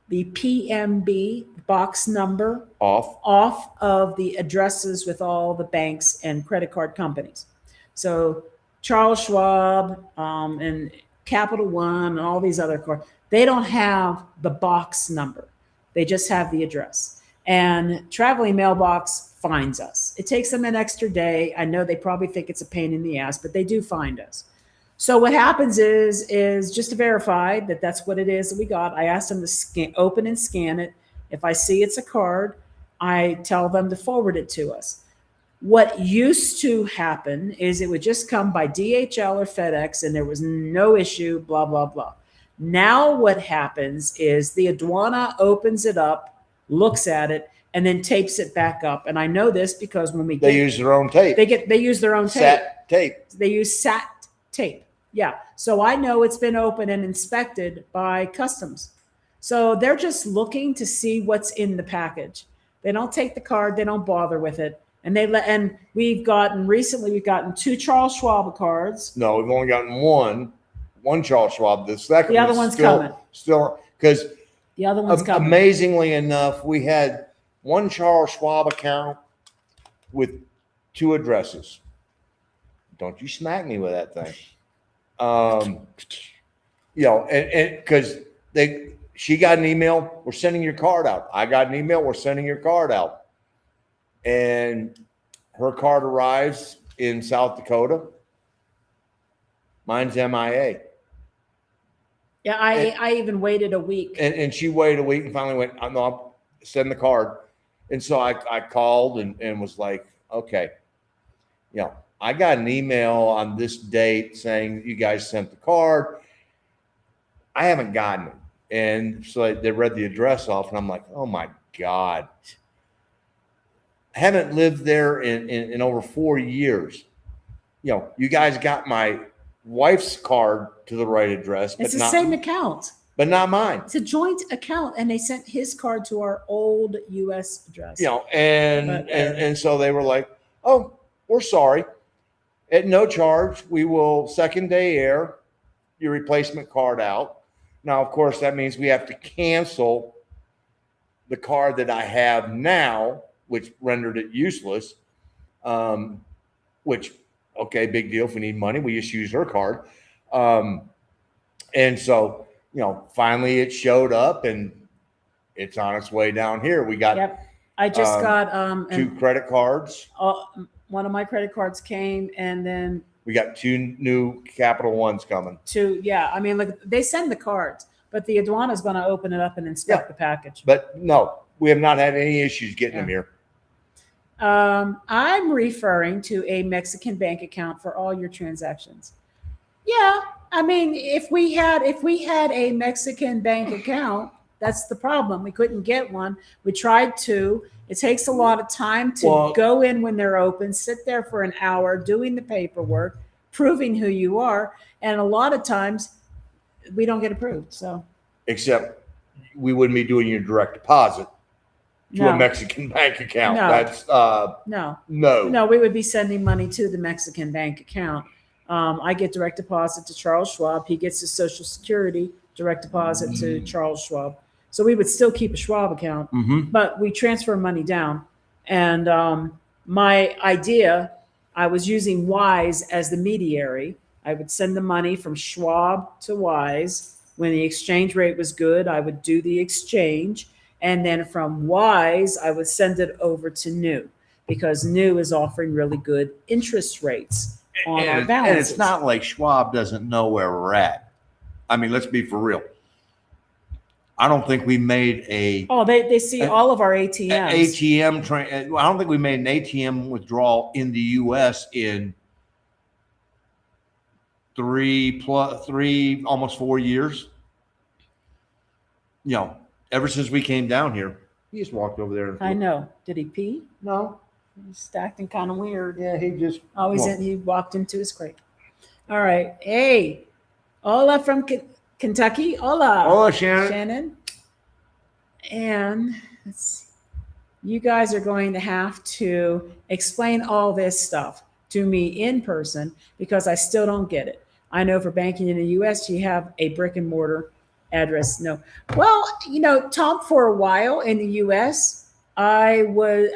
the PMB box number off of the addresses with all the banks and credit card companies. So Charles Schwab and Capital One and all these other cards, they don't have the box number. They just have the address. And Traveling Mailbox finds us. It takes them an extra day. I know they probably think it's a pain in the ass, but they do find us. So what happens is just to verify that that's what it is that we got, I ask them to open and scan it. If I see it's a card, I tell them to forward it to us. What used to happen is it would just come by DHL or FedEx and there was no issue, blah, blah, blah. Now what happens is the aduana opens it up, looks at it, and then tapes it back up. And I know this because when they use their own tape. They use their own tape. SAT tape. They use SAT tape. Yeah. So I know it's been opened and inspected by customs. So they're just looking to see what's in the package. They don't take the card. They don't bother with it. And we've gotten 2 Charles Schwab cards. No, we've only gotten one Charles Schwab. The second, the other one's coming. Still, because the other one's coming. Amazingly enough, we had one Charles Schwab account with 2 addresses. Don't you smack me with that thing. And because she got an email, we're sending your card out. I got an email, we're sending your card out. And her card arrives in South Dakota. Mine's MIA. Yeah, I even waited a week. And she waited a week and finally went, no, I'll send the card. And so I called and was like, okay, I got an email on this date saying you guys sent the card. I haven't gotten it. And so they read the address off, and I'm like, oh my God. I haven't lived there in over 4 years. You guys got my wife's card to the right address. It's the same account. But not mine. It's a joint account, and they sent his card to our old U.S. address. And so they were like, oh, we're sorry. At no charge, we will second day air your replacement card out. Now, of course, that means we have to cancel the card that I have now, which rendered it useless, which, okay, big deal. If we need money, we just use her card. And so, finally it showed up and it's on its way down here. We got, I just got 2 credit cards. One of my credit cards came, and then we got 2 new Capital Ones coming. 2. Yeah. I mean, look, they send the cards, but the aduana is going to open it up and inspect the package. But no, we have not had any issues getting them here. I'm referring to a Mexican bank account for all your transactions. Yeah. I mean, if we had a Mexican bank account, that's the problem. We couldn't get one. We tried to. It takes a lot of time to go in when they're open, sit there for an hour doing the paperwork, proving who you are. And a lot of times we don't get approved. So, except we wouldn't be doing your direct deposit to a Mexican bank account. No. That's no, we would be sending money to the Mexican bank account. I get direct deposit to Charles Schwab. He gets his Social Security direct deposit to Charles Schwab. So we would still keep a Schwab account, but we transfer money down. And my idea, I was using Wise as the mediary. I would send the money from Schwab to Wise. When the exchange rate was good, I would do the exchange. And then from Wise, I would send it over to Nu, because Nu is offering really good interest rates on our balances. And it's not like Schwab doesn't know where we're at. I mean, let's be for real. I don't think we made they see all of our ATMs. I don't think we made an ATM withdrawal in the U.S. in 3 almost 4 years. Ever since we came down here, he just walked over there. I know. Did he pee? No. He's acting kind of weird. Yeah, he just he walked into his crate. All right. Hey, Ola from Kentucky. Hola, Shannon. And you guys are going to have to explain all this stuff to me in person, because I still don't get it. I know for banking in the U.S., you have a brick and mortar address. No. Well, Tom, for a while in the U.S., I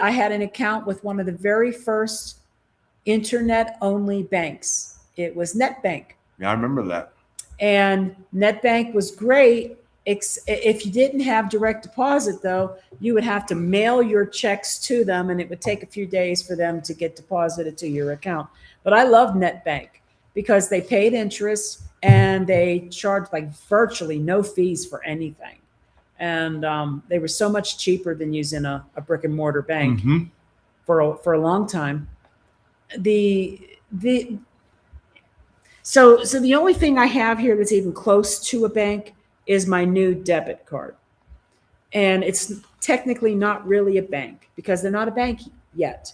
had an account with one of the very first internet-only banks. It was NetBank. Yeah, I remember that. And NetBank was great. If you didn't have direct deposit, though, you would have to mail your checks to them, and it would take a few days for them to get deposited to your account. But I love NetBank because they paid interest and they charged like virtually no fees for anything. And they were so much cheaper than using a brick and mortar bank for a long time. So the only thing I have here that's even close to a bank is my new debit card. And it's technically not really a bank because they're not a bank yet.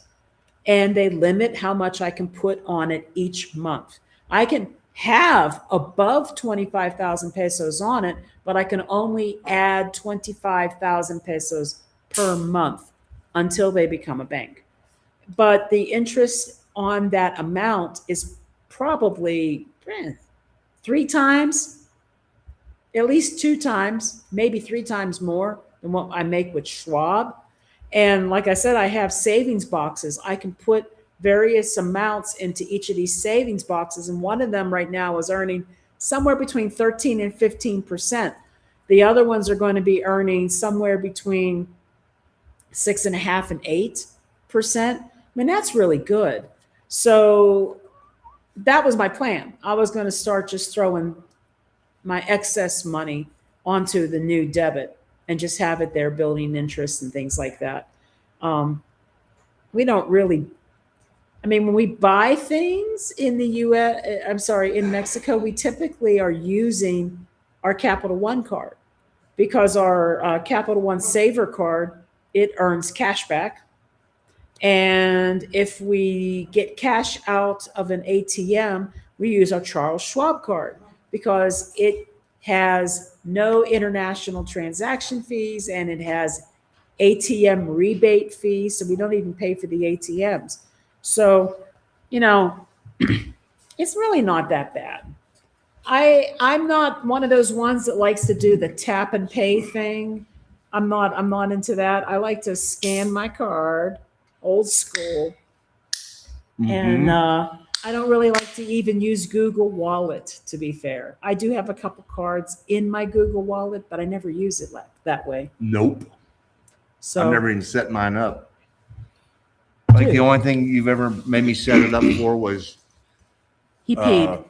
And they limit how much I can put on it each month. I can have above 25,000 pesos on it, but I can only add 25,000 pesos per month until they become a bank. But the interest on that amount is probably 3 times, at least 2 times, maybe 3 times more than what I make with Schwab. And like I said, I have savings boxes. I can put various amounts into each of these savings boxes. And one of them right now is earning somewhere between 13 and 15%. The other ones are going to be earning somewhere between 6.5% and 8%. I mean, that's really good. So that was my plan. I was going to start just throwing my excess money onto the new debit and just have it there building interest and things like that. We don't really, I mean, when we buy things in the US, I'm sorry, in Mexico, we typically are using our Capital One card because our Capital One Saver card, it earns cash back. And if we get cash out of an ATM, we use our Charles Schwab card because it has no international transaction fees and it has ATM rebate fees. So we don't even pay for the ATMs. So, it's really not that bad. I'm not one of those ones that likes to do the tap and pay thing. I'm not into that. I like to scan my card, old school. And I don't really like to even use Google Wallet, to be fair. I do have a couple cards in my Google Wallet, but I never use it that way. Nope. So I've never even set mine up. Like the only thing you've ever made me set it up for was he peed.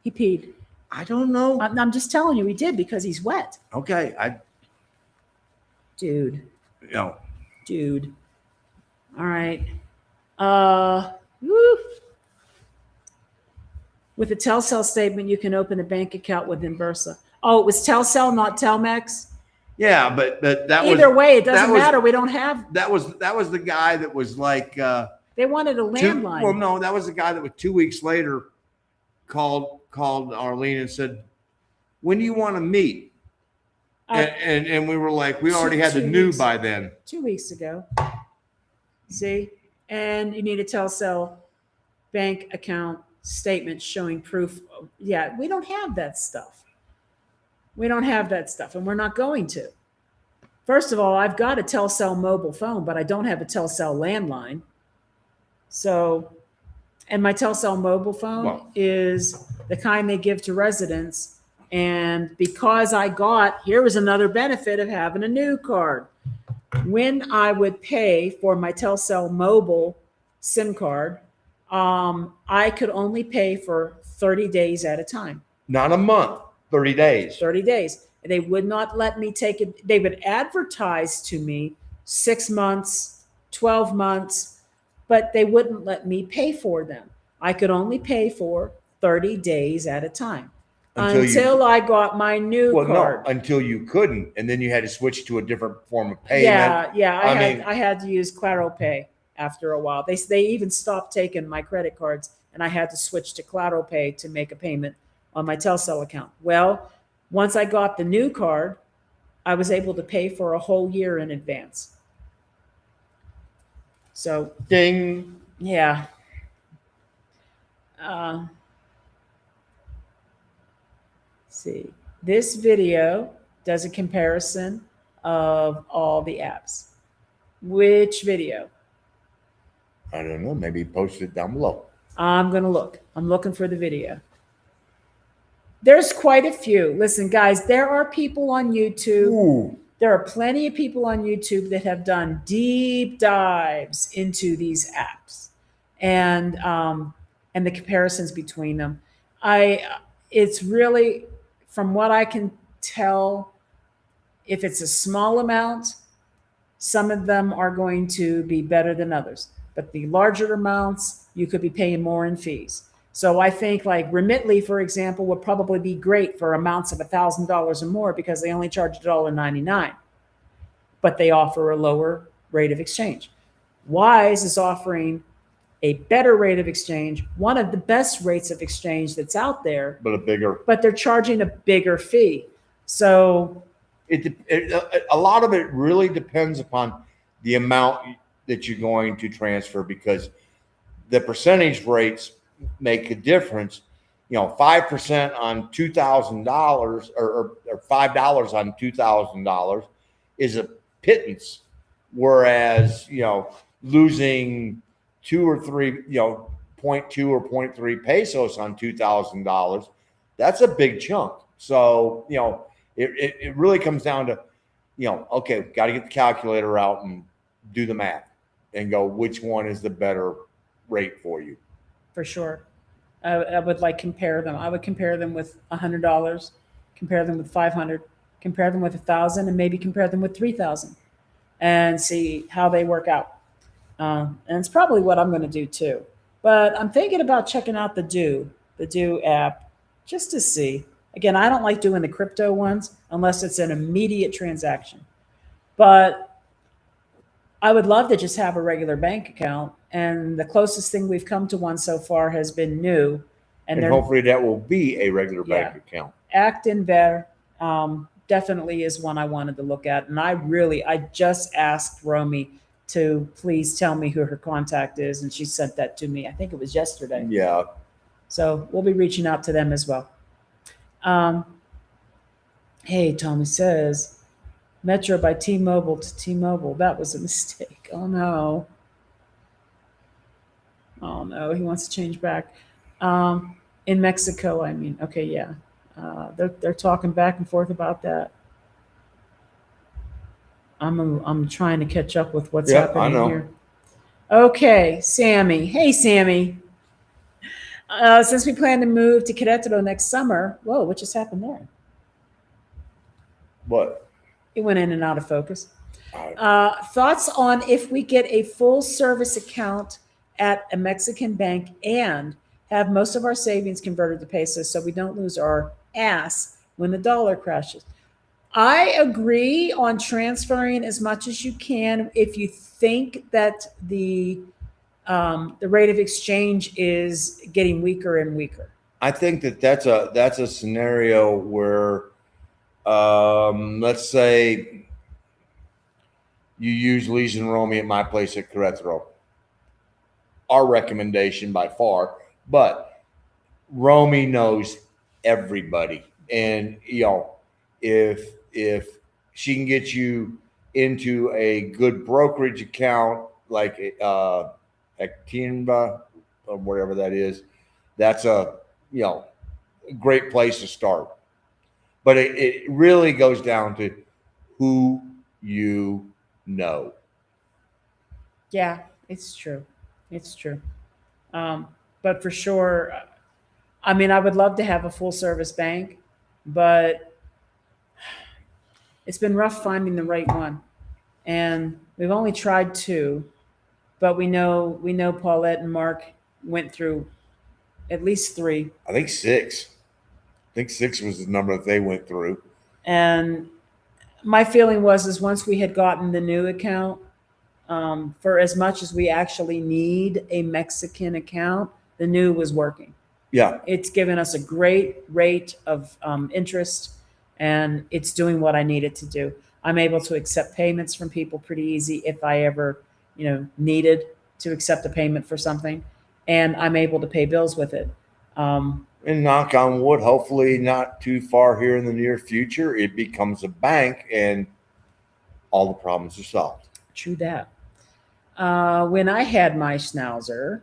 He peed. I don't know. I'm just telling you, he did because he's wet. Okay, Dude. Dude. All right. Woo. With a Telcel statement, you can open a bank account with Inversa. Oh, it was Telcel, not Telmex? Yeah, but that was either way, it doesn't matter. We don't have. That was the guy that was like. They wanted a landline. Well, no, that was the guy that was 2 weeks later called Arlene and said, "When do you want to meet?" And we were like, we already had the new by then. 2 weeks ago. See, and you need a Telcel bank account statement showing proof. Yeah, we don't have that stuff. We don't have that stuff, and we're not going to. First of all, I've got a Telcel mobile phone, but I don't have a Telcel landline. So, and my Telcel mobile phone is the kind they give to residents. And because here was another benefit of having a new card. When I would pay for my Telcel mobile SIM card, I could only pay for 30 days at a time. Not a month, 30 days. 30 days. They would not let me take it. They would advertise to me 6 months, 12 months, but they wouldn't let me pay for them. I could only pay for 30 days at a time until I got my new card. No, until you couldn't. And then you had to switch to a different form of payment. Yeah. I had to use Claro Pay after a while. They even stopped taking my credit cards, and I had to switch to Claro Pay to make a payment on my Telcel account. Well, once I got the new card, I was able to pay for a whole year in advance. So, ding. Yeah. See, this video does a comparison of all the apps. Which video? I don't know. Maybe post it down below. I'm going to look. I'm looking for the video. There's quite a few. Listen, guys, there are people on YouTube. Ooh. There are plenty of people on YouTube that have done deep dives into these apps and the comparisons between them. It's really, from what I can tell, if it's a small amount, some of them are going to be better than others. But the larger amounts, you could be paying more in fees. So I think like Remitly, for example, would probably be great for amounts of $1,000 or more because they only charge $1.99, but they offer a lower rate of exchange. Wise is offering a better rate of exchange, one of the best rates of exchange that's out there, but they're charging a bigger fee. So a lot of it really depends upon the amount that you're going to transfer, because the percentage rates make a difference. 5% on $2,000 or $5 on $2,000 is a pittance, whereas losing 2 or 3 0.2 or 0.3 pesos on $2,000, that's a big chunk. So It really comes down to, okay, got to get the calculator out and do the math and go, which one is the better rate for you? For sure. I would compare them. I would compare them with $100, compare them with 500, compare them with 1,000, and maybe compare them with 3,000, and see how they work out. And it's probably what I'm going to do too. But I'm thinking about checking out the Do app, just to see. Again, I don't like doing the crypto ones unless it's an immediate transaction. But I would love to just have a regular bank account. And the closest thing we've come to one so far has been Nu. And hopefully that will be a regular bank account. Actinver definitely is one I wanted to look at. And I just asked Romy to please tell me who her contact is. And she sent that to me. I think it was yesterday. Yeah. So we'll be reaching out to them as well. Hey, Tommy says, Metro by T-Mobile to T-Mobile. That was a mistake. Oh, no. Oh, no. He wants to change back. In Mexico, I mean. Okay, yeah. They're talking back and forth about that. I'm trying to catch up with what's happening here. Okay, Sammy. Hey, Sammy. Since we plan to move to Querétaro next summer, whoa, what just happened there? What? It went in and out of focus. Thoughts on if we get a full service account at a Mexican bank and have most of our savings converted to pesos so we don't lose our ass when the dollar crashes. I agree on transferring as much as you can if you think that the rate of exchange is getting weaker and weaker. I think that's a scenario where, let's say you use Lise and Romy at my place at Querétaro. Our recommendation by far, but Romy knows everybody, and if she can get you into a good brokerage account like Actinva or whatever that is, that's a great place to start. But it really goes down to who you know. Yeah, it's true. It's true. But for sure, I mean, I would love to have a full service bank, but it's been rough finding the right one. And we've only tried 2, but we know Paulette and Mark went through at least 3. I think 6. I think 6 was the number that they went through. And my feeling was once we had gotten the Nu account, for as much as we actually need a Mexican account, the Nu was working. Yeah. It's given us a great rate of interest, and it's doing what I need it to do. I'm able to accept payments from people pretty easy if I ever, needed to accept a payment for something, and I'm able to pay bills with it. And knock on wood, hopefully not too far here in the near future, it becomes a bank and all the problems are solved. True that. When I had my schnauzer,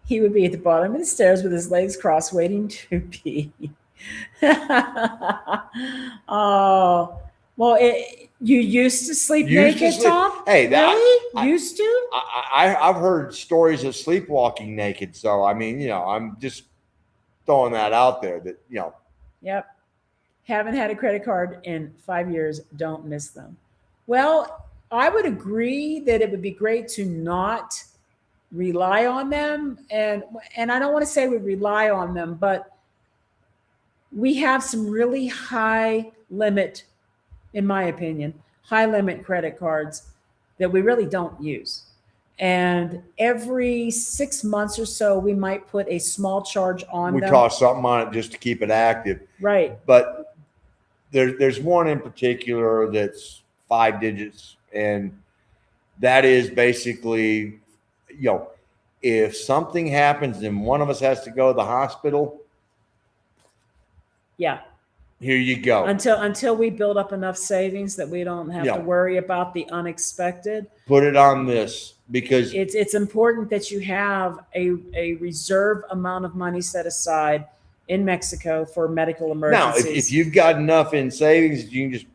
he would be at the bottom of the stairs with his legs crossed waiting to pee. Oh, well, you used to sleep naked, Tom? Hey, really? Used to? I've heard stories of sleepwalking naked. So, I mean, I'm just throwing that out there that. Yep. Haven't had a credit card in 5 years. Don't miss them. Well, I would agree that it would be great to not rely on them. And I don't want to say we rely on them, but we have some really high limit, in my opinion, high limit credit cards that we really don't use. And every 6 months or so, we might put a small charge on them. We toss something on it just to keep it active. Right. But there's one in particular that's 5 digits. And that is basically, if something happens and one of us has to go to the hospital. Yeah. Here you go. Until we build up enough savings that we don't have to worry about the unexpected. Put it on this because it's important that you have a reserve amount of money set aside in Mexico for medical Now, emergencies. if you've got enough in savings, you can just,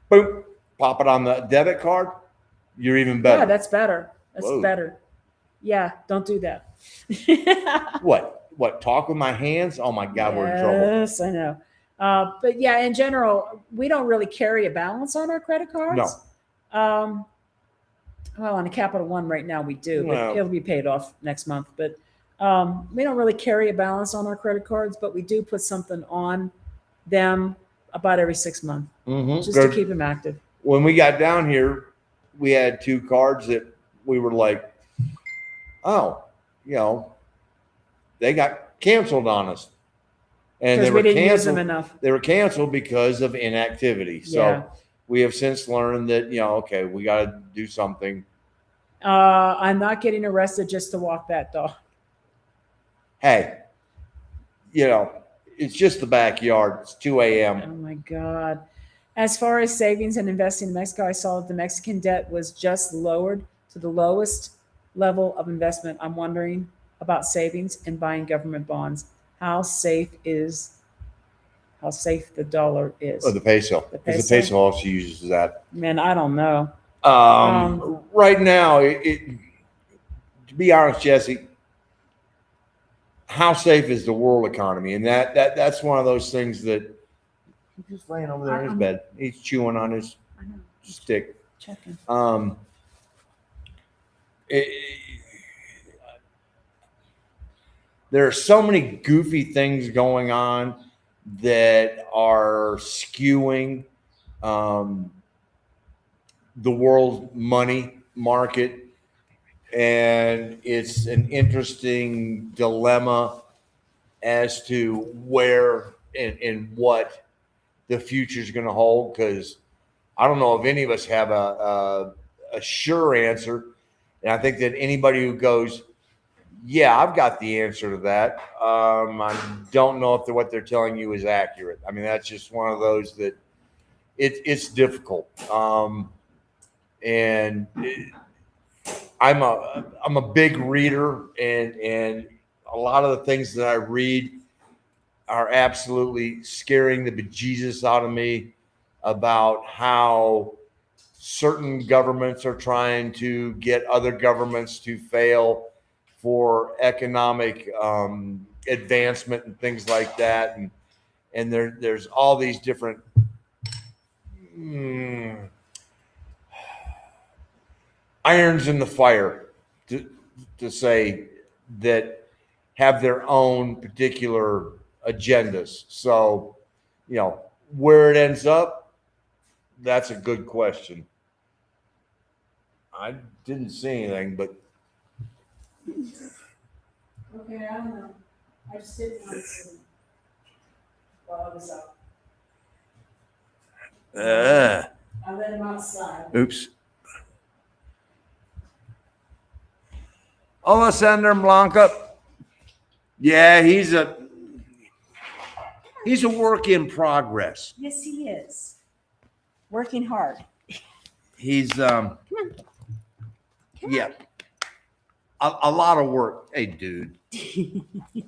boom, pop it on the debit card. You're even better. Yeah, that's better. That's Whoa. better. Yeah, don't do that. What? Talk with my hands? Oh my God, we're in trouble. Yes, I know. But yeah, in general, we don't really carry a balance on our credit cards. No. Well, on a Capital One right now we do, but it'll be paid off next month. But we don't really carry a balance on our credit cards, but we do put something on them about every 6 months, just to keep them active. When we got down here, we had 2 cards that we were like, oh, they got canceled on us. And we didn't use them enough. They were canceled because of inactivity. So we have since learned that, okay, we got to do something. I'm not getting arrested just to walk that dog. Hey, it's just the backyard. It's 2 a.m. Oh my God. As far as savings and investing in Mexico, I saw that the Mexican debt was just lowered to the lowest level of investment. I'm wondering about savings and buying government bonds. How safe the dollar is? Oh, the peso. Because the peso also uses that. Man, I don't know. Right now, to be honest, Jesse, how safe is the world economy? And that's one of those things that he's just laying over there in his bed. He's chewing on his stick. Checking. There are so many goofy things going on that are skewing the world money market, and it's an interesting dilemma as to where and what the future is going to hold, because I don't know if any of us have a sure answer. And I think that anybody who goes, yeah, I've got the answer to that, I don't know if what they're telling you is accurate. I mean, that's just one of those that it's difficult. And I'm a big reader, and a lot of the things that I read are absolutely scaring the bejesus out of me about how certain governments are trying to get other governments to fail for economic advancement and things like that. And there's all these different irons in the fire to say that have their own particular agendas. So, where it ends up, that's a good question. I didn't see anything, but okay, I don't know. I just didn't want to see while I was up. I let him outside. Oops. Alexander Blanca. Yeah, he's a work in progress. Yes, he is. Working hard. He's yeah. A lot of work. Hey, dude.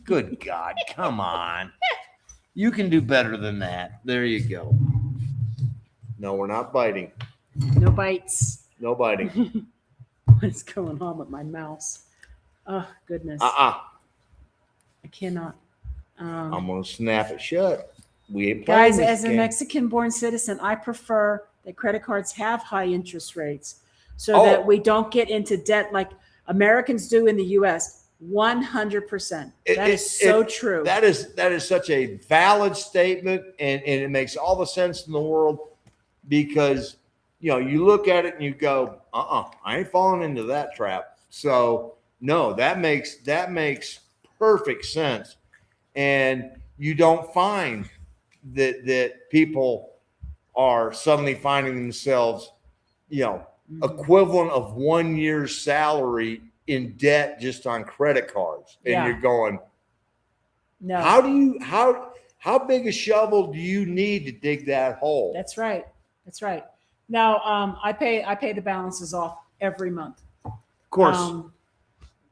Good God. Come on. You can do better than that. There you go. No, we're not biting. No bites. No biting. What is going on with my mouse? Oh, goodness. I cannot. I'm going to snap it shut. We ain't guys, as a Mexican-born citizen, I prefer that credit cards have high interest rates so that we don't get into debt like Americans do in the U.S. 100%. That is so true. That is such a valid statement, and it makes all the sense in the world, because you look at it and you go, I ain't falling into that trap. So no, that makes perfect sense. And you don't find that people are suddenly finding themselves, equivalent of 1 year's salary in debt just on credit cards. And you're going, no, how big a shovel do you need to dig that hole? That's right. Now, I pay the balances off every month. Of course,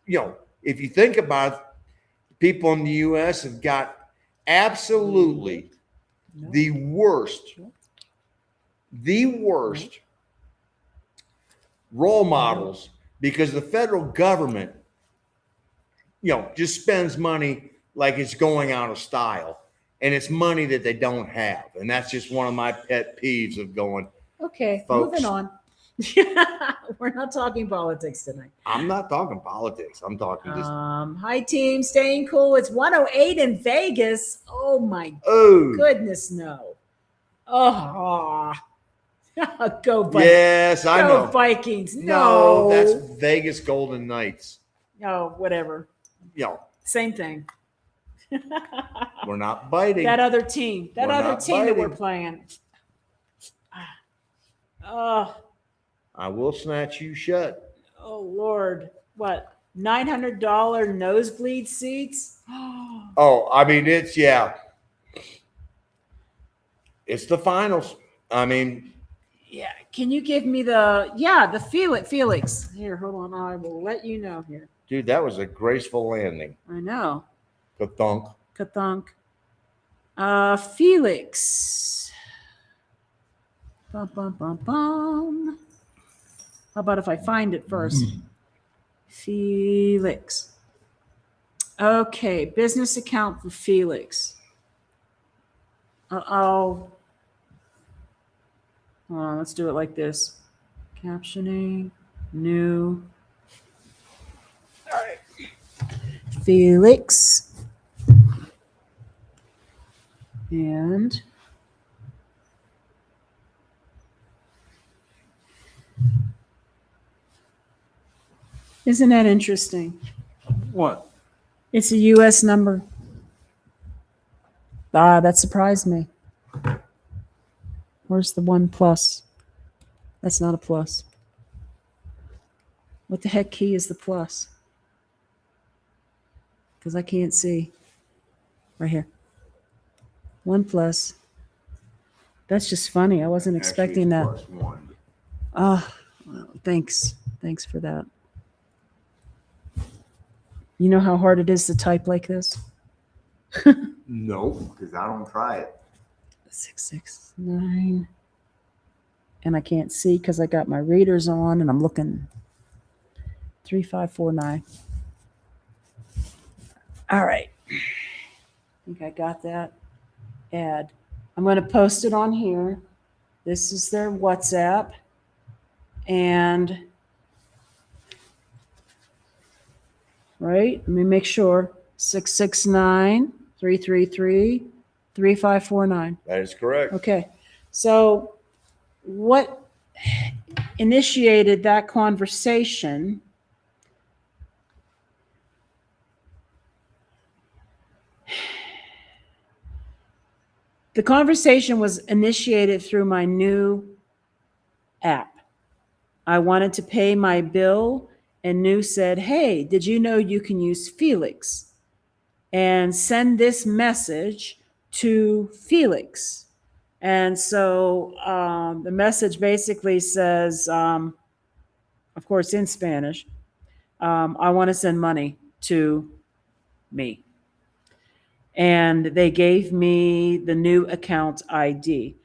if you think about it, people in the U.S. have got absolutely the worst role models, because the federal government, just spends money like it's going out of style, and it's money that they don't have. And that's just one of my pet peeves of going, Okay, folks, moving on. We're not talking politics tonight. I'm not talking politics. I'm talking just. Hi, team. Staying cool. It's 108 in Vegas. Oh, my goodness, no. Oh, go Vikings. Yes, I know. Go Vikings. No, that's Vegas Golden Knights. Oh, whatever. Same thing. We're not biting. That other team. That we're playing. Oh. I will snatch you shut. Oh, Lord. What? $900 nosebleed seats? Oh, I mean, it's the finals. I mean. Yeah. Can you give me the Felix? Here, hold on. I will let you know here. Dude, that was a graceful landing. I know. Ka-thunk. Felix. Bum, bum, bum, bum. How about if I find it first? Felix. Okay, business account for Felix. Hold on, let's do it like this. Captioning, new. All right. Felix. And isn't that interesting? What? It's a U.S. number. That surprised me. Where's the one plus? That's not a plus. What the heck key is the plus? Because I can't see. Right here. One plus. That's just funny. I wasn't expecting that. +1. Oh, well, thanks. Thanks for that. You know how hard it is to type like this? No, because I don't try it. 669. And I can't see because I got my readers on and I'm looking. 3549. All right. I think I got that. Add. I'm going to post it on here. This is their WhatsApp. And right, let me make sure. 669-333-3549. That is correct. Okay. So what initiated that conversation? The conversation was initiated through my new app. I wanted to pay my bill, and Nu said, hey, did you know you can use Felix and send this message to Felix? And so the message basically says, of course, in Spanish, I want to send money to me. And they gave me the new account ID.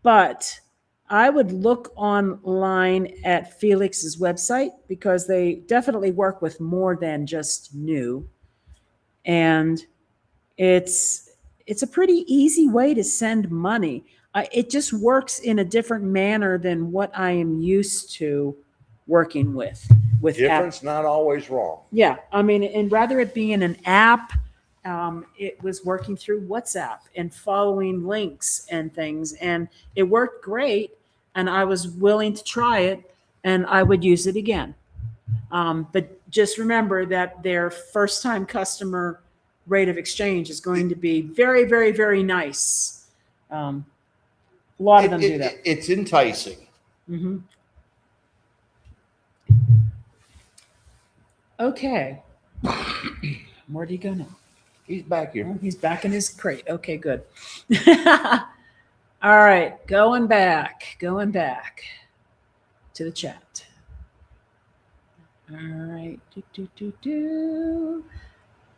But I would look online at Felix's website because they definitely work with more than just Nu. And it's a pretty easy way to send money. It just works in a different manner than what I am used to working with Difference app. Not always wrong. Yeah, I mean, and rather it being an app, it was working through WhatsApp and following links and things, and it worked great. And I was willing to try it, and I would use it again. But just remember that their first-time customer rate of exchange is going to be very, very, very nice. A lot of them do that. It's enticing. Mm-hmm. Okay. Where do you go now? He's back here. Oh, he's back in his crate. Okay, good. All right, going back to the chat. All right.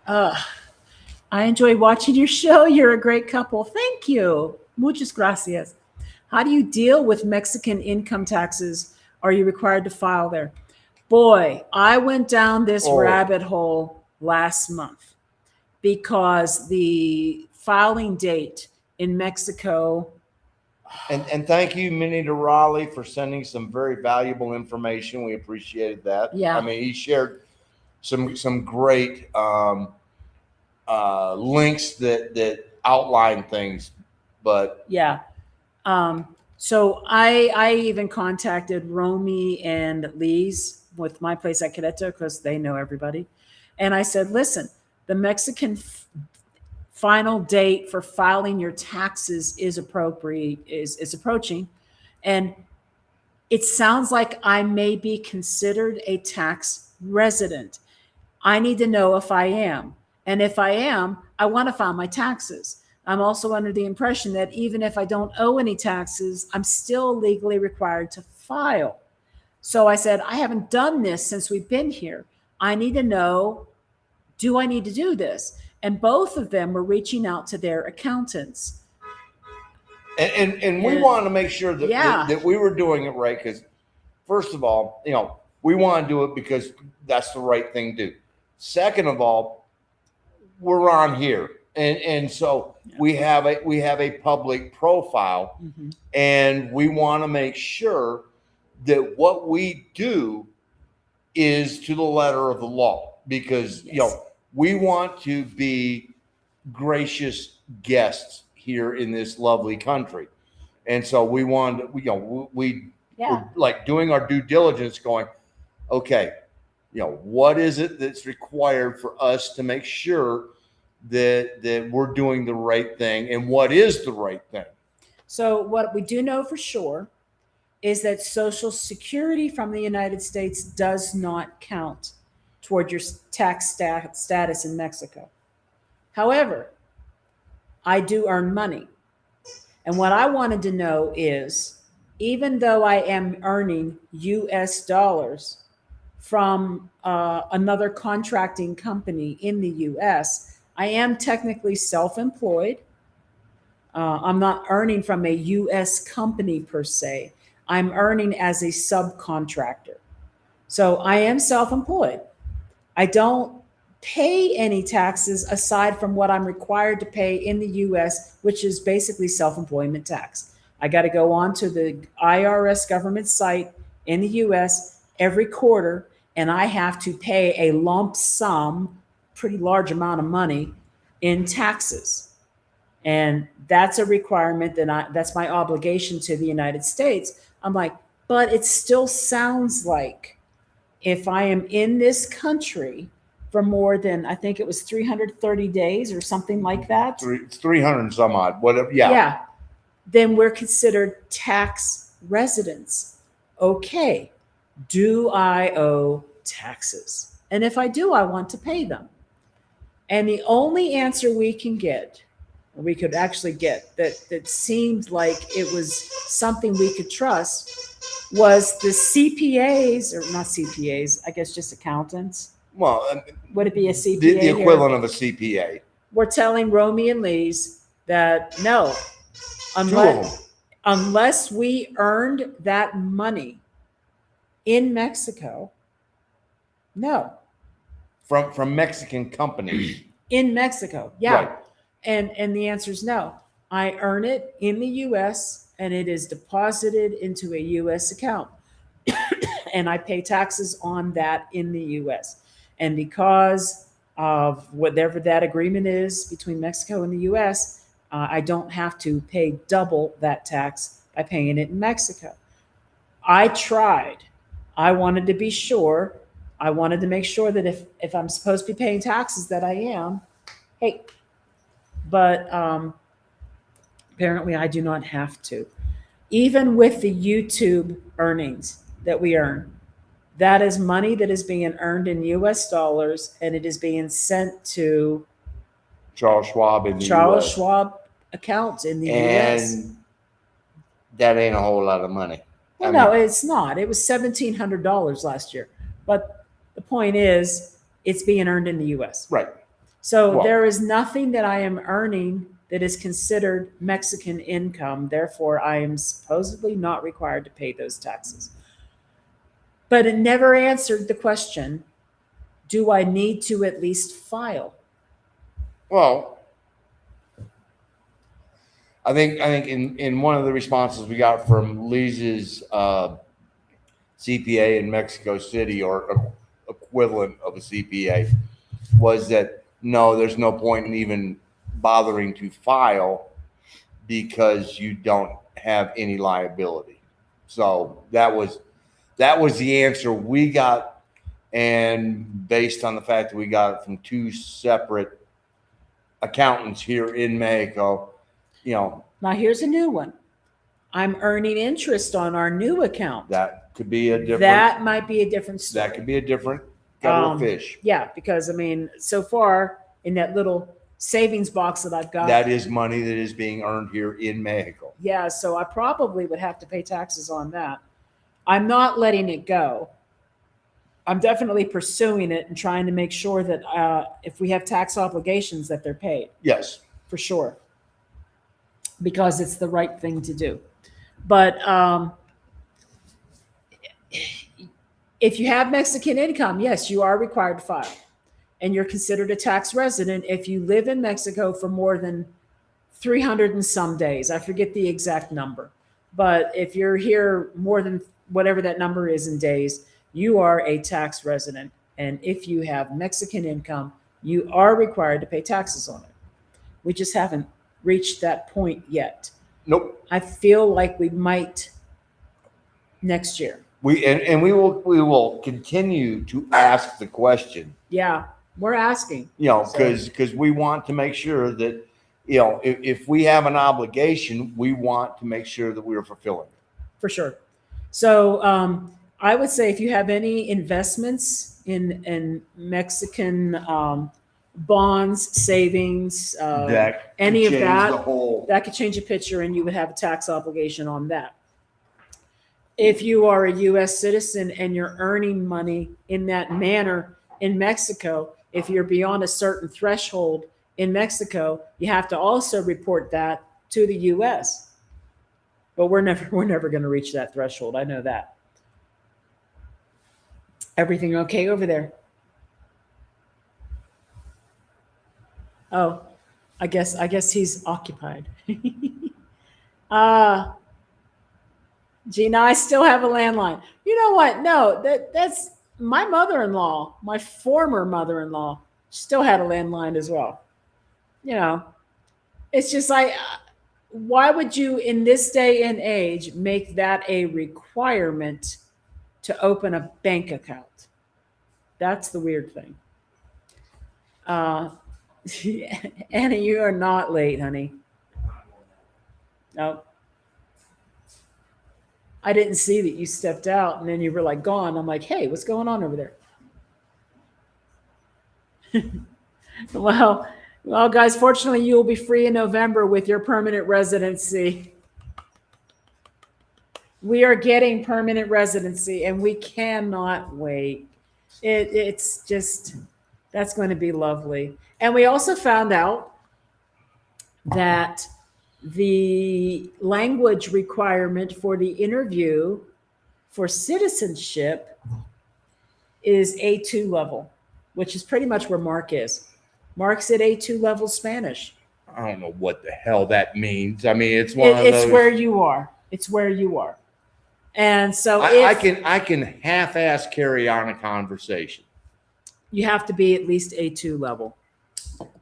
I enjoy watching your show. You're a great couple. Thank you. Muchas gracias. How do you deal with Mexican income taxes? Are you required to file there? Boy, I went down this rabbit hole last month because the filing date in Mexico. And thank you, Minnie to Raleigh, for sending some very valuable information. We appreciated that. Yeah. I mean, he shared some great links that outline things, but yeah. So I even contacted Romy and Lee's with my place at Querétaro because they know everybody, and I said, listen, the Mexican final date for filing your taxes is approaching, and it sounds like I may be considered a tax resident. I need to know if I am. And if I am, I want to file my taxes. I'm also under the impression that even if I don't owe any taxes, I'm still legally required to file. So I said, I haven't done this since we've been here. I need to know, do I need to do this? And both of them were reaching out to their accountants. And we want to make sure that, that we were doing it right. Because first of all, we want to do it because that's the right thing to do. Second of all, we're on here. And so we have a public profile, and we want to make sure that what we do is to the letter of the law, because we want to be gracious guests here in this lovely country. And so we wanted, we're like doing our due diligence, going, okay, what is it that's required for us to make sure that we're doing the right thing, and what is the right thing? So what we do know for sure is that Social Security from the United States does not count toward your tax status in Mexico. However, I do earn money. And what I wanted to know is, even though I am earning US dollars from another contracting company in the US, I am technically self-employed. I'm not earning from a US company per se. I'm earning as a subcontractor. So I am self-employed. I don't pay any taxes aside from what I'm required to pay in the US, which is basically self-employment tax. I got to go on to the IRS government site in the US every quarter, and I have to pay a lump sum, pretty large amount of money in taxes. And that's a requirement that's my obligation to the United States. I'm like, but it still sounds like if I am in this country for more than, I think it was 330 days or something like that. It's 300 and some odd, whatever. Yeah. Then we're considered tax residents. Okay. Do I owe taxes? And if I do, I want to pay them. And the only answer we could actually get that seemed like it was something we could trust was the CPAs, or not CPAs, I guess just accountants. Well, would it be a CPA? The equivalent of a CPA. We're telling Romy and Lee's that no, unless we earned that money in Mexico, no. From Mexican companies. In Mexico, yeah. Right. And the answer is no. I earn it in the US and it is deposited into a US account. And I pay taxes on that in the US. And because of whatever that agreement is between Mexico and the US, I don't have to pay double that tax by paying it in Mexico. I tried. I wanted to be sure. I wanted to make sure that if I'm supposed to be paying taxes, that I am. Hey, but apparently I do not have to. Even with the YouTube earnings that we earn, that is money that is being earned in US dollars, and it is being sent to Charles Schwab in the Charles US. Schwab accounts in the US. And that ain't a whole lot of money. Well, no, it's not. It was $1,700 last year. But the point is, it's being earned in the US. Right. So Well- there is nothing that I am earning that is considered Mexican income. Therefore, I am supposedly not required to pay those taxes. But it never answered the question, do I need to at least file? Well, I think in one of the responses we got from Lisa's CPA in Mexico City, or equivalent of a CPA, was that no, there's no point in even bothering to file because you don't have any liability. So that was the answer we got, and based on the fact that we got it from two separate accountants here in Mexico, Now here's a new one. I'm earning interest on our new account. that could be a different. That might be a different story. That could be a different kettle of fish. Yeah, because I mean, so far in that little savings box that I've got, That is money that is being earned here in Mexico. yeah, so I probably would have to pay taxes on that. I'm not letting it go. I'm definitely pursuing it and trying to make sure that if we have tax obligations, that they're paid, Yes. for sure, because it's the right thing to do. But if you have Mexican income, yes, you are required to file. And you're considered a tax resident if you live in Mexico for more than 300 and some days. I forget the exact number. But if you're here more than whatever that number is in days, you are a tax resident. And if you have Mexican income, you are required to pay taxes on it. We just haven't reached that point yet. Nope. I feel like we might next year. We will continue to ask the question. Yeah, we're asking. Because we want to make sure that if we have an obligation, we want to make sure that we are fulfilling it. For sure. So I would say if you have any investments in Mexican bonds, savings, any of that, that could change a picture, and you would have a tax obligation on that. If you are a U.S. citizen and you're earning money in that manner in Mexico, if you're beyond a certain threshold in Mexico, you have to also report that to the U.S. But we're never going to reach that threshold. I know that. Everything okay over there? Oh, I guess he's occupied. Gina, I still have a landline. You know what? No, that's my mother-in-law, my former mother-in-law, still had a landline as well. It's just like, why would you in this day and age make that a requirement to open a bank account? That's the weird thing. Annie, you are not late, honey. No. I didn't see that you stepped out and then you were like gone. I'm like, hey, what's going on over there? Well, guys, fortunately, you will be free in November with your permanent residency. We are getting permanent residency and we cannot wait. It's just, that's going to be lovely. And we also found out that the language requirement for the interview for citizenship is A2 level, which is pretty much where Mark is. Mark's at A2 level Spanish. I don't know what the hell that means. I mean, it's one of those. It's where you are. It's where you are. And so I can half-ass carry on a conversation. You have to be at least A2 level.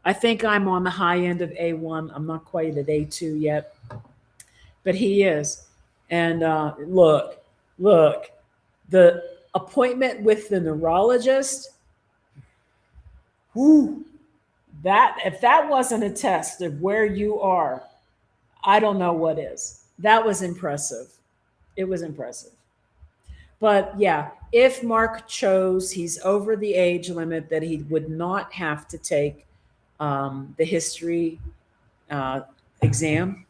I think I'm on the high end of A1. I'm not quite at A2 yet, but he is. And look, the appointment with the neurologist, if that wasn't a test of where you are, I don't know what is. That was impressive. It was impressive. But yeah, if Mark chose, he's over the age limit that he would not have to take the history exam.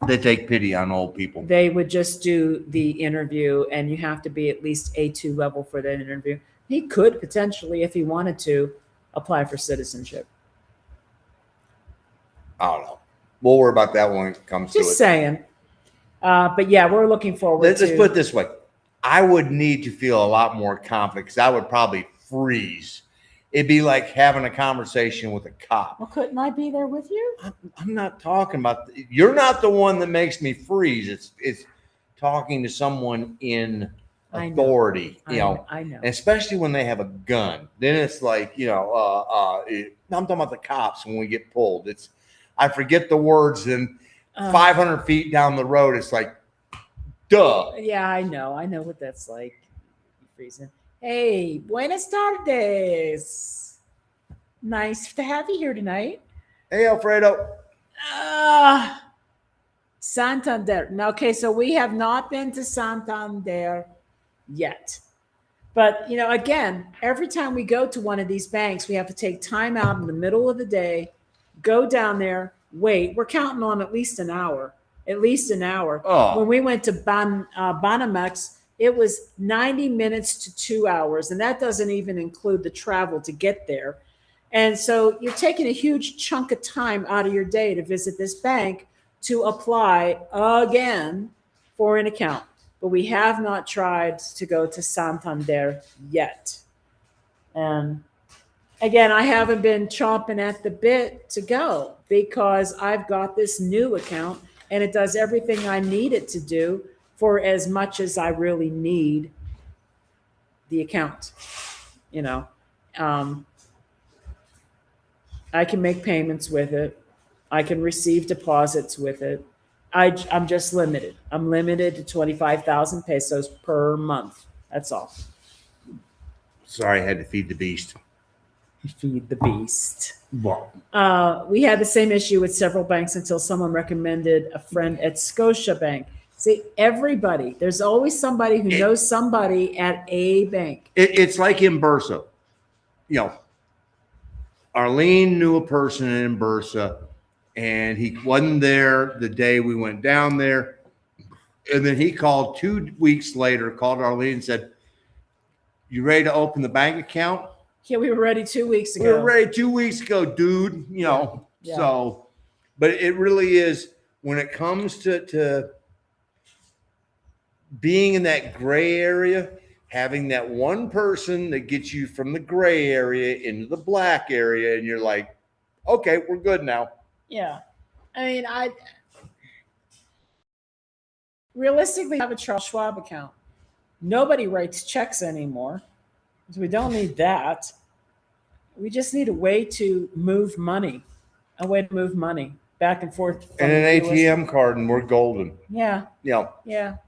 They take pity on old people. They would just do the interview, and you have to be at least A2 level for that interview. He could potentially, if he wanted to, apply for citizenship. I don't know. We'll worry about that when it comes to it. Just saying. But yeah, we're looking forward Let's to. put it this way. I would need to feel a lot more confident because I would probably freeze. It'd be like having a conversation with a cop. Well, couldn't I be there with you? I'm not talking about. You're not the one that makes me freeze. It's talking to someone in authority. I know. Especially when they have a gun. Then it's like I'm talking about the cops when we get pulled. I forget the words and 500 feet down the road, it's like, duh. Yeah, I know what that's like. Freezing. Hey, buenas tardes. Nice to have you here tonight. Hey, Alfredo. Santander. Now, okay, so we have not been to Santander yet. But, again, every time we go to one of these banks, we have to take time out in the middle of the day, go down there, wait. We're counting on at least an hour. Oh. When we went to Banamex, it was 90 minutes to 2 hours, and that doesn't even include the travel to get there. And so you're taking a huge chunk of time out of your day to visit this bank to apply again for an account. But we have not tried to go to Santander yet. And again, I haven't been chomping at the bit to go because I've got this new account and it does everything I need it to do for as much as I really need the account. I can make payments with it. I can receive deposits with it. I'm just limited. I'm limited to 25,000 pesos per month. That's all. Sorry, I had to feed the beast. Feed the beast. Wow. We had the same issue with several banks until someone recommended a friend at Scotiabank. See, there's always somebody who knows somebody at a bank. It's like in Bursa. Arlene knew a person in Bursa, and he wasn't there the day we went down there. And then he called 2 weeks later, called Arlene and said, "You ready to open the bank account?" Yeah, we were ready 2 weeks ago. We were ready 2 weeks ago, dude. Yeah. So, but it really is when it comes to being in that gray area, having that one person that gets you from the gray area into the black area, and you're like, okay, we're good now. Yeah. I mean, I realistically have a Charles Schwab account. Nobody writes checks anymore. So we don't need that. We just need a way to move money back and forth. And an ATM card, and we're golden. Yeah. Yeah. Yeah.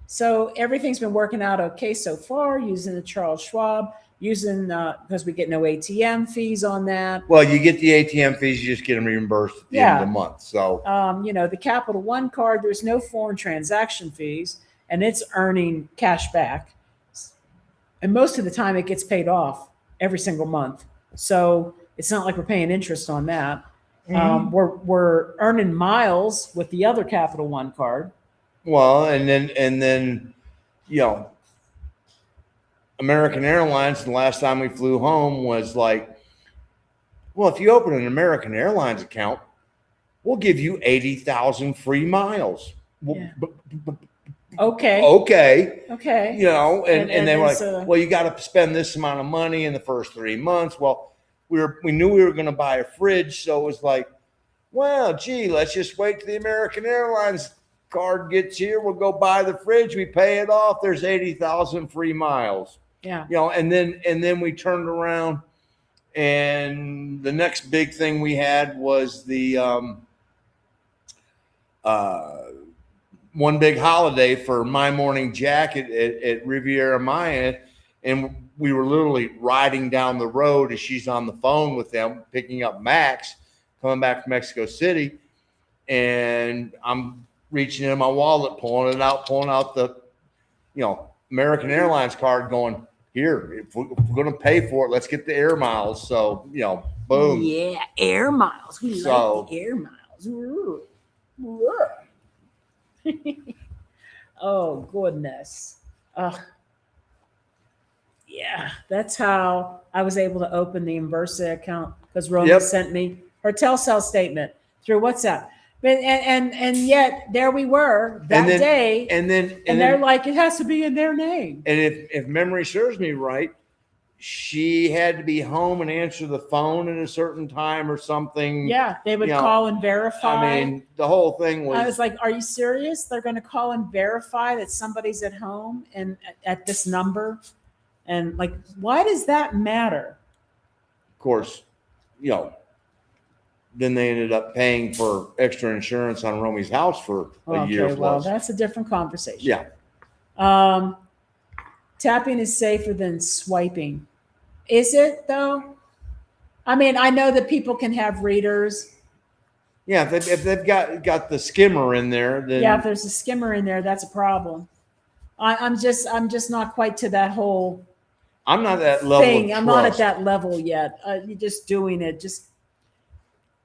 So everything's been working out okay so far using the Charles Schwab, because we get no ATM fees on that. Well, you get the ATM fees, you just get them reimbursed at the end of the month. So, the Capital One card, there's no foreign transaction fees, and it's earning cash back. And most of the time it gets paid off every single month. So it's not like we're paying interest on that. Mm-hmm. We're earning miles with the other Capital One card. Well, and then, American Airlines, the last time we flew home was like, well, if you open an American Airlines account, we'll give you 80,000 free miles. Yeah. Okay. And they were like, well, you got to spend this amount of money in the first 3 months. Well, we knew we were going to buy a fridge. So it was like, well, gee, let's just wait till the American Airlines card gets here. We'll go buy the fridge. We pay it off. There's 80,000 free miles. Yeah. And then we turned around, and the next big thing we had was the one big holiday for My Morning Jack at Riviera Maya, and we were literally riding down the road as she's on the phone with them, picking up Max, coming back from Mexico City, and I'm reaching in my wallet, pulling out the, American Airlines card, going, here, if we're going to pay for it, let's get the air miles. So, boom. Yeah, air miles. We like the air miles. Oh, goodness. Yeah, that's how I was able to open the Inversa account, because Roma sent me her Telcel statement. through WhatsApp. But and yet there we were that day, and they're like, it has to be in their name. And if memory serves me right, she had to be home and answer the phone at a certain time or something. Yeah, they would call and verify. I mean, the whole thing was. I was like, are you serious? They're going to call and verify that somebody's at home and at this number? And like, why does that matter? Of course, then they ended up paying for extra insurance on Romy's house for a year plus. Well, that's a different conversation. Yeah. Tapping is safer than swiping. Is it though? I mean, I know that people can have readers. Yeah, if they've got the skimmer in there, then if there's a skimmer in there, that's a problem. I'm just not quite to that whole. I'm not at that level. Thing. I'm not at that level yet. You're just doing it, just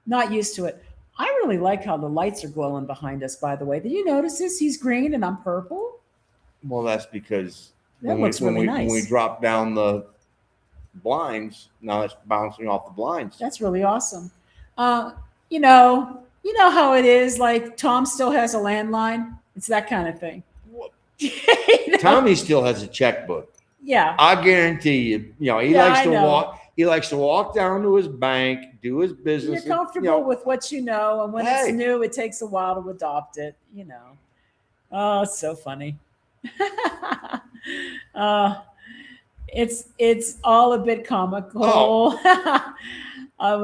not used to it. I really like how the lights are glowing behind us. By the way, did you notice this? He's green and I'm purple. Well, that's because that looks really nice. When we drop down the blinds, now it's bouncing off the blinds. That's really awesome. You know how it is. Like Tom still has a landline. It's that kind of thing. Tommy still has a checkbook. Yeah, I guarantee you. He likes to walk. He likes to walk down to his bank, do his business. You're comfortable with what you know, and when it's new, it takes a while to adopt it. Oh, it's so funny. It's all a bit comical. Oh. I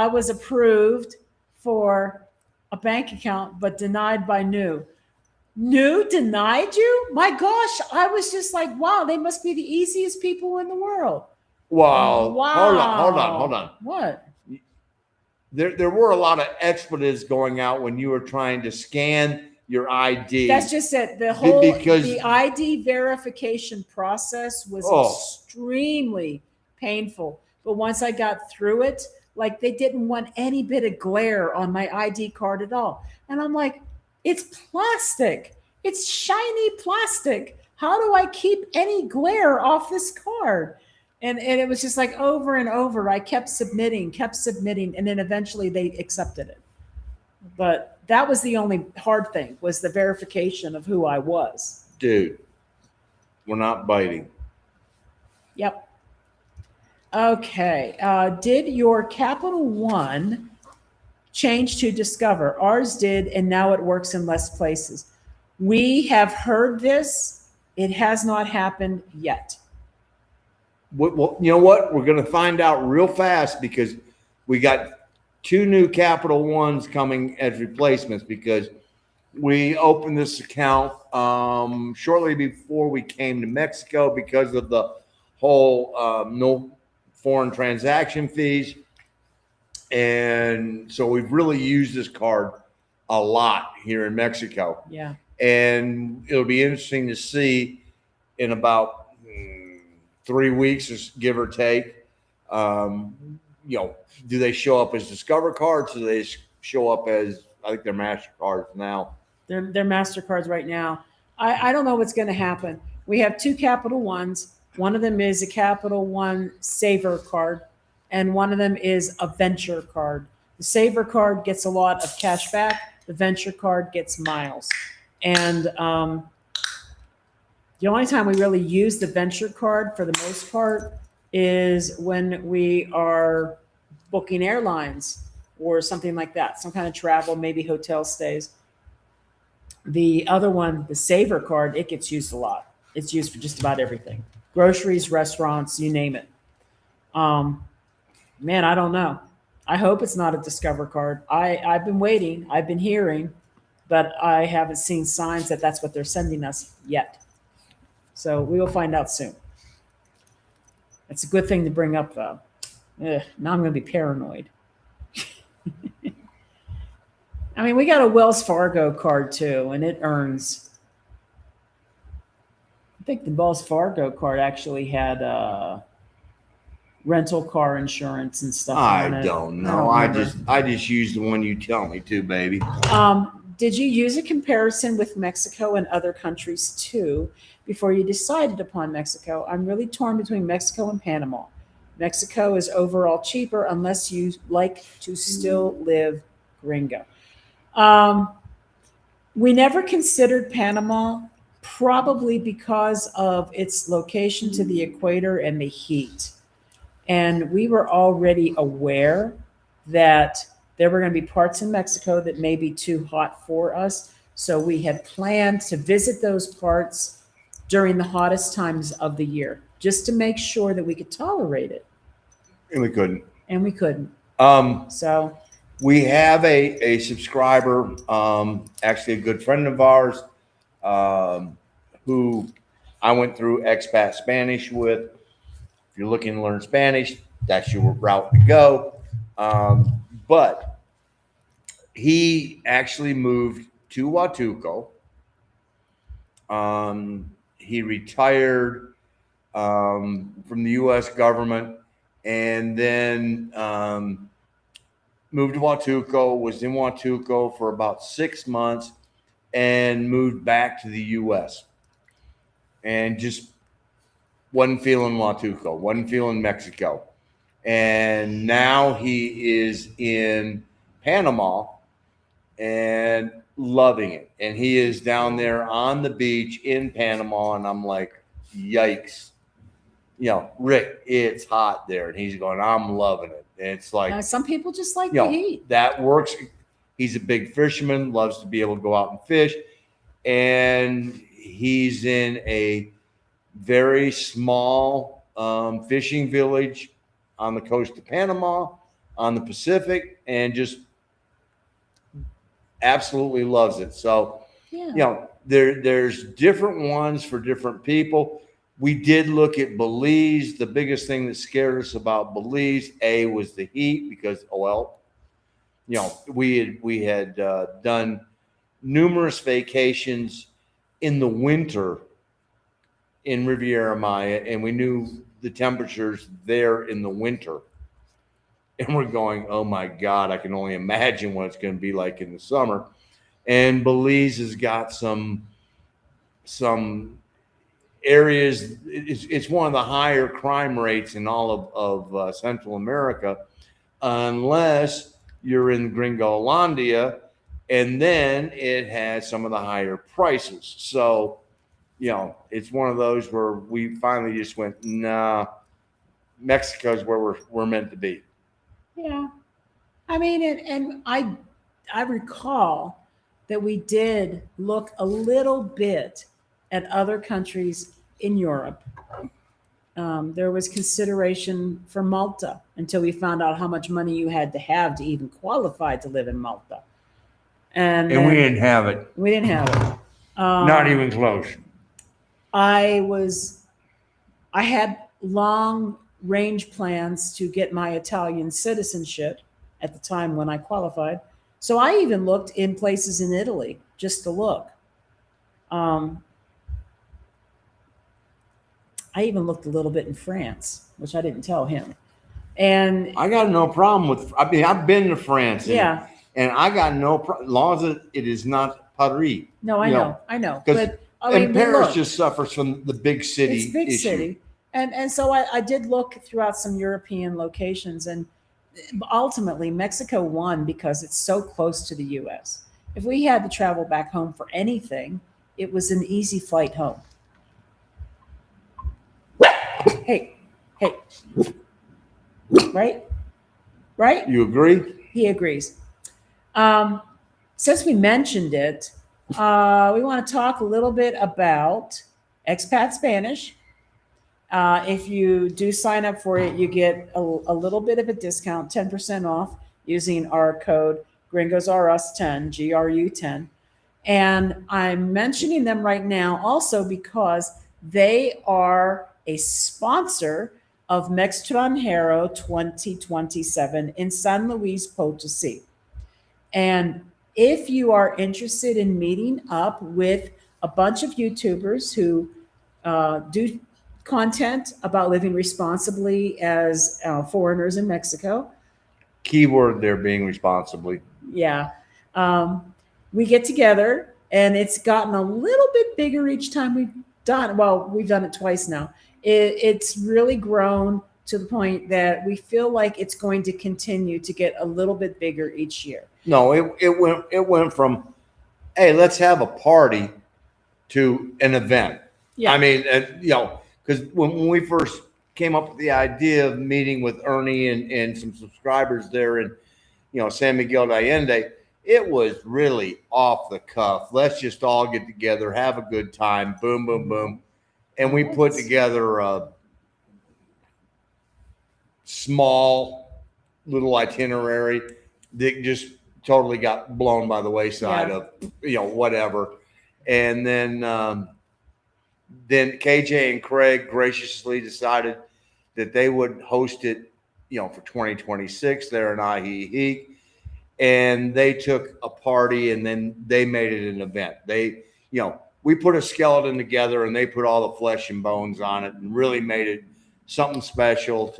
was approved for a bank account, but denied by Nu. Nu denied you? My gosh, I was just like, wow, they must be the easiest people in the world. Wow. Hold on. What? There were a lot of expletives going out when you were trying to scan your ID. That's just it. The ID verification process was extremely painful. But once I got through it, like they didn't want any bit of glare on my ID card at all. And I'm like, it's plastic. It's shiny plastic. How do I keep any glare off this card? And it was just like over and over. I kept submitting. And then eventually they accepted it. But that was the only hard thing, was the verification of who I was. Dude, we're not biting. Yep. Okay. Did your Capital One change to Discover? Ours did, and now it works in less places. We have heard this. It has not happened yet. Well, you know what? We're going to find out real fast, because we got 2 new Capital Ones coming as replacements, because we opened this account shortly before we came to Mexico because of the whole no foreign transaction fees. And so we've really used this card a lot here in Mexico. Yeah. And it'll be interesting to see in about 3 weeks, give or take, do they show up as Discover cards? Or do they show up as, I think they're MasterCards now? They're MasterCards right now. I don't know what's going to happen. We have 2 Capital Ones. One of them is a Capital One Saver card, and one of them is a Venture card. The Saver card gets a lot of cash back. The Venture card gets miles. And the only time we really use the Venture card for the most part is when we are booking airlines or something like that, some kind of travel, maybe hotel stays. The other one, the Saver card, it gets used a lot. It's used for just about everything. Groceries, restaurants, you name it. Man, I don't know. I hope it's not a Discover card. I've been waiting. I've been hearing, but I haven't seen signs that that's what they're sending us yet. So we will find out soon. It's a good thing to bring up, though. Now I'm going to be paranoid. I mean, we got a Wells Fargo card, too, and it earns. I think the Wells Fargo card actually had rental car insurance and stuff on it. I don't know. I just use the one you tell me to, baby. Did you use a comparison with Mexico and other countries, too, before you decided upon Mexico? I'm really torn between Mexico and Panama. Mexico is overall cheaper unless you like to still live gringo. Um, we never considered Panama, probably because of its location to the equator and the heat. And we were already aware that there were going to be parts in Mexico that may be too hot for us. So we had planned to visit those parts during the hottest times of the year, just to make sure that we could tolerate it. And we couldn't. And we couldn't. So we have a subscriber, actually a good friend of ours, who I went through expat Spanish with. If you're looking to learn Spanish, that's your route to go. But he actually moved to Huatuco. He retired from the U.S. government and then moved to Huatuco, was in Huatuco for about 6 months and moved back to the U.S. and just wasn't feeling Huatuco, wasn't feeling Mexico. And now he is in Panama and loving it. And he is down there on the beach in Panama. And I'm like, yikes. You know, Rick, it's hot there. And he's going, I'm loving it. And it's like, some people just like the heat. That works. He's a big fisherman, loves to be able to go out and fish. And he's in a very small fishing village on the coast of Panama, on the Pacific, and just absolutely loves it. So, there's different ones for different people. We did look at Belize. The biggest thing that scared us about Belize, was the heat, because we had done numerous vacations in the winter in Riviera Maya, and we knew the temperatures there in the winter. And we're going, oh my God, I can only imagine what it's going to be like in the summer. And Belize has got some areas. It's one of the higher crime rates in all of Central America, unless you're in Gringolandia, and then it has some of the higher prices. So, it's one of those where we finally just went, nah, Mexico's where we're meant to be. Yeah. I mean, and I recall that we did look a little bit at other countries in Europe. There was consideration for Malta until we found out how much money you had to even qualify to live in Malta. And we didn't have it. We didn't have it. Not even close. I had long range plans to get my Italian citizenship at the time when I qualified. So I even looked in places in Italy just to look. I even looked a little bit in France, which I didn't tell him. And I got no problem with, I've been to France. Yeah. And I got no problem, as long as it is not Paris. No, I know. But Paris just suffers from the big city It's big issue. city. And so I did look throughout some European locations, and ultimately Mexico won because it's so close to the U.S. If we had to travel back home for anything, it was an easy flight home. Hey. Right? You agree? He agrees. Since we mentioned it, we want to talk a little bit about expat Spanish. If you do sign up for it, you get a little bit of a discount, 10% off, using our code GringosRUs10, GRU10. And I'm mentioning them right now also because they are a sponsor of Mextranjero 2027 in San Luis Potosí. And if you are interested in meeting up with a bunch of YouTubers who do content about living responsibly as foreigners in Mexico. Keyword there being responsibly. Yeah. We get together, and it's gotten a little bit bigger each time we've done. Well, we've done it twice now. It's really grown to the point that we feel like it's going to continue to get a little bit bigger each year. No, it went from, hey, let's have a party to an event. Yeah. I mean, because when we first came up with the idea of meeting with Ernie and some subscribers there in, San Miguel de Allende, it was really off the cuff. Let's just all get together, have a good time, boom, boom, boom. And we put together a small little itinerary that just totally got blown by the wayside of, whatever. And then KJ and Craig graciously decided that they would host it, for 2026 there in Ajijic. And they took a party and then they made it an event. They, we put a skeleton together and they put all the flesh and bones on it and really made it something special.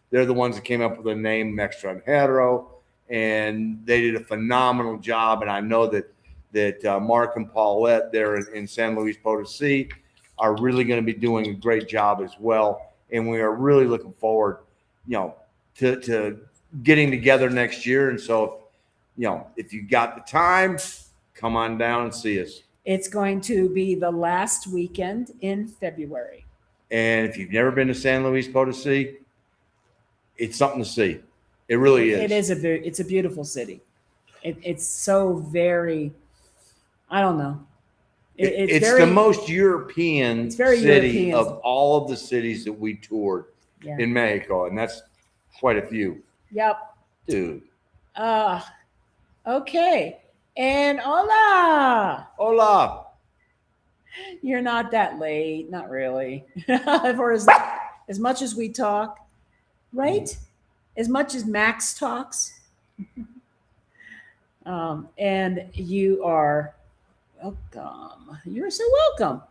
They're the ones that came up with the name Extranjero, and they did a phenomenal job. And I know that Mark and Paulette there in San Luis Potosi are really going to be doing a great job as well. And we are really looking forward, to getting together next year. And so, if you got the time, come on down and see us. It's going to be the last weekend in February. And if you've never been to San Luis Potosi, it's something to see. It really is. It's a beautiful city. It's so very, I don't know. It's very, the most European city of all of the cities that we toured in Mexico. And that's quite a few. Yep. Dude. Okay. And hola. You're not that late. Not really. For as much as we talk, right? As much as Max talks. And you are welcome. You're so welcome.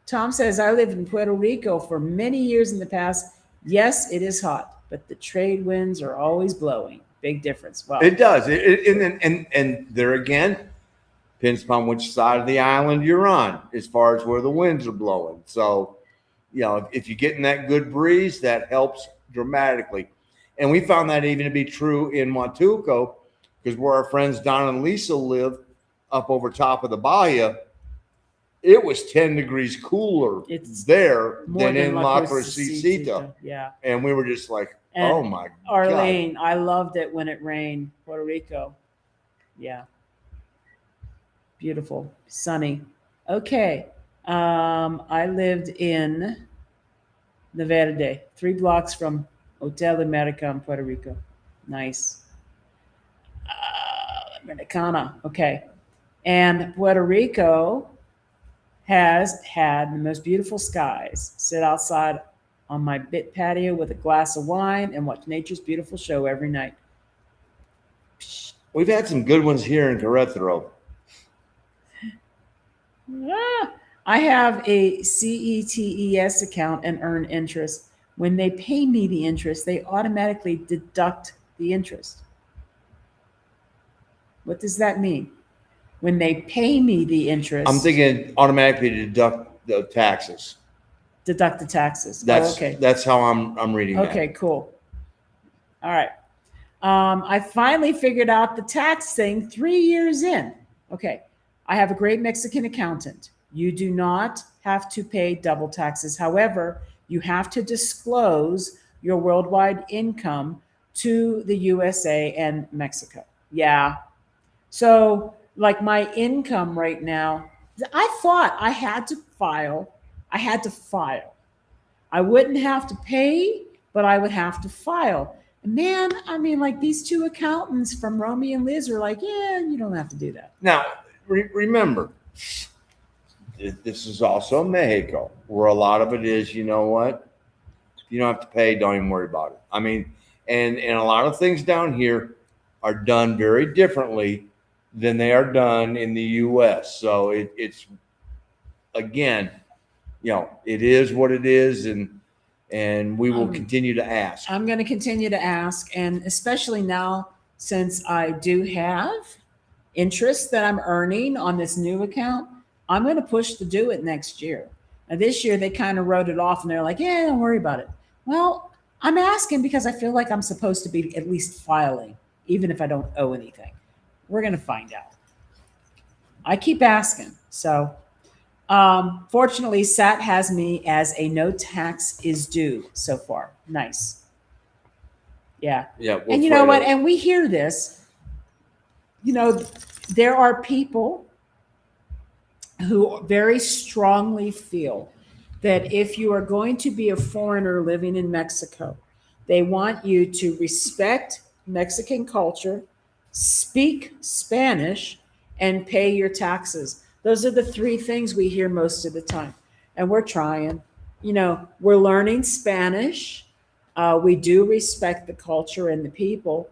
Tom says, I lived in Puerto Rico for many years in the past. Yes, it is hot, but the trade winds are always blowing. Big difference. Wow. It does. And there again, depends upon which side of the island you're on as far as where the winds are blowing. So, if you're getting that good breeze, that helps dramatically. And we found that even to be true in Huatulco, because where our friends Don and Lisa live up over top of the Bahia, it was 10 degrees cooler there than in La Crucecita. Yeah. And we were just like, oh my Arlene, God. I loved it when it rained. Puerto Rico. Yeah. Beautiful. Sunny. Okay. I lived in the Verde, 3 blocks from Hotel America in Puerto Rico. Nice. Americana. Okay. And Puerto Rico has had the most beautiful skies. Sit outside on my bit patio with a glass of wine and watch nature's beautiful show every night. We've had some good ones here in Querétaro. I have a CETES account and earn interest. When they pay me the interest, they automatically deduct the interest. What does that mean? When they pay me the interest, I'm thinking automatically deduct the taxes. Deduct the taxes. Okay. That's how I'm reading that. Okay, cool. All right. I finally figured out the tax thing 3 years in. Okay. I have a great Mexican accountant. You do not have to pay double taxes. However, you have to disclose your worldwide income to the USA and Mexico. Yeah. So, like my income right now, I thought I had to file. I wouldn't have to pay, but I would have to file. And man, I mean, like these 2 accountants from Romy and Liz are like, yeah, you don't have to do that. Now, remember, this is also Mexico, where a lot of it is, you know what? If you don't have to pay, don't even worry about it. I mean, and a lot of things down here are done very differently than they are done in the U.S. So it's again, it is what it is, and we will continue to ask. I'm going to continue to ask, and especially now since I do have interest that I'm earning on this new account, I'm going to push to do it next year. And this year they kind of wrote it off and they're like, yeah, don't worry about it. Well, I'm asking because I feel like I'm supposed to be at least filing, even if I don't owe anything. We're going to find out. I keep asking. So fortunately, SAT has me as a no tax is due so far. Nice. Yeah. Yeah. And you know what? And we hear this. You know, there are people who very strongly feel that if you are going to be a foreigner living in Mexico, they want you to respect Mexican culture, speak Spanish, and pay your taxes. Those are the three things we hear most of the time. And we're trying. You know, we're learning Spanish. We do respect the culture and the people.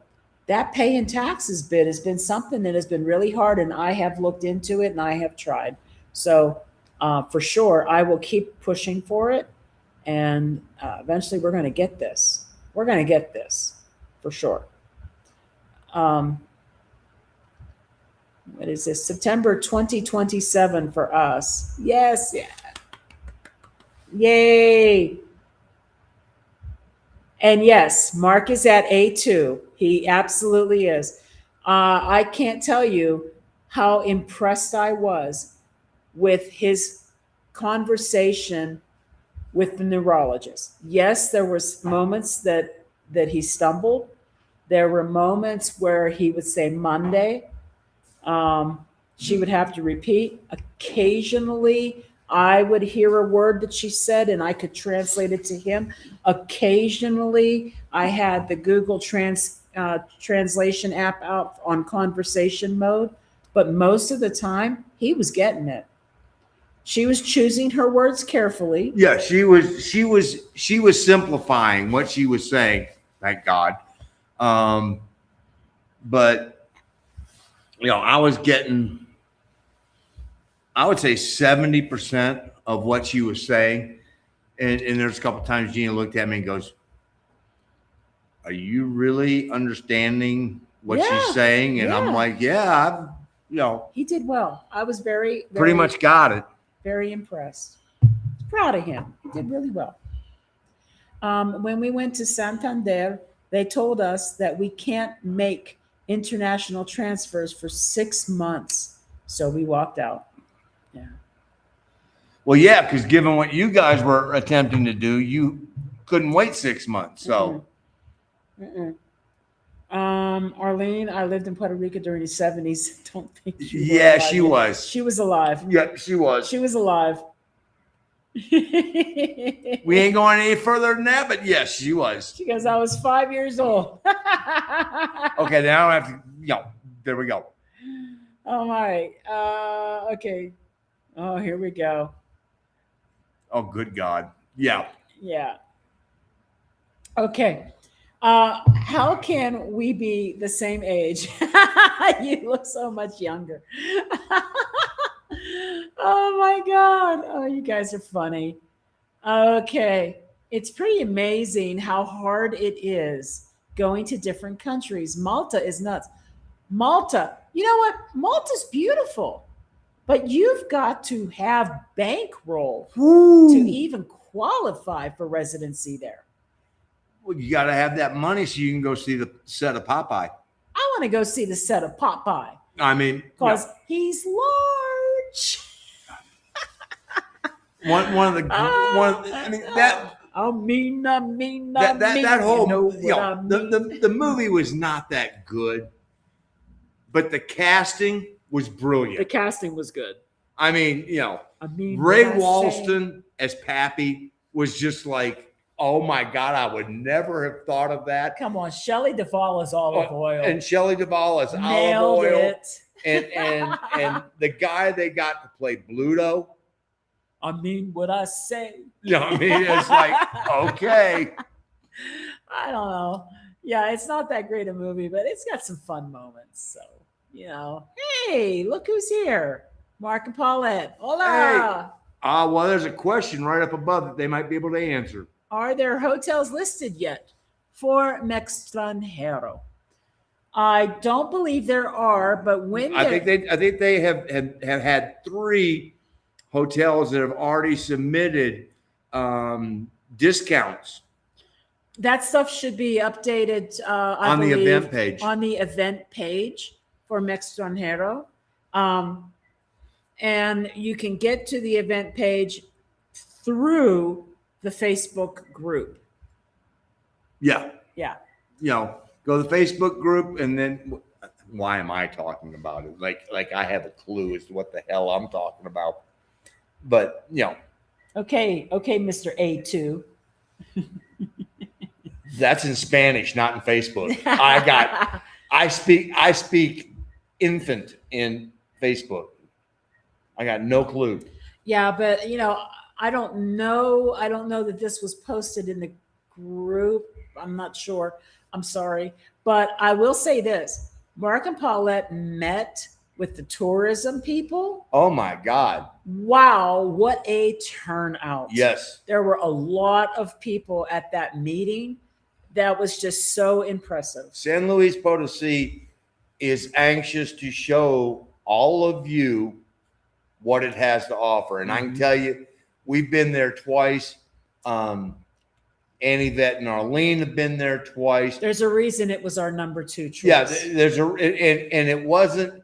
That paying taxes bit has been something that has been really hard, and I have looked into it and I have tried. So for sure, I will keep pushing for it, and eventually we're going to get this. We're going to get this for sure. What is this? September 2027 for us. Yes. Yeah. Yay. And yes, Mark is at A2. He absolutely is. I can't tell you how impressed I was with his conversation with the neurologist. Yes, there was moments that he stumbled. There were moments where he would say Monday. She would have to repeat. Occasionally, I would hear a word that she said and I could translate it to him. Occasionally, I had the Google translation app out on conversation mode, but most of the time, he was getting it. She was choosing her words carefully. Yeah, she was simplifying what she was saying. Thank God. But you know, I was getting, I would say 70% of what she was saying. And there's a couple of times Gina looked at me and goes, "Are you really understanding what she's saying?" And I'm like, "Yeah, you know." He did well. I was very pretty much got it. Very impressed. Proud of him. He did really well. When we went to Santander, they told us that we can't make international transfers for 6 months. So we walked out. Yeah. Well, yeah, because given what you guys were attempting to do, you couldn't wait 6 months. So, Arlene, I lived in Puerto Rico during the 70s. Don't think she was. Yeah, she was. She was alive. Yeah, she was. She was alive. We ain't going any further than that, but yes, she was. She goes, I was 5 years old. Okay, now I don't have to, you know, there we go. Oh, my. Okay. Oh, here we go. Oh, good God. Yeah. Yeah. Okay. How can we be the same age? You look so much younger. Oh my God. Oh, you guys are funny. Okay. It's pretty amazing how hard it is going to different countries. Malta is nuts. Malta, you know what? Malta's beautiful, but you've got to have bankroll to even qualify for residency there. Well, you got to have that money so you can go see the set of Popeye. I want to go see the set of Popeye. I mean, because he's large. one of the I mean that whole, you know, the movie was not that good, but the casting was brilliant. The casting was good. I mean, you know, Ray Walston as Pappy was just like, oh my God, I would never have thought of that. Come on, Shelley Duvall is olive oil. And Shelley Duvall is olive oil. And the guy they got to play Bluto. I mean, what I say. Yeah, I mean, it's like, okay. I don't know. Yeah, it's not that great a movie, but it's got some fun moments. So, you know, hey, look who's here. Mark and Paulette. Hola. Hey. Well, there's a question right up above that they might be able to answer. Are there hotels listed yet for Mextranjero? I don't believe there are, but when I think they have had 3 hotels that have already submitted discounts. That stuff should be updated On the event page. On the event page for Mextranjero. And you can get to the event page through the Facebook group. Yeah. Yeah. Go to the Facebook group, and then why am I talking about it? Like I have a clue as to what the hell I'm talking about. But Okay, Mr. A2. That's in Spanish, not in Facebook. I speak infant in Facebook. I got no clue. Yeah, but I don't know that this was posted in the group. I'm not sure. I'm sorry. But I will say this. Mark and Paulette met with the tourism people. Oh my God. Wow, what a turnout. Yes. There were a lot of people at that meeting. That was just so impressive. San Luis Potosí is anxious to show all of you what it has to offer. And I can tell you, we've been there twice. Annie, Vet, and Arlene have been there twice. There's a reason it was our number 2 choice. Yeah, and it wasn't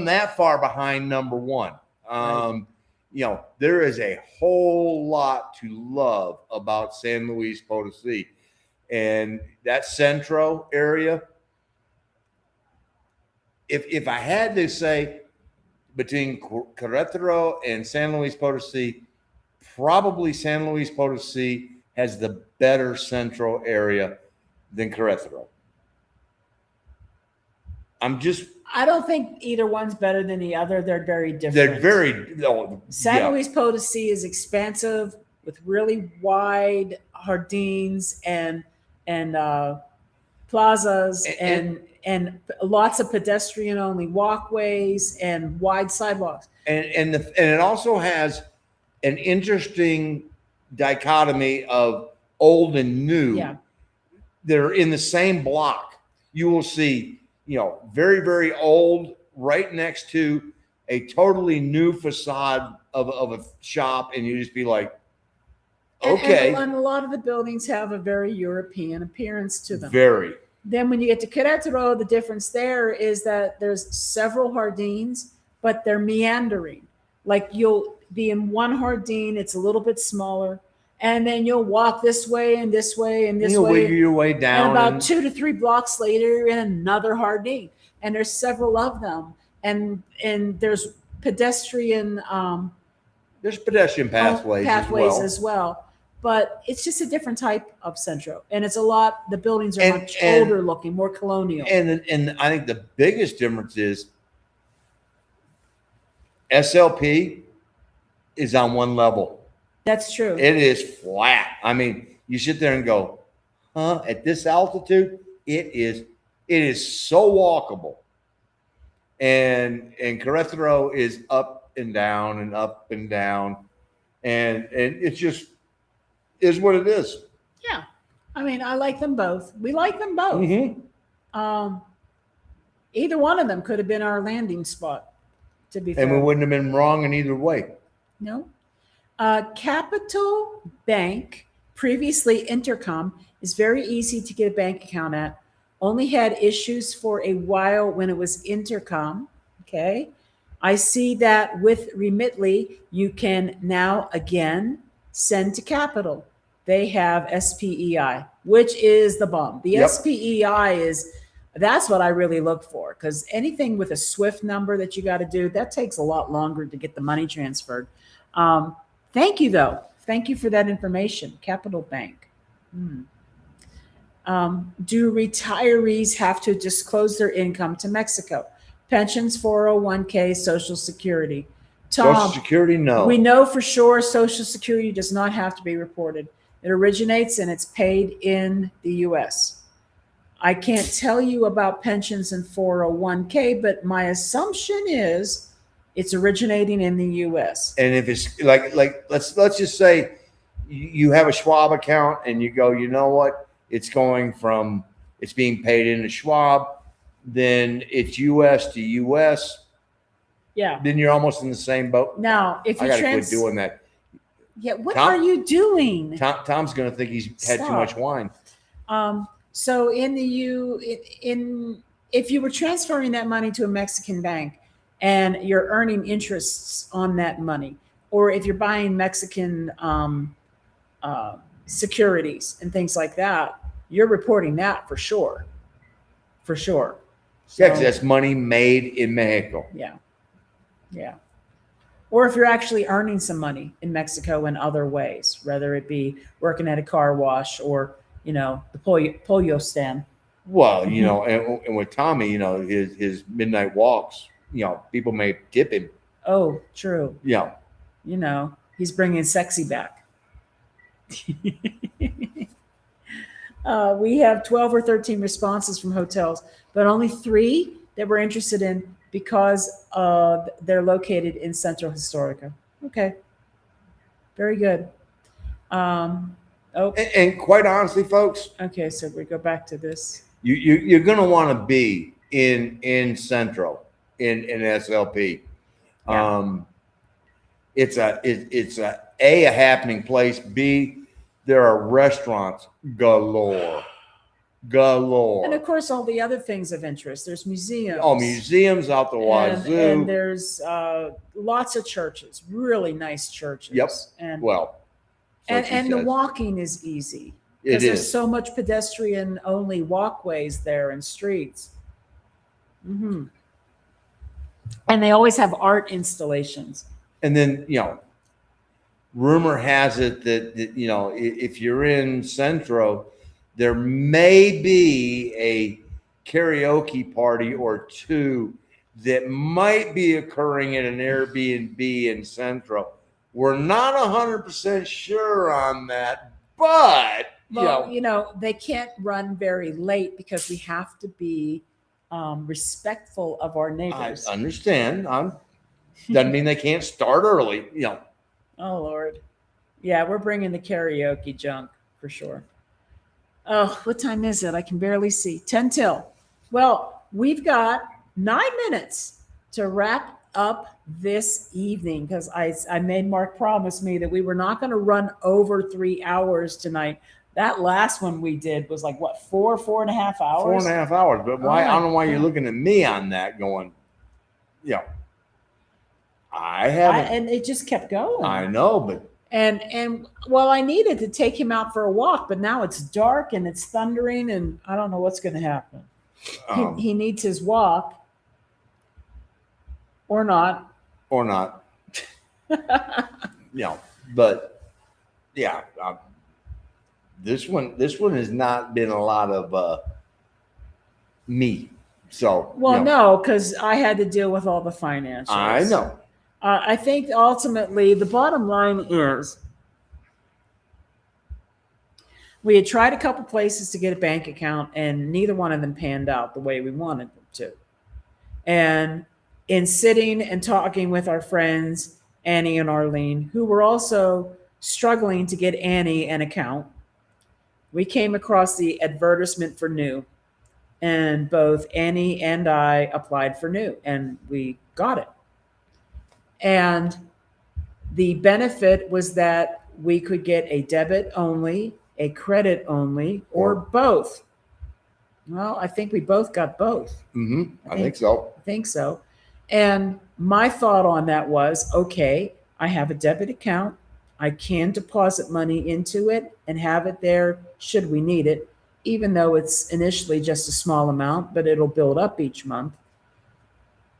that far behind number 1. Right. There is a whole lot to love about San Luis Potosí, and that Centro area. If I had to say between Querétaro and San Luis Potosí, probably San Luis Potosí has the better central area than Querétaro. I don't think either one's better than the other. They're very different. They're very. San Luis Potosí is expansive with really wide jardines and plazas and lots of pedestrian only walkways and wide sidewalks. And it also has an interesting dichotomy of old and new. Yeah. They're in the same block. You will see, very, very old right next to a totally new facade of a shop, and you just be like, okay. And a lot of the buildings have a very European appearance to them. Very. Then when you get to Querétaro, the difference there is that there's several jardines, but they're meandering. Like you'll be in one jardine, it's a little bit smaller, and then you'll walk this way and this way and this way. You'll wiggle your way down. And about 2 to 3 blocks later, you're in another jardine. And there's several of them. And there's pedestrian pathways as well. But it's just a different type of centro. And it's the buildings are much older looking, more colonial. And I think the biggest difference is SLP is on one level. That's true. It is flat. I mean, you sit there and go, at this altitude, it is so walkable. And Querétaro is up and down and up and down. And it's just is what it is. Yeah. I mean, I like them both. We like them both. Mm-hmm. Either one of them could have been our landing spot, to be fair. And we wouldn't have been wrong in either way. No. Capital Bank, previously Intercom, is very easy to get a bank account at. Only had issues for a while when it was Intercom. Okay. I see that with Remitly, you can now again send to Capital. They have SPEI, which is the bomb. The SPEI that's what I really look for, because anything with a SWIFT number that you got to do, that takes a lot longer to get the money transferred. Thank you, though. Thank you for that information. Capital Bank. Do retirees have to disclose their income to Mexico? Pensions, 401k, Social Security. Tom, Social Security, no. We know for sure Social Security does not have to be reported. It originates and it's paid in the U.S. I can't tell you about pensions and 401k, but my assumption is it's originating in the U.S. And if it's like let's just say you have a Schwab account and you go, you know what, it's being paid into Schwab, then it's U.S. to U.S. Yeah. Then you're almost in the same boat. Now, if I you got to quit doing that. Yeah, what are you doing? Tom's going to think he's had too much wine. So if you were transferring that money to a Mexican bank and you're earning interests on that money, or if you're buying Mexican securities and things like that, you're reporting that for sure. For sure. So, yeah, because that's money made in Mexico. Yeah. Yeah. Or if you're actually earning some money in Mexico in other ways, whether it be working at a car wash or, the pollo stand. Well, and with Tommy, his midnight walks, people may tip him. Oh, true. Yeah. He's bringing sexy back. We have 12 or 13 responses from hotels, but only 3 that we're interested in because they're located in Central Historica. Okay. Very good. And quite honestly, folks. Okay, so we go back to this. You're going to want to be in Central, in SLP. Yeah. It's a happening place. B, there are restaurants galore. And of course, all the other things of interest. There's museums. Oh, museums out the wazoo. And there's lots of churches, really nice churches. Yep. And And the walking is easy. Because there's so much pedestrian-only walkways there and streets. Mm-hmm. And they always have art installations. And then, rumor has it that if you're in Centro, there may be a karaoke party or 2 that might be occurring at an Airbnb in Centro. We're not 100% sure on that, but they can't run very late because we have to be respectful of our neighbors. I understand. Doesn't mean they can't start early. Oh, Lord. Yeah, we're bringing the karaoke junk for sure. Oh, what time is it? I can barely see. 10 till. Well, we've got 9 minutes to wrap up this evening because I made Mark promise me that we were not going to run over 3 hours tonight. That last one we did was like, what, 4.5 hours? 4.5 hours. But why? I don't know why you're looking at me on that going, I haven't. And it just kept going. I know, but. And well, I needed to take him out for a walk, but now it's dark and it's thundering and I don't know what's going to happen. He needs his walk or not. Or not. But yeah, this one has not been a lot of me. So no, because I had to deal with all the financials. I know. I think ultimately the bottom line is we had tried a couple places to get a bank account and neither one of them panned out the way we wanted them to. And in sitting and talking with our friends, Annie and Arlene, who were also struggling to get Annie an account, we came across the advertisement for Nu. And both Annie and I applied for Nu and we got it. And the benefit was that we could get a debit only, a credit only, or both. Well, I think we both got both. Mm-hmm. I think so. I think so. And my thought on that was, okay, I have a debit account. I can deposit money into it and have it there should we need it, even though it's initially just a small amount, but it'll build up each month.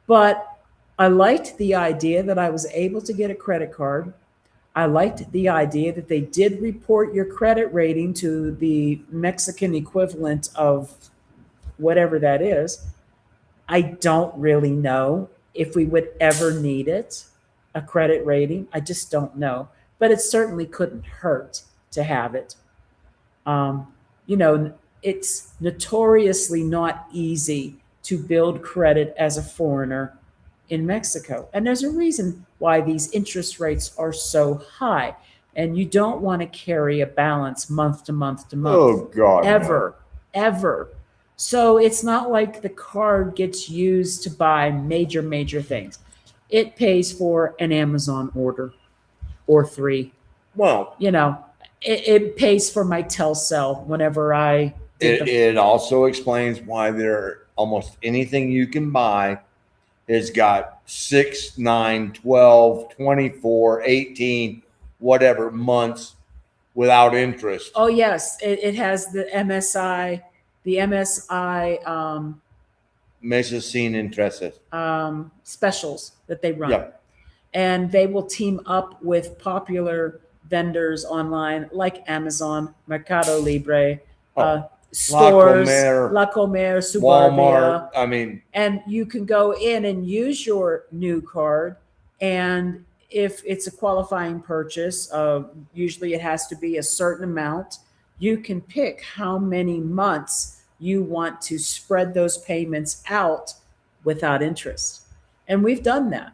But I liked the idea that I was able to get a credit card. I liked the idea that they did report your credit rating to the Mexican equivalent of whatever that is. I don't really know if we would ever need it, a credit rating. I just don't know. But it certainly couldn't hurt to have it. It's notoriously not easy to build credit as a foreigner in Mexico. And there's a reason why these interest rates are so high. And you don't want to carry a balance month to month to month. Oh, God. Ever. So it's not like the card gets used to buy major things. it pays for an Amazon order or 3. Well, It pays for my Telcel whenever I did it also explains why there almost anything you can buy has got 6, 9, 12, 24, 18, whatever months without interest. Oh yes, it has the MSI Meses sin intereses. specials that they run. Yep. And they will team up with popular vendors online like Amazon, Mercado Libre, stores, La Comer, Suburbia. Walmart. And you can go in and use your new card. And if it's a qualifying purchase, usually it has to be a certain amount, you can pick how many months you want to spread those payments out without interest. And we've done that.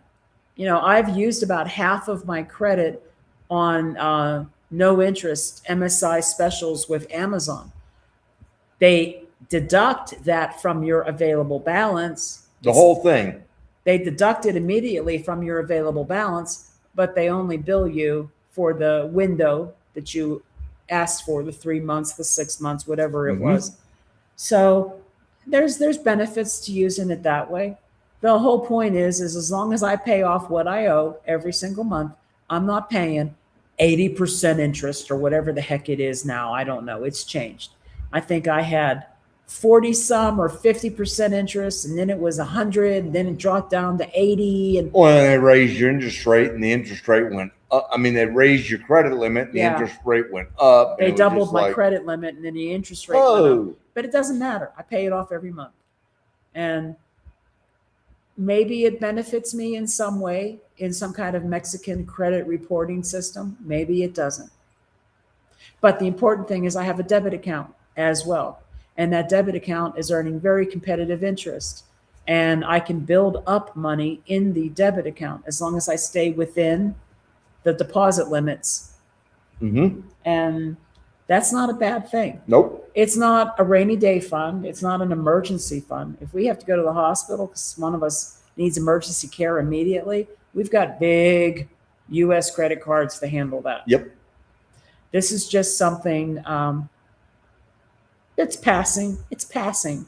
I've used about half of my credit on no interest MSI specials with Amazon. They deduct that from your available balance. The whole thing. They deduct it immediately from your available balance, but they only bill you for the window that you asked for, the 3 months, the 6 months, whatever it was. So there's benefits to using it that way. The whole point is as long as I pay off what I owe every single month, I'm not paying 80% interest or whatever the heck it is now. I don't know. It's changed. I think I had 40 some or 50% interest, and then it was 100, and then it dropped down to 80. And they raised your interest rate, and the interest rate went up. I mean, they raised your credit limit, and the interest rate went up. They doubled my credit limit, and then the interest rate went up. But it doesn't matter. I pay it off every month. And maybe it benefits me in some way, in some kind of Mexican credit reporting system. Maybe it doesn't. But the important thing is I have a debit account as well. And that debit account is earning very competitive interest. And I can build up money in the debit account as long as I stay within the deposit limits. And that's not a bad thing. Nope. It's not a rainy day fund. It's not an emergency fund. If we have to go to the hospital because one of us needs emergency care immediately, we've got big U.S. credit cards to handle that. Yep. This is just something it's passing. It's passing.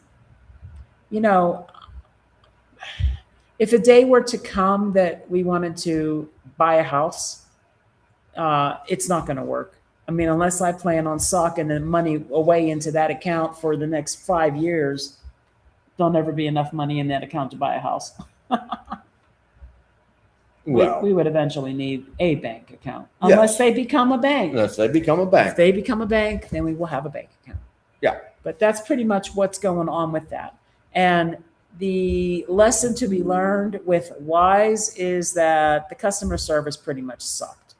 If a day were to come that we wanted to buy a house, it's not going to work. I mean, unless I plan on socking the money away into that account for the next 5 years, there'll never be enough money in that account to buy a house. Well, we would eventually need a bank account, unless they become a bank. Unless they become a bank. If they become a bank, then we will have a bank account. Yeah. But that's pretty much what's going on with that. And the lesson to be learned with Wise is that the customer service pretty much sucked.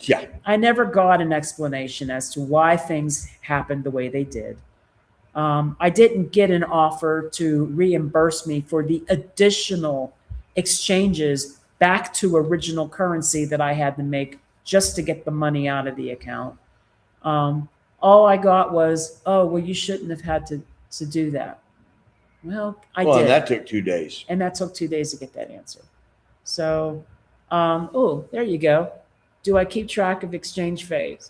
Yeah. I never got an explanation as to why things happened the way they did. I didn't get an offer to reimburse me for the additional exchanges back to original currency that I had to make just to get the money out of the account. All I got was, you shouldn't have had to do that. Well, I did. And that took 2 days. And that took 2 days to get that answer. So, there you go. Do I keep track of exchange fees?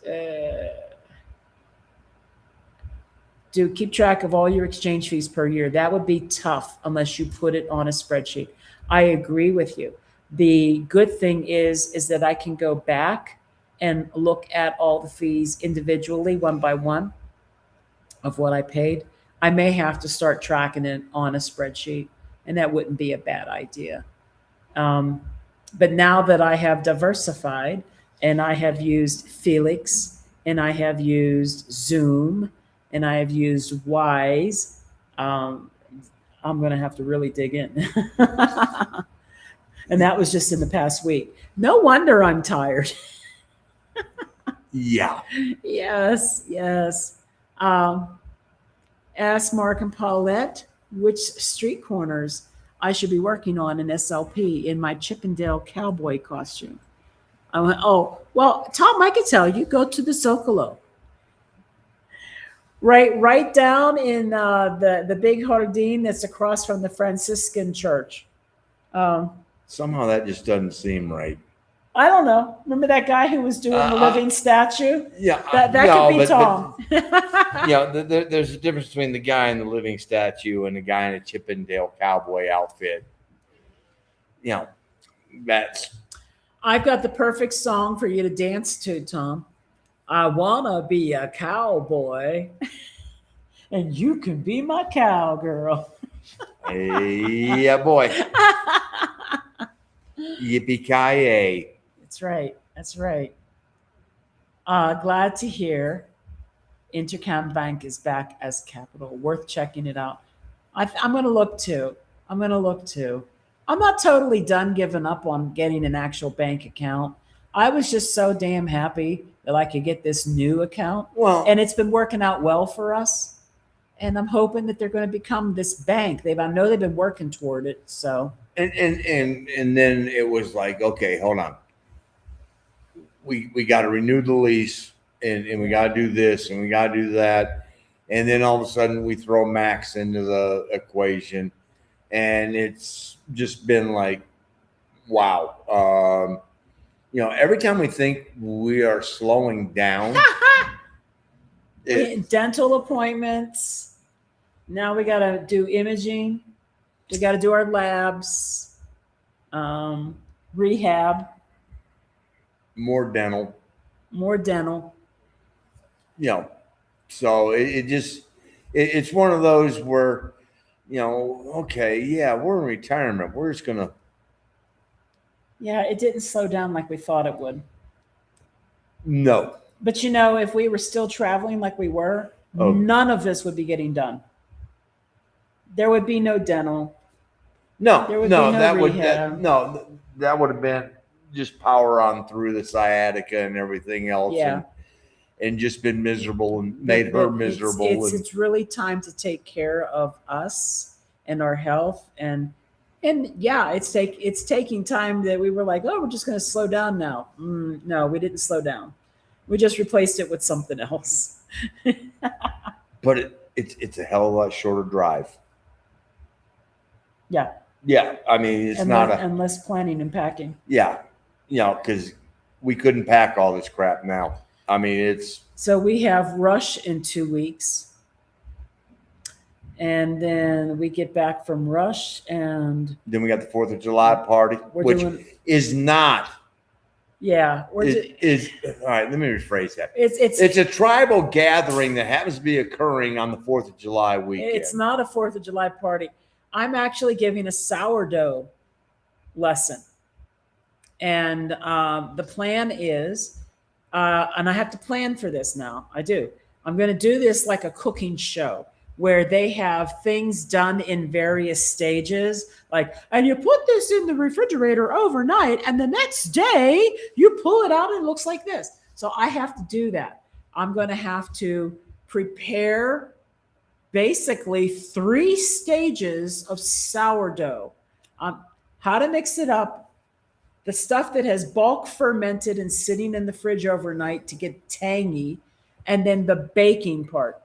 Do keep track of all your exchange fees per year. That would be tough unless you put it on a spreadsheet. I agree with you. The good thing is that I can go back and look at all the fees individually, one by one, of what I paid. I may have to start tracking it on a spreadsheet, and that wouldn't be a bad idea. But now that I have diversified, and I have used Felix, and I have used Zoom, and I have used Wise, I'm going to have to really dig in. And that was just in the past week. No wonder I'm tired. Yeah. Yes. Ask Mark and Paulette which street corners I should be working on in SLP in my Chippendale cowboy costume. I went, well, Tom, I can tell you, go to the Zocalo. Right down in the big Jardín that's across from the Franciscan church. Somehow that just doesn't seem right. I don't know. Remember that guy who was doing the living statue? Yeah, That could be Tom. There's a difference between the guy in the living statue and the guy in a Chippendale cowboy outfit. That's. I've got the perfect song for you to dance to, Tom. I wanna be a cowboy, and you can be my cowgirl. Yeah, boy. Yippee-ki-yay. That's right. That's right. Glad to hear Intercam Bank is back as capital. Worth checking it out. I'm going to look too. I'm not totally done giving up on getting an actual bank account. I was just so damn happy that I could get this new account. Well, and it's been working out well for us. And I'm hoping that they're going to become this bank. I know they've been working toward it. So. And then it was like, okay, hold on. We got to renew the lease, and we got to do this, and we got to do that. And then all of a sudden we throw Max into the equation, and it's just been like, wow. Every time we think we are slowing down, dental appointments. Now we got to do imaging. We got to do our labs, rehab. More dental. So it's one of those where, okay, yeah, we're in retirement. We're just going to. Yeah, it didn't slow down like we thought it would. No. But if we were still traveling like we were, none of this would be getting done. There would be no dental. That rehab. would have been just power on through the sciatica and everything else. Yeah. And just been miserable and made her miserable. It's really time to take care of us and our health. And yeah, it's taking time that we were like, oh, we're just going to slow down now. No, we didn't slow down. We just replaced it with something else. But it's a hell of a lot shorter drive. Yeah. Yeah. I mean, it's and less planning and packing. Yeah. Because we couldn't pack all this crap now. I mean, so we have Rush in 2 weeks. And then we get back from Rush, and then we got the 4th of July party, which is not. Yeah. All right, let me rephrase that. It's a tribal gathering that happens to be occurring on the 4th of July weekend. It's not a 4th of July party. I'm actually giving a sourdough lesson. And the plan is, and I have to plan for this now. I do. I'm going to do this like a cooking show where they have things done in various stages. And you put this in the refrigerator overnight, and the next day you pull it out and it looks like this. So I have to do that. I'm going to have to prepare basically 3 stages of sourdough. How to mix it up, the stuff that has bulk fermented and sitting in the fridge overnight to get tangy, and then the baking part.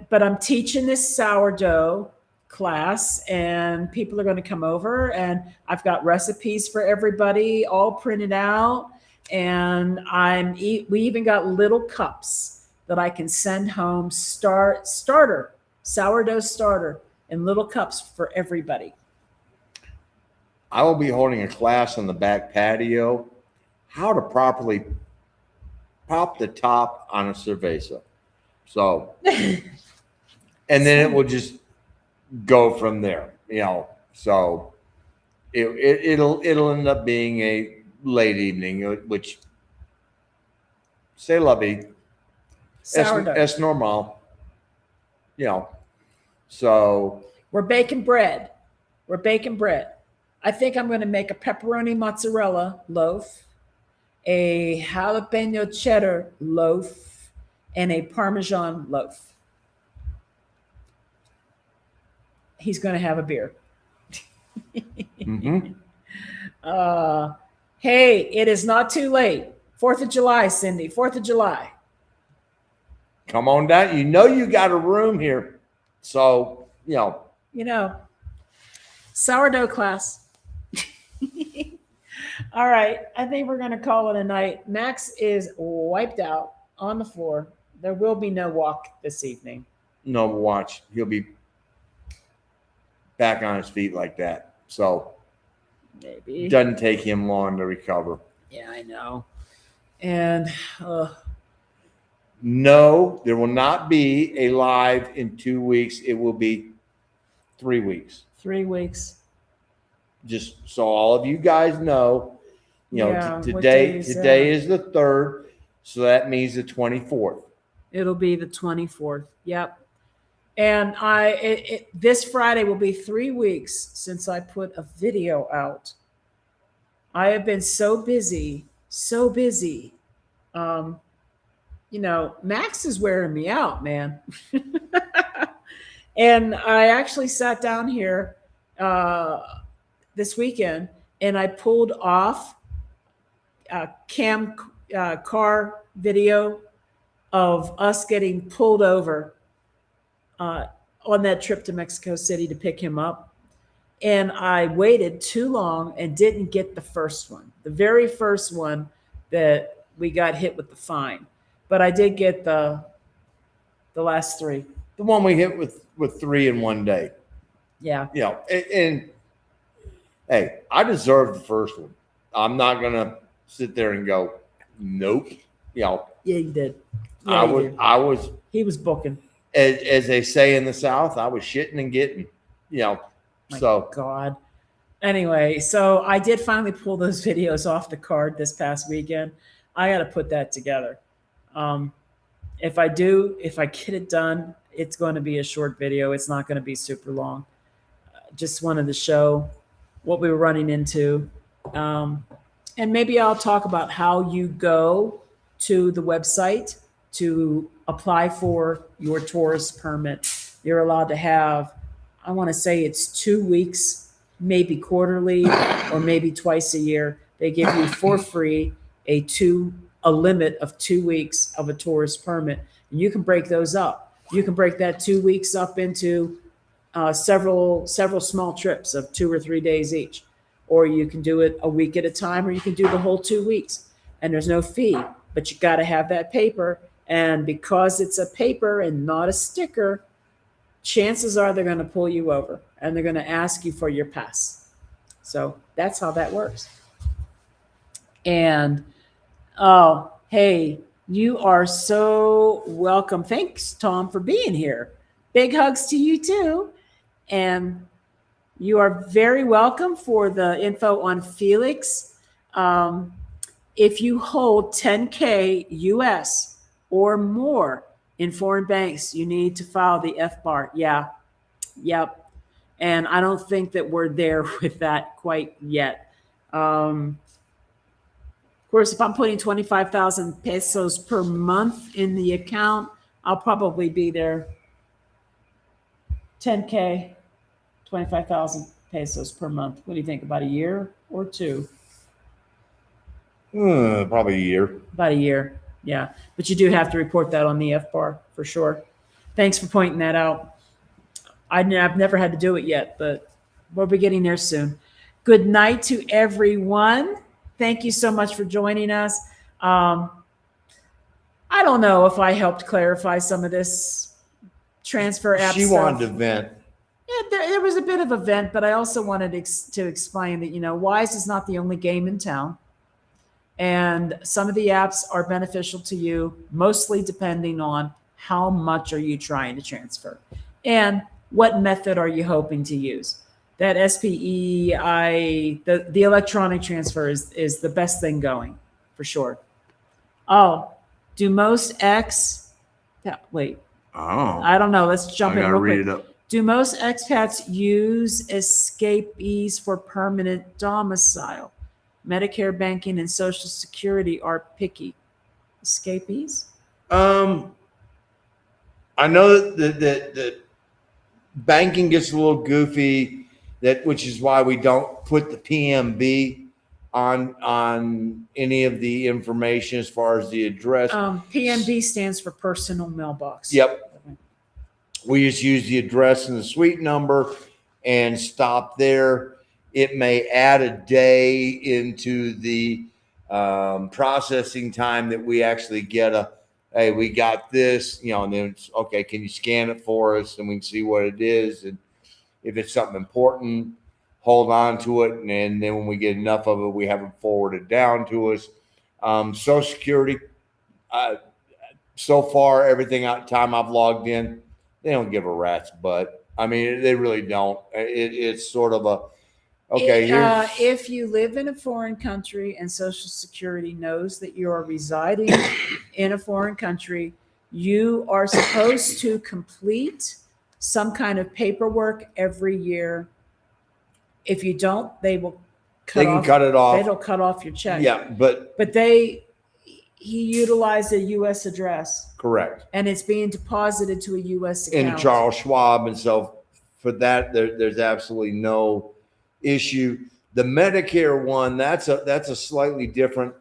But I'm teaching this sourdough class, and people are going to come over, and I've got recipes for everybody all printed out. And we even got little cups that I can send home, sourdough starter in little cups for everybody. I will be holding a class on the back patio, how to properly pop the top on a cerveza. So, and then it will just go from there, so it'll end up being a late evening, which c'est la vie. Es normal, so we're baking bread. I think I'm going to make a pepperoni mozzarella loaf, a jalapeno cheddar loaf, and a Parmesan loaf. He's going to have a beer. Mm-hmm. Hey, it is not too late. 4th of July, Cindy. 4th of July. Come on down. You got a room here. So, sourdough class. All right. I think we're going to call it a night. Max is wiped out on the floor. There will be no walk this evening. No, watch. He'll be back on his feet like that. So Maybe. it doesn't take him long to recover. Yeah, I know. And no, there will not be a live in 2 weeks. It will be 3 weeks. 3 weeks. Just so all of you guys know, Yeah, today is the 3rd, so that means the 24th. It'll be the 24th. Yep. And this Friday will be 3 weeks since I put a video out. I have been so busy. Max is wearing me out, man. And I actually sat down here this weekend and I pulled off a car video of us getting pulled over on that trip to Mexico City to pick him up. And I waited too long and didn't get the first one, the very first one that we got hit with the fine. But I did get the last 3. The one we hit with 3 in one day. Yeah. And hey, I deserve the first one. I'm not gonna sit there and go, nope. Yeah, you did. Yeah, I was. He was booking. As they say in the South, I was shitting and getting. My God. Anyway, so I did finally pull those videos off the card this past weekend. I got to put that together. If I get it done, it's going to be a short video. It's not going to be super long. Just wanted to show what we were running into. And maybe I'll talk about how you go to the website to apply for your tourist permit. You're allowed to have, I want to say it's 2 weeks, maybe quarterly or maybe twice a year. They give you for free a limit of 2 weeks of a tourist permit. And you can break those up. You can break that 2 weeks up into several small trips of 2 or 3 days each. Or you can do it a week at a time, or you can do the whole 2 weeks. And there's no fee, but you got to have that paper. And because it's a paper and not a sticker, chances are they're going to pull you over and they're going to ask you for your pass. So that's how that works. And oh, hey, you are so welcome. Thanks, Tom, for being here. Big hugs to you too. And you are very welcome for the info on Felix. If you hold 10K US or more in foreign banks, you need to file the FBAR. Yeah. Yep. And I don't think that we're there with that quite yet. Of course, if I'm putting 25,000 pesos per month in the account, I'll probably be there. 10K, 25,000 pesos per month. What do you think? About a year or 2? Probably a year. About a year. Yeah. But you do have to report that on the FBAR for sure. Thanks for pointing that out. I've never had to do it yet, but we'll be getting there soon. Good night to everyone. Thank you so much for joining us. I don't know if I helped clarify some of this transfer app She stuff. wanted to vent. Yeah, there was a bit of a vent, but I also wanted to explain that, Wise is not the only game in town. And some of the apps are beneficial to you, mostly depending on how much are you trying to transfer and what method are you hoping to use. That SPEI, the electronic transfer is the best thing going for sure. Oh, do most wait. Oh. I don't know. Let's jump in real quick. Read it up. Do most expats use escapees for permanent domicile? Medicare, banking, and Social Security are picky. Escapees? I know that banking gets a little goofy, which is why we don't put the PMB on any of the information as far as the address. PMB stands for personal mailbox. Yep. We just use the address and the suite number and stop there. it may add a day into the processing time that we actually get hey, we got this, and then it's okay. Can you scan it for us, and we can see what it is, and if it's something important, hold on to it, and then when we get enough of it, we have it forwarded down to us. Social Security, so far, everything time I've logged in, they don't give a rat's butt. I mean, they really don't. It's sort of okay. If you live in a foreign country and Social Security knows that you are residing in a foreign country, you are supposed to complete some kind of paperwork every year. If you don't, they will cut it off. They'll cut off your check. Yeah, but he utilized a U.S. address. Correct. And it's being deposited to a U.S. account. In Charles Schwab. And so for that, there's absolutely no issue. The Medicare one, that's a slightly different,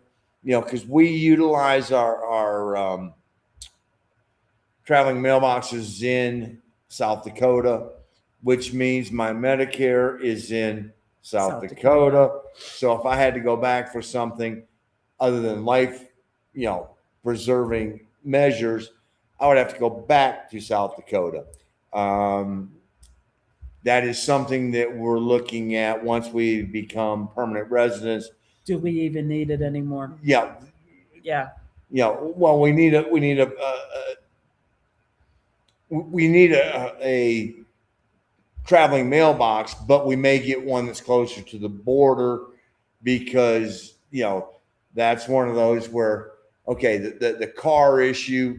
because we utilize our traveling mailboxes in South Dakota, which means my Medicare is in South Dakota. So if I had to go back for something other than life, preserving measures, I would have to go back to South Dakota. That is something that we're looking at once we become permanent residents. Do we even need it anymore? Yeah. Yeah. Well, we need a traveling mailbox, but we may get one that's closer to the border because, that's one of those where, okay, the car issue,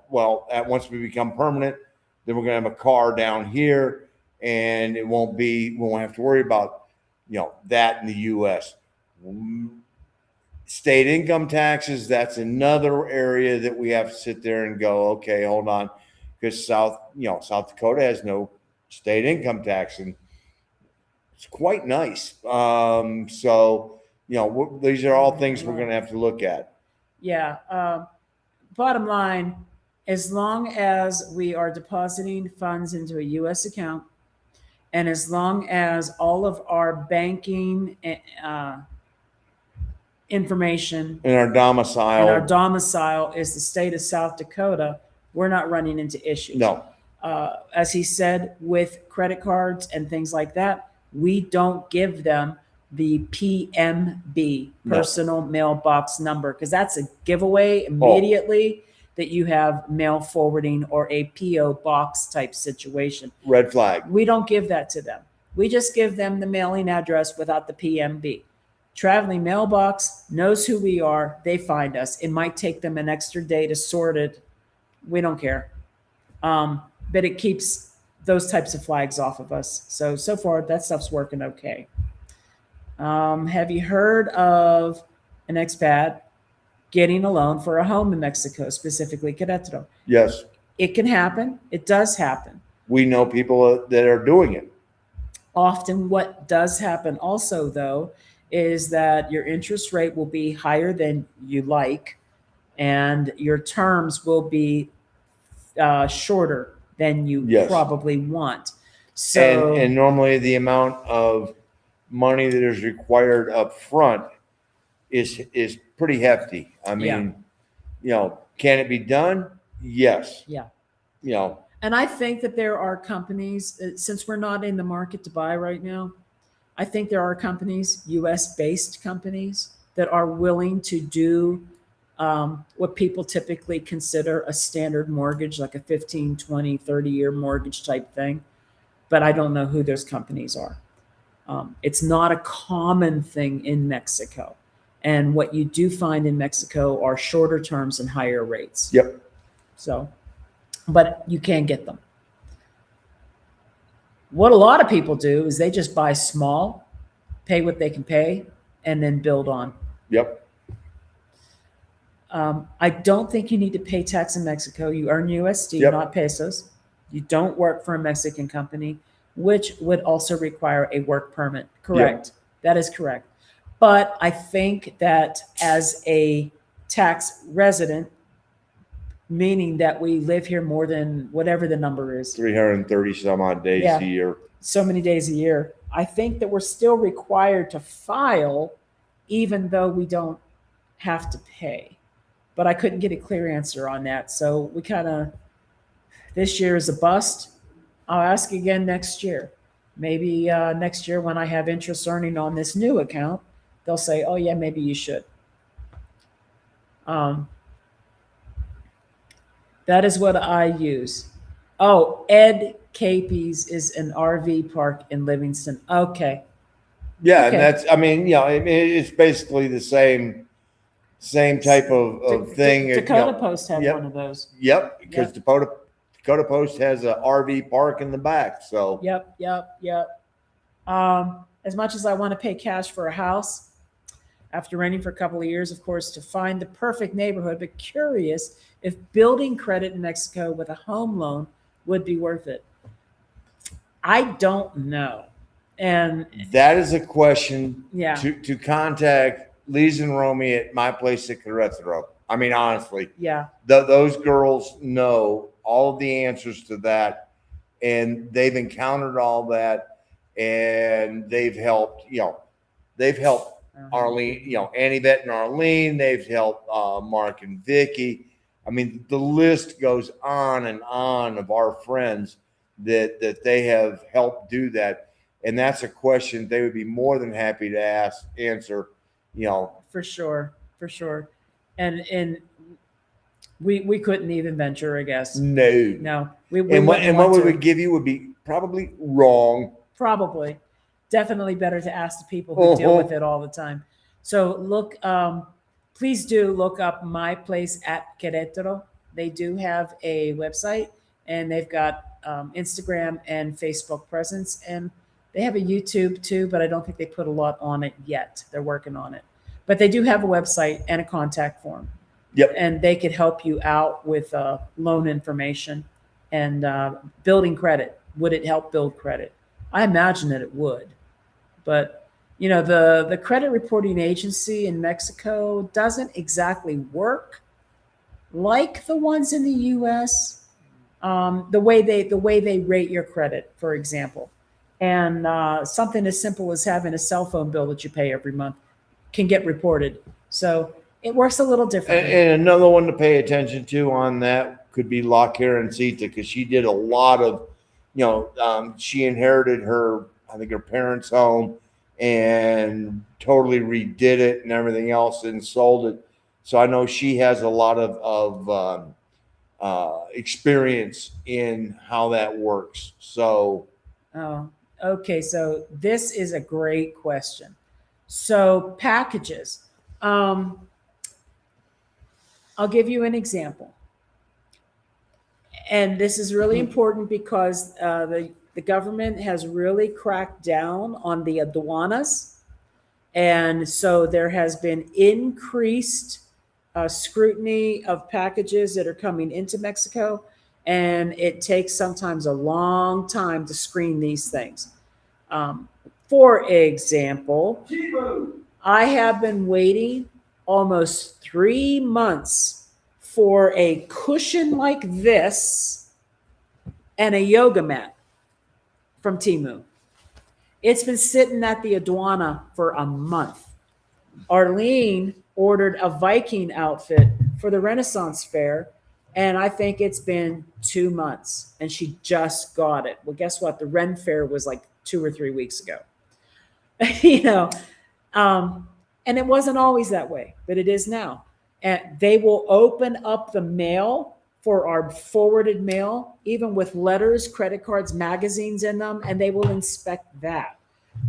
once we become permanent, then we're going to have a car down here, and we won't have to worry about, that in the U.S. State income taxes, that's another area that we have to sit there and go, okay, hold on, because South Dakota has no state income tax, and it's quite nice. So, these are all things we're going to have to look at. Yeah. Bottom line, as long as we are depositing funds into a U.S. account, and as long as all of our banking information in our domicile is the state of South Dakota, we're not running into issues. No. As he said, with credit cards and things like that, we don't give them the PMB, personal mailbox number, because that's a giveaway immediately that you have mail forwarding or a PO box type situation. Red flag. We don't give that to them. We just give them the mailing address without the PMB. Traveling mailbox knows who we are. They find us. It might take them an extra day to sort it. We don't care. But it keeps those types of flags off of us. So far, that stuff's working okay. Have you heard of an expat getting a loan for a home in Mexico, specifically Querétaro? Yes. It can happen. It does happen. We know people that are doing it. Often what does happen also, though, is that your interest rate will be higher than you like, and your terms will be shorter than you probably want. So, and normally the amount of money that is required up front is pretty hefty. I mean, can it be done? Yes. Yeah. And I think that there are companies, since we're not in the market to buy right now, I think there are companies, US-based companies, that are willing to do what people typically consider a standard mortgage, like a 15, 20, 30-year mortgage type thing. But I don't know who those companies are. It's not a common thing in Mexico. And what you do find in Mexico are shorter terms and higher rates. Yep. So, but you can get them. What a lot of people do is they just buy small, pay what they can pay, and then build on. Yep. I don't think you need to pay tax in Mexico. You earn USD, not pesos. You don't work for a Mexican company, which would also require a work permit. Correct. Yep. That is correct. But I think that as a tax resident, meaning that we live here more than whatever the number is, 330 some odd days a year. So many days a year. I think that we're still required to file, even though we don't have to pay. But I couldn't get a clear answer on that. So we kind of, this year is a bust. I'll ask again next year. Maybe next year when I have interest earning on this new account, they'll say, oh, yeah, maybe you should. That is what I use. Oh, Ed Capey's is an RV park in Livingston. Okay. Yeah, Okay. and that's, I mean, it's basically the same type of thing. Dakota Post had yep. one of those. Yep, because Dakota Post has an RV park in the back. So Yep. As much as I want to pay cash for a house, after renting for a couple of years, of course, to find the perfect neighborhood, but curious if building credit in Mexico with a home loan would be worth it. I don't know. And that is a question yeah, to contact Lisa and Romy at my place at Querétaro. I mean, honestly, yeah, those girls know all of the answers to that, and they've encountered all that, and they've helped, Arlene, Annie, Vet, and Arlene. They've helped Mark and Vicky. I mean, the list goes on and on of our friends that they have helped do that. And that's a question they would be more than happy to answer, For sure. And we couldn't even venture, I guess. No. And what we would give you would be probably wrong. Probably. Definitely better to ask the people who deal with it all the time. So look, please do look up My Place at Querétaro. They do have a website, and they've got Instagram and Facebook presence, and they have a YouTube too, but I don't think they put a lot on it yet. They're working on it. But they do have a website and a contact form. Yep. And they could help you out with loan information and building credit. Would it help build credit? I imagine that it would. But, the credit reporting agency in Mexico doesn't exactly work like the ones in the U.S. The way they rate your credit, for example. And something as simple as having a cell phone bill that you pay every month can get reported. So it works a little differently. And another one to pay attention to on that could be La Carancita, because she did a lot of, she inherited her parents' home and totally redid it and everything else and sold it. So I know she has a lot of experience in how that works. So. Oh, okay. So this is a great question. So packages. I'll give you an example. And this is really important because the government has really cracked down on the aduanas. And so there has been increased scrutiny of packages that are coming into Mexico. And it takes sometimes a long time to screen these things. For example, I have been waiting almost 3 months for a cushion like this and a yoga mat from Temu. It's been sitting at the aduana for a month. Arlene ordered a Viking outfit for the Renaissance Fair, and I think it's been 2 months, and she just got it. Well, guess what? The Ren Fair was like 2 or 3 weeks ago. And it wasn't always that way, but it is now. And they will open up the mail for our forwarded mail, even with letters, credit cards, magazines in them, and they will inspect that.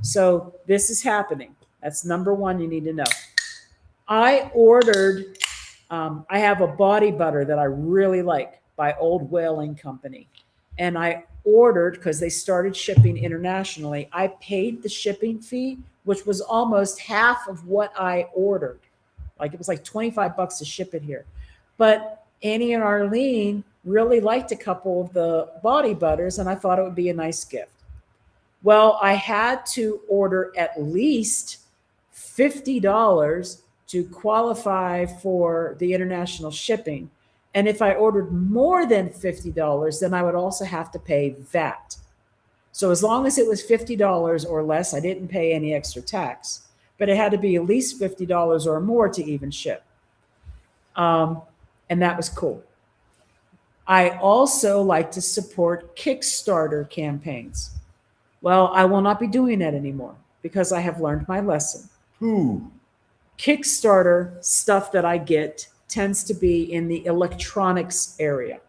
So this is happening. That's number one you need to know. I ordered, I have a body butter that I really like by Old Whaling Company. And I ordered, because they started shipping internationally, I paid the shipping fee, which was almost half of what I ordered. Like it was like $25 to ship it here. But Annie and Arlene really liked a couple of the body butters, and I thought it would be a nice gift. Well, I had to order at least $50 to qualify for the international shipping. And if I ordered more than $50, then I would also have to pay VAT. So as long as it was $50 or less, I didn't pay any extra tax, but it had to be at least $50 or more to even ship. And that was cool. I also like to support Kickstarter campaigns. Well, I will not be doing that anymore because I have learned my lesson. Who? Kickstarter stuff that I get tends to be in the electronics area.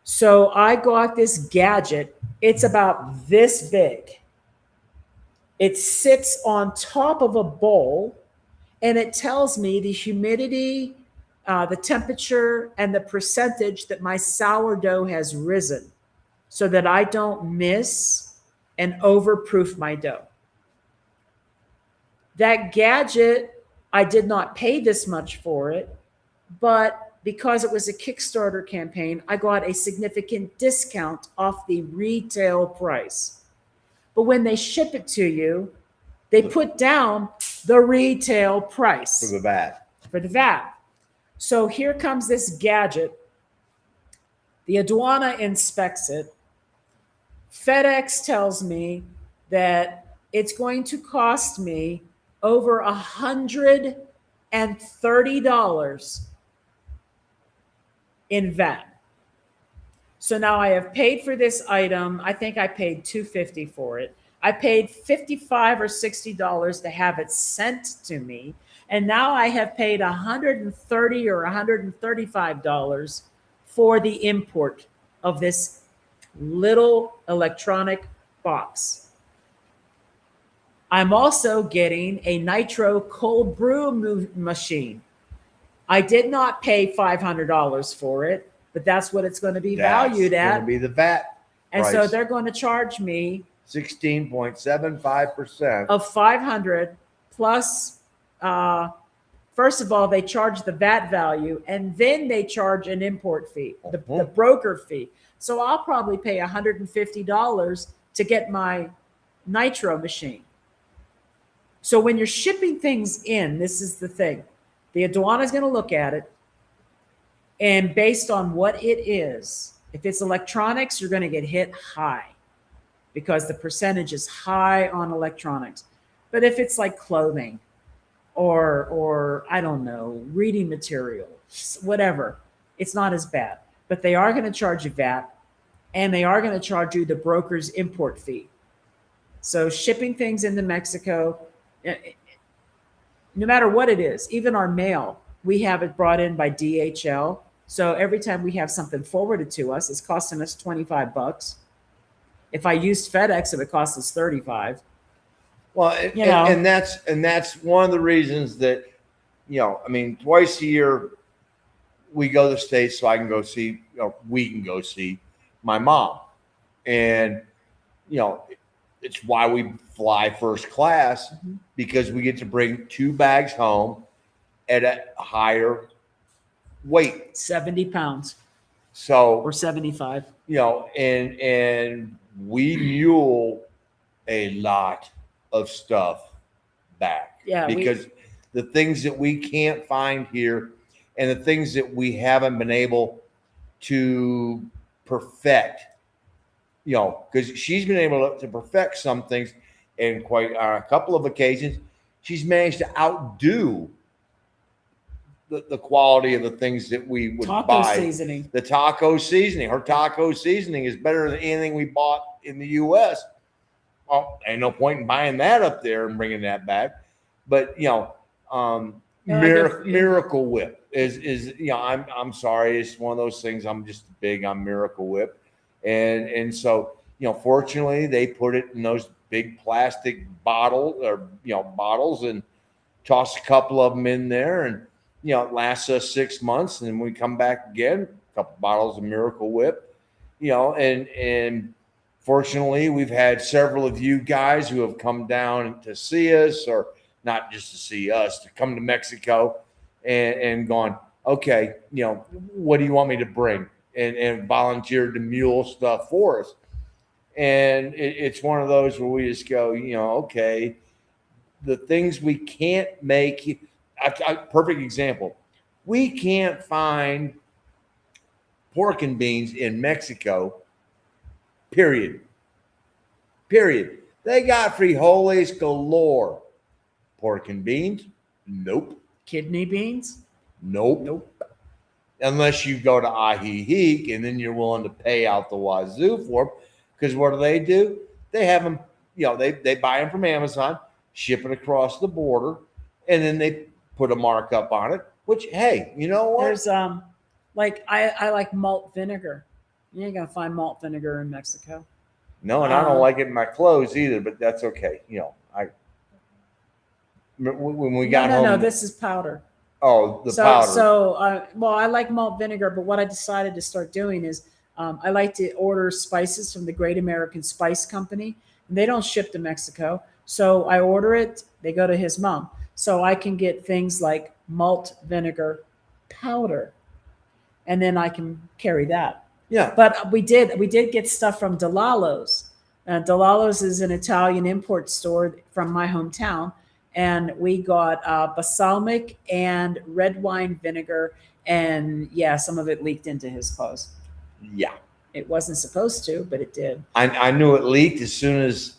So I got this gadget. It's about this big. It sits on top of a bowl and it tells me the humidity, the temperature, and the percentage that my sourdough has risen so that I don't miss and overproof my dough. That gadget, I did not pay this much for it, but because it was a Kickstarter campaign, I got a significant discount off the retail price. But when they ship it to you, they put down the retail price. For the VAT. For the VAT. So here comes this gadget. The aduana inspects it. FedEx tells me that it's going to cost me over $130 in VAT. So now I have paid for this item. I think I paid $250 for it. I paid $55 or $60 to have it sent to me. And now I have paid $130 or $135 for the import of this little electronic box. I'm also getting a nitro cold brew machine. I did not pay $500 for it, but that's what it's going to be valued at. It's going to be the VAT and price. So they're going to charge me 16.75% of $500 plus. First of all, they charge the VAT value, and then they charge an import fee, the broker fee. So I'll probably pay $150 to get my nitro machine. So when you're shipping things in, this is the thing. The aduana is going to look at it, and based on what it is, if it's electronics, you're going to get hit high because the percentage is high on electronics. But if it's like clothing or I don't know, reading material, whatever, it's not as bad. But they are going to charge you VAT, and they are going to charge you the broker's import fee. So shipping things into Mexico, no matter what it is, even our mail, we have it brought in by DHL. So every time we have something forwarded to us, it's costing us $25. If I used FedEx, it would cost us $35. Well, and that's one of the reasons that, I mean, twice a year we go to the States so I can go see, we can go see my mom. And, it's why we fly first class, because we get to bring 2 bags home at a higher weight. 70 pounds. So, or 75. And we mule a lot of stuff back. Yeah. Because the things that we can't find here and the things that we haven't been able to perfect, because she's been able to perfect some things, and quite a couple of occasions, she's managed to outdo the quality of the things that we would buy. Seasoning. The taco seasoning. Her taco seasoning is better than anything we bought in the U.S. Well, ain't no point in buying that up there and bringing that back. But Miracle Whip is I'm sorry, it's one of those things. I'm just big on Miracle Whip, and so fortunately they put it in those big plastic bottles and toss a couple of them in there, and it lasts us 6 months, and then we come back again, a couple bottles of Miracle Whip, and fortunately we've had several of you guys who have come down to see us, or not just to see us, to come to Mexico and gone, okay, what do you want me to bring? And volunteered to mule stuff for us. And it's one of those where we just go, okay, the things we can't make. Perfect example. We can't find pork and beans in Mexico, period. Period. They got frijoles galore. Pork and beans? Nope. Kidney beans? Nope. Nope. Unless you go to Ahihique and then you're willing to pay out the wazoo for them. Because what do? They have them, they buy them from Amazon, ship it across the border, and then they put a markup on it, which, hey, you know what? There's like I like malt vinegar. You ain't gonna find malt vinegar in Mexico. No, and I don't like it in my clothes either, but that's okay. When we got home. No, this is powder. Oh, the powder. Well, I like malt vinegar, but what I decided to start doing is I like to order spices from the Great American Spice Company. And they don't ship to Mexico. So I order it. They go to his mom. So I can get things like malt vinegar powder. And then I can carry that. Yeah. But we did get stuff from Delalo's. Delalo's is an Italian import store from my hometown. And we got balsamic and red wine vinegar. And yeah, some of it leaked into his clothes. Yeah. It wasn't supposed to, but it did. I knew it leaked as soon as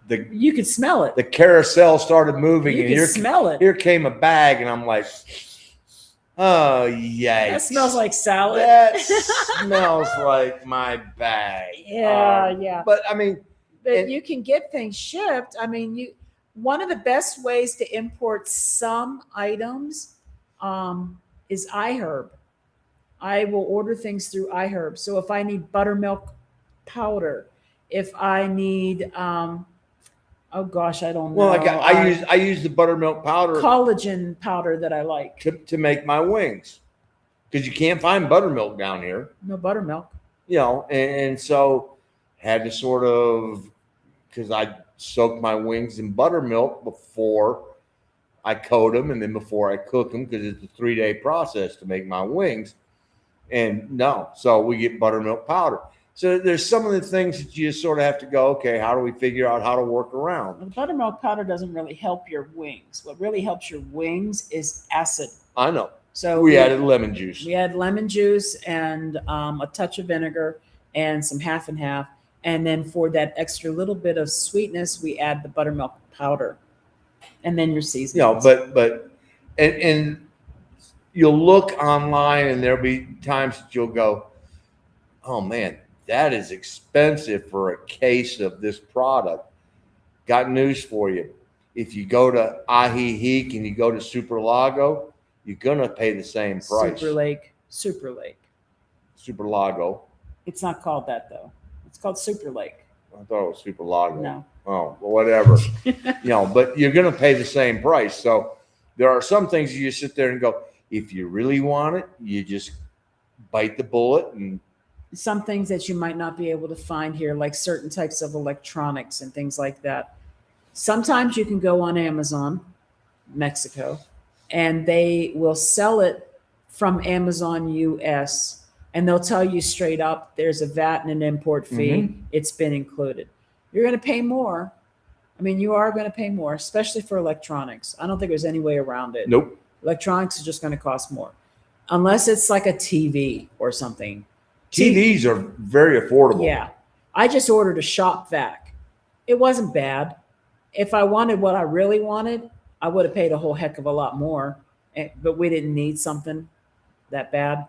you could smell it. The carousel started moving. You could smell it. Here came a bag, and I'm like, oh, yikes. That smells like salad. That smells like my bag. Yeah. But I mean. But you can get things shipped. I mean, one of the best ways to import some items is iHerb. I will order things through iHerb. So if I need buttermilk powder, if I need, oh gosh, I don't know. Well, like I use the buttermilk powder, collagen powder that I like to make my wings, because you can't find buttermilk down here. No buttermilk. And so had to sort of, because I soak my wings in buttermilk before I coat them and then before I cook them, because it's a 3-day process to make my wings. And so we get buttermilk powder. So there's some of the things that you just sort of have to go, okay, how do we figure out how to work around? The buttermilk powder doesn't really help your wings. What really helps your wings is acid. I know. So we added lemon juice. We add lemon juice and a touch of vinegar and some half and half. And then for that extra little bit of sweetness, we add the buttermilk powder. And then your seasoning. But you'll look online and there'll be times that you'll go, oh man, that is expensive for a case of this product. Got news for you. If you go to Ahihique and you go to Super Lago, you're going to pay the same price. Super Lago. It's not called that though. It's called Super Lake. I thought it was Super Lago. No. Oh, well, whatever. But you're going to pay the same price. So there are some things you just sit there and go, if you really want it, you just bite the bullet. And some things that you might not be able to find here, like certain types of electronics and things like that. Sometimes you can go on Amazon, Mexico, and they will sell it from Amazon US, and they'll tell you straight up, there's a VAT and an import fee. Mm-hmm. It's been included. You're going to pay more. I mean, you are going to pay more, especially for electronics. I don't think there's any way around it. Nope. Electronics is just going to cost more, unless it's like a TV or something. TVs are very affordable. Yeah. I just ordered a shop vac. It wasn't bad. If I wanted what I really wanted, I would have paid a whole heck of a lot more, but we didn't need something that bad.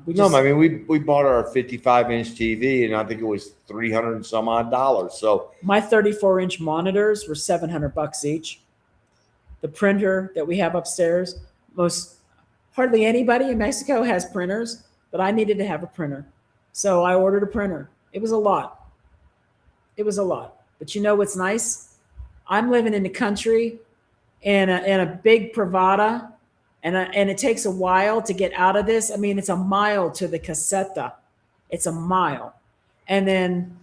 We bought our 55-inch TV, and I think it was $300 and some odd. So my 34-inch monitors were $700 each. The printer that we have upstairs, hardly anybody in Mexico has printers, but I needed to have a printer, so I ordered a printer. It was a lot. But you know what's nice? I'm living in the country in a big Pravada. And it takes a while to get out of this. I mean, it's a mile to the caseta. It's a mile. And then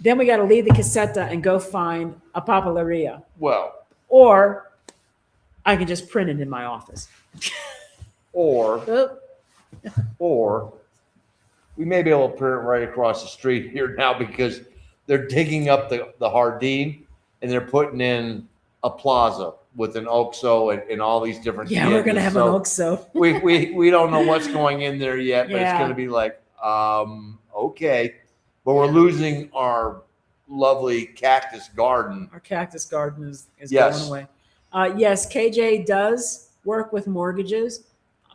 we got to leave the caseta and go find a papeleria. Well. Or I can just print it in my office. Or we may be able to print it right across the street here now, because they're digging up the Jardín and they're putting in a plaza with an OXXO and all these different. Yeah, we're gonna have an OXXO. we don't know what's going in there yet, but it's gonna be like, okay. But we're losing our lovely cactus garden. Our cactus garden is Yes. going away. Yes, KJ does work with mortgages,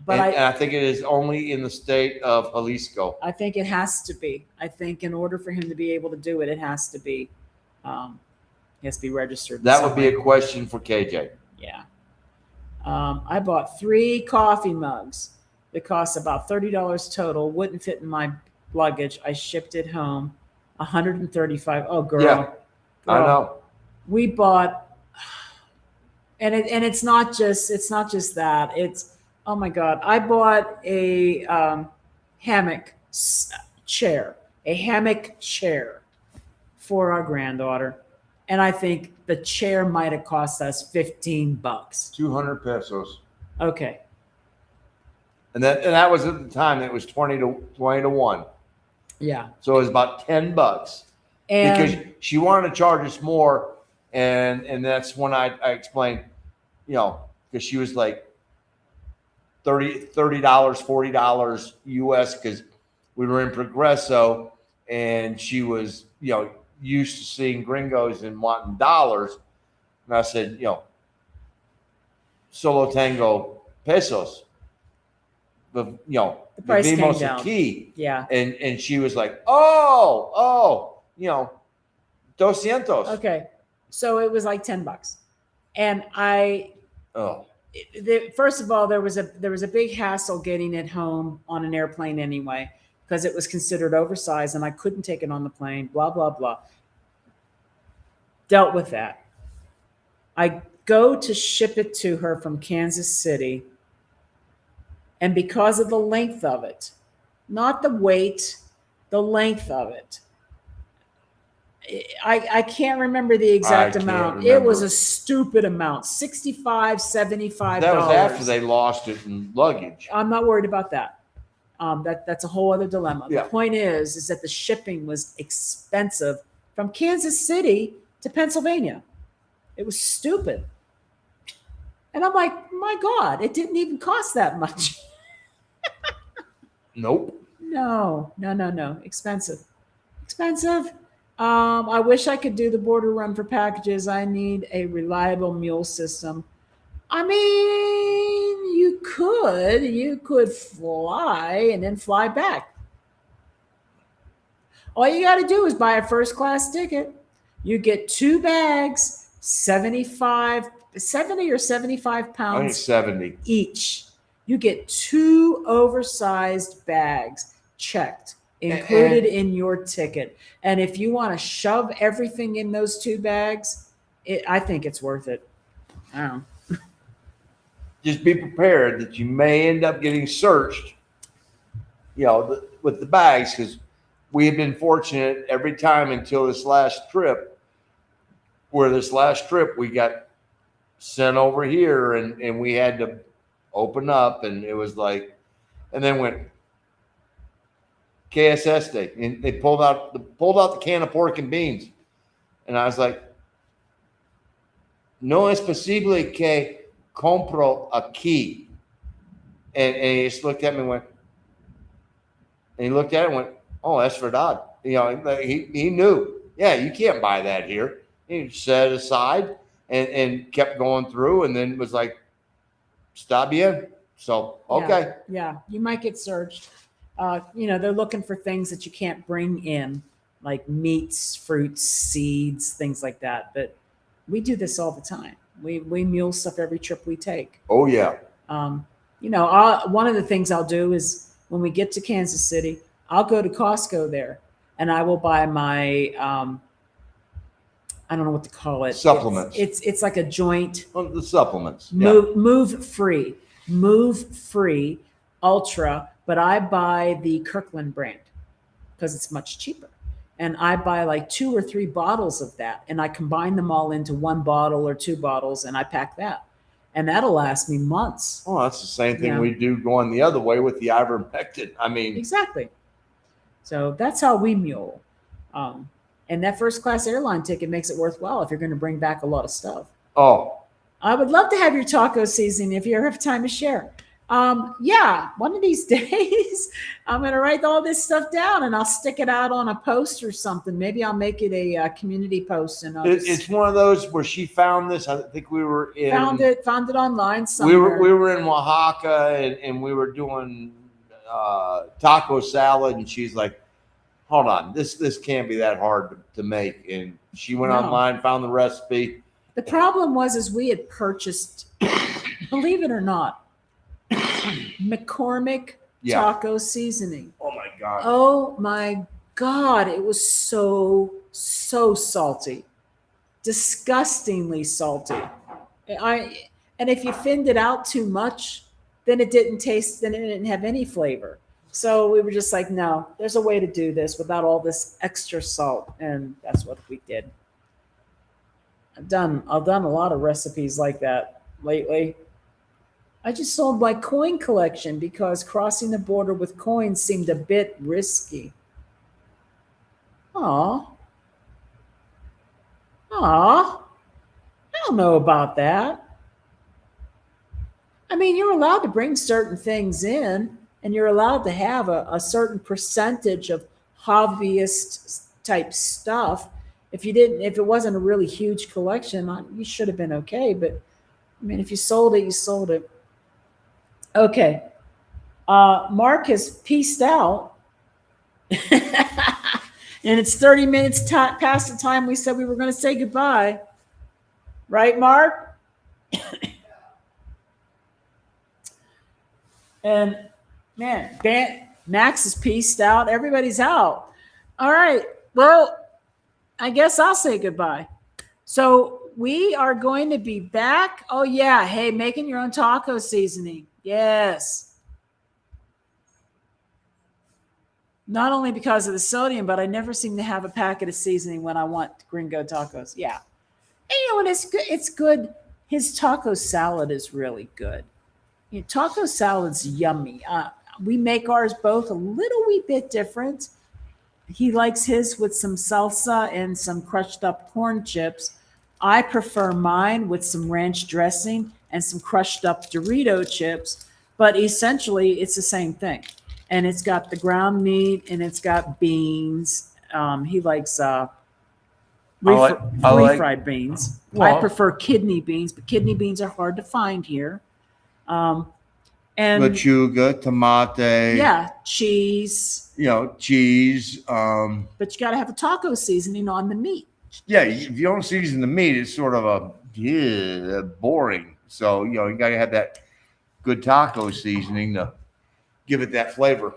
but And I think it is only in the state of Jalisco. I think it has to be. I think in order for him to be able to do it, it has to be, he has to be registered. That would be a question for KJ. Yeah. I bought 3 coffee mugs. It cost about $30 total. Wouldn't fit in my luggage. I shipped it home. $135. Oh, girl. Yeah, I know. We bought, and it's not just that. It's, oh my God. I bought a hammock chair for our granddaughter. And I think the chair might have cost us $15. 200 pesos. Okay. And that was at the time, it was 20 to 1. Yeah. So it was about $10. And because she wanted to charge us more. And that's when I explained, because she was like $30, $40 US, because we were in Progreso and she was, used to seeing gringos and wanting dollars. And I said, solo tango pesos. The price came vimos down. aquí. Yeah. And she was like, oh, 200. Okay. So it was like $10. And first of all, there was a big hassle getting it home on an airplane anyway, because it was considered oversized and I couldn't take it on the plane, blah, blah, blah. Dealt with that. I go to ship it to her from Kansas City. And because of the length of it, not the weight, the length of it, I can't remember the exact amount. It was a stupid amount, $65, $75. That was after they lost it in luggage. I'm not worried about that. That's a whole other dilemma. Yeah. The point is that the shipping was expensive from Kansas City to Pennsylvania. It was stupid. And I'm like, my God, it didn't even cost that much. Nope. No. Expensive. I wish I could do the border run for packages. I need a reliable mule system. I mean, you could fly and then fly back. All you got to do is buy a first class ticket. You get 2 bags, 70 or 75 pounds. I think 70 each. You get 2 oversized bags checked, included in your ticket. And if you want to shove everything in those 2 bags, I think it's worth it. I don't know. Just be prepared that you may end up getting searched, with the bags, because we have been fortunate every time until this last trip, we got sent over here and we had to open up, and it was like, and then went KSS Day, and they pulled out the can of pork and beans, and I was like, no es posible que compro aquí, and he just looked at me and went, and he looked at it and went, oh, that's verdad. He knew, yeah, you can't buy that here. He set it aside and kept going through, and then was like, está bien. So, okay. Yeah, you might get searched. They're looking for things that you can't bring in, like meats, fruits, seeds, things like that. But we do this all the time. We mule stuff every trip we take. Oh, yeah. One of the things I'll do is when we get to Kansas City, I'll go to Costco there and I will buy my, I don't know what to call it. Supplements. It's like a joint. The supplements. Move free ultra, but I buy the Kirkland brand because it's much cheaper. And I buy like 2 or 3 bottles of that, and I combine them all into 1 bottle or 2 bottles, and I pack that. And that'll last me months. Oh, that's the same thing we do going the other way with the ivermectin. I mean, exactly. So that's how we mule. And that first class airline ticket makes it worthwhile if you're going to bring back a lot of stuff. Oh, I would love to have your taco seasoning if you ever have time to share. Yeah, one of these days I'm going to write all this stuff down and I'll stick it out on a post or something. Maybe I'll make it a community post and It's one of those where she found this. I think we were in found it online somewhere. We were in Oaxaca and we were doing taco salad, and she's like, "Hold on, this can't be that hard to make." And she went online, found the recipe. The problem was we had purchased, believe it or not, McCormick taco seasoning. Oh my god! Oh my god! It was so salty, disgustingly salty. And if you thinned it out too much, then it didn't taste. Then it didn't have any flavor. So we were just like, no, there's a way to do this without all this extra salt, and that's what we did. I've done a lot of recipes like that lately. I just sold my coin collection because crossing the border with coins seemed a bit risky. Aw. I don't know about that. I mean, you're allowed to bring certain things in, and you're allowed to have a certain percentage of hobbyist type stuff. If it wasn't a really huge collection, you should have been okay. But I mean, if you sold it, you sold it. Okay. Mark has peaced out. And it's 30 minutes past the time we said we were going to say goodbye. Right, Mark? And man, Max is pieced out. Everybody's out. All right. Well, I guess I'll say goodbye. So we are going to be back. Oh, yeah. Hey, making your own taco seasoning. Yes. Not only because of the sodium, but I never seem to have a packet of seasoning when I want Gringo tacos. Yeah. And you know what? It's good. It's good. His taco salad is really good. You know, taco salad's yummy. We make ours both a little wee bit different. He likes his with some salsa and some crushed up corn chips. I prefer mine with some ranch dressing and some crushed up Dorito chips. But essentially, it's the same thing. And it's got the ground meat and it's got beans. He likes refried beans. Well, I prefer kidney beans, but kidney beans are hard to find here. And lechuga, tomato. Yeah, cheese. Cheese. But you got to have a taco seasoning on the meat. Yeah, if you don't season the meat, it's sort of boring. So, you got to have that good taco seasoning to give it that flavor.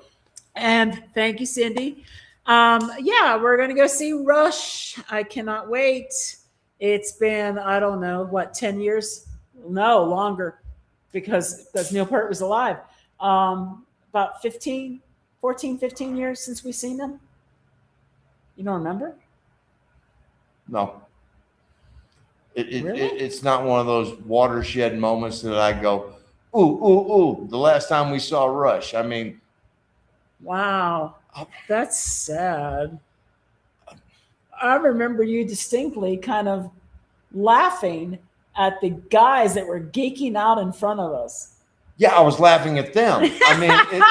And thank you, Cindy. Yeah, we're going to go see Rush. I cannot wait. It's been, I don't know, 10 years? No, longer, because Neil Peart was alive. About 15 years since we've seen them. You don't remember? No. Really? It's not one of those watershed moments that I go, ooh, the last time we saw Rush. I mean. Wow. That's sad. I remember you distinctly kind of laughing at the guys that were geeking out in front of us. Yeah, I was laughing at them. I mean, it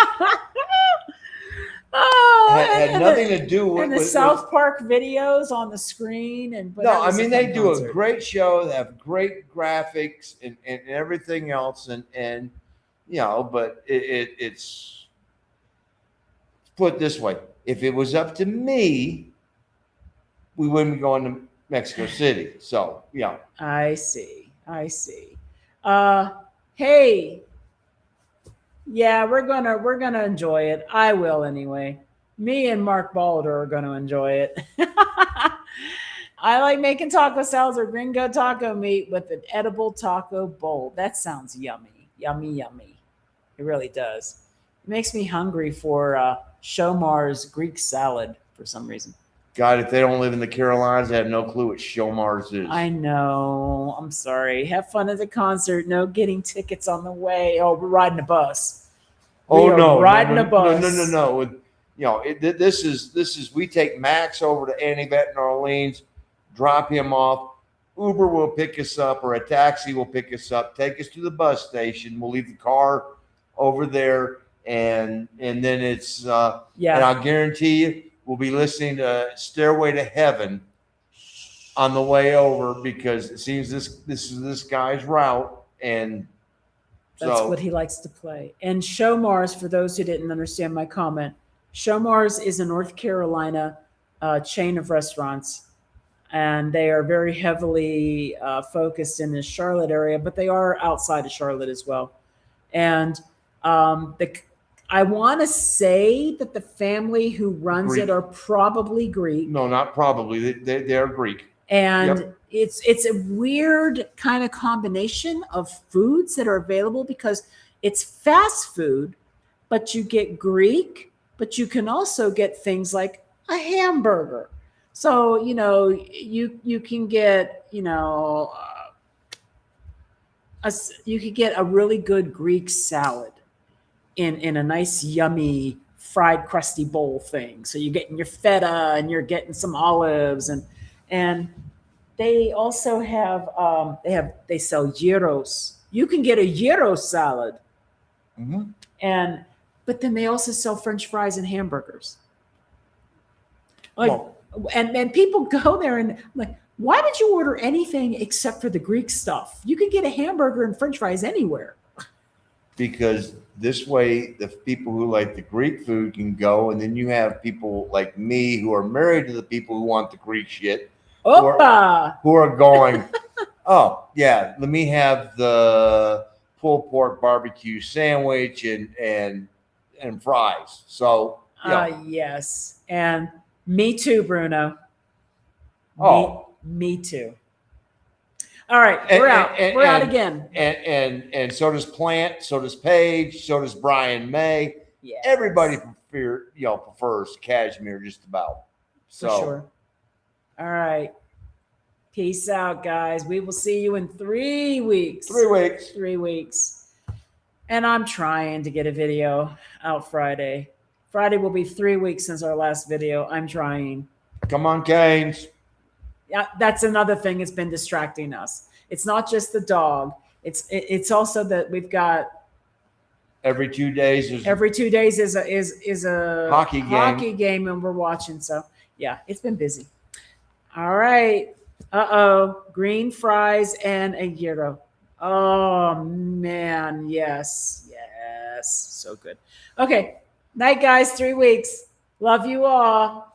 had nothing to do with the South Park videos on the screen. No, I mean, they do a great show. They have great graphics and everything else, and but it's put it this way: if it was up to me, we wouldn't be going to Mexico City. So yeah, I see. Hey. Yeah, we're gonna enjoy it. I will anyway. Me and Mark Balder are gonna enjoy it. I like making taco salads or gringo taco meat with an edible taco bowl. That sounds yummy. Yummy. It really does. It makes me hungry for Shomar's Greek salad for some reason. God, if they don't live in the Carolinas, they have no clue what Shomar's is. I know. I'm sorry. Have fun at the concert. No getting tickets on the way. Oh, we're riding a bus. Riding a bus. No. This is. We take Max over to Annie Vet in Orleans, drop him off. Uber will pick us up, or a taxi will pick us up, take us to the bus station. We'll leave the car over there, and then it's and Yeah. I'll guarantee you we'll be listening to Stairway to Heaven on the way over, because it seems this is this guy's route, and That's so what he likes to play. And Showmars, for those who didn't understand my comment, Showmars is a North Carolina chain of restaurants, and they are very heavily focused in the Charlotte area, but they are outside of Charlotte as well. And I want to say that the family who runs Greek. it are probably Greek. no, not probably, they're Greek. And Yep. it's a weird kind of combination of foods that are available, because it's fast food, but you get Greek, but you can also get things like a hamburger. So, you can get, you could get a really good Greek salad in a nice, yummy, fried, crusty bowl thing. So you're getting your feta and you're getting some olives, and they also have they sell gyros. You can get a gyro salad, Mm-hmm. but then they also sell French fries and hamburgers. Like, Well, and people go there and like, why did you order anything except for the Greek stuff? You can get a hamburger and French fries anywhere. because this way the people who like the Greek food can go, and then you have people like me who are married to the people who want the Greek shit, Opa! who are going, oh yeah, let me have the pulled pork barbecue sandwich and fries. So yeah. Yes. And me too, Bruno. Oh. Me too. All right, And- we're out. and- We're out and- again. And so does Plant, so does Paige, so does Brian May. Yes. Everybody prefers cashmere just about. For sure. All right. Peace out, guys. We will see you in 3 weeks. 3 weeks. 3 weeks. And I'm trying to get a video out Friday. Friday will be 3 weeks since our last video. I'm trying. Come on, Canes. Yeah, that's another thing that's been distracting us. It's not just the dog. It's also that we've got Every 2 days is every 2 days is a Hockey game. and we're watching. So yeah, it's been busy. All right. Green fries and a gyro. Oh man, yes. So good. Okay. Night, guys. 3 weeks. Love you all.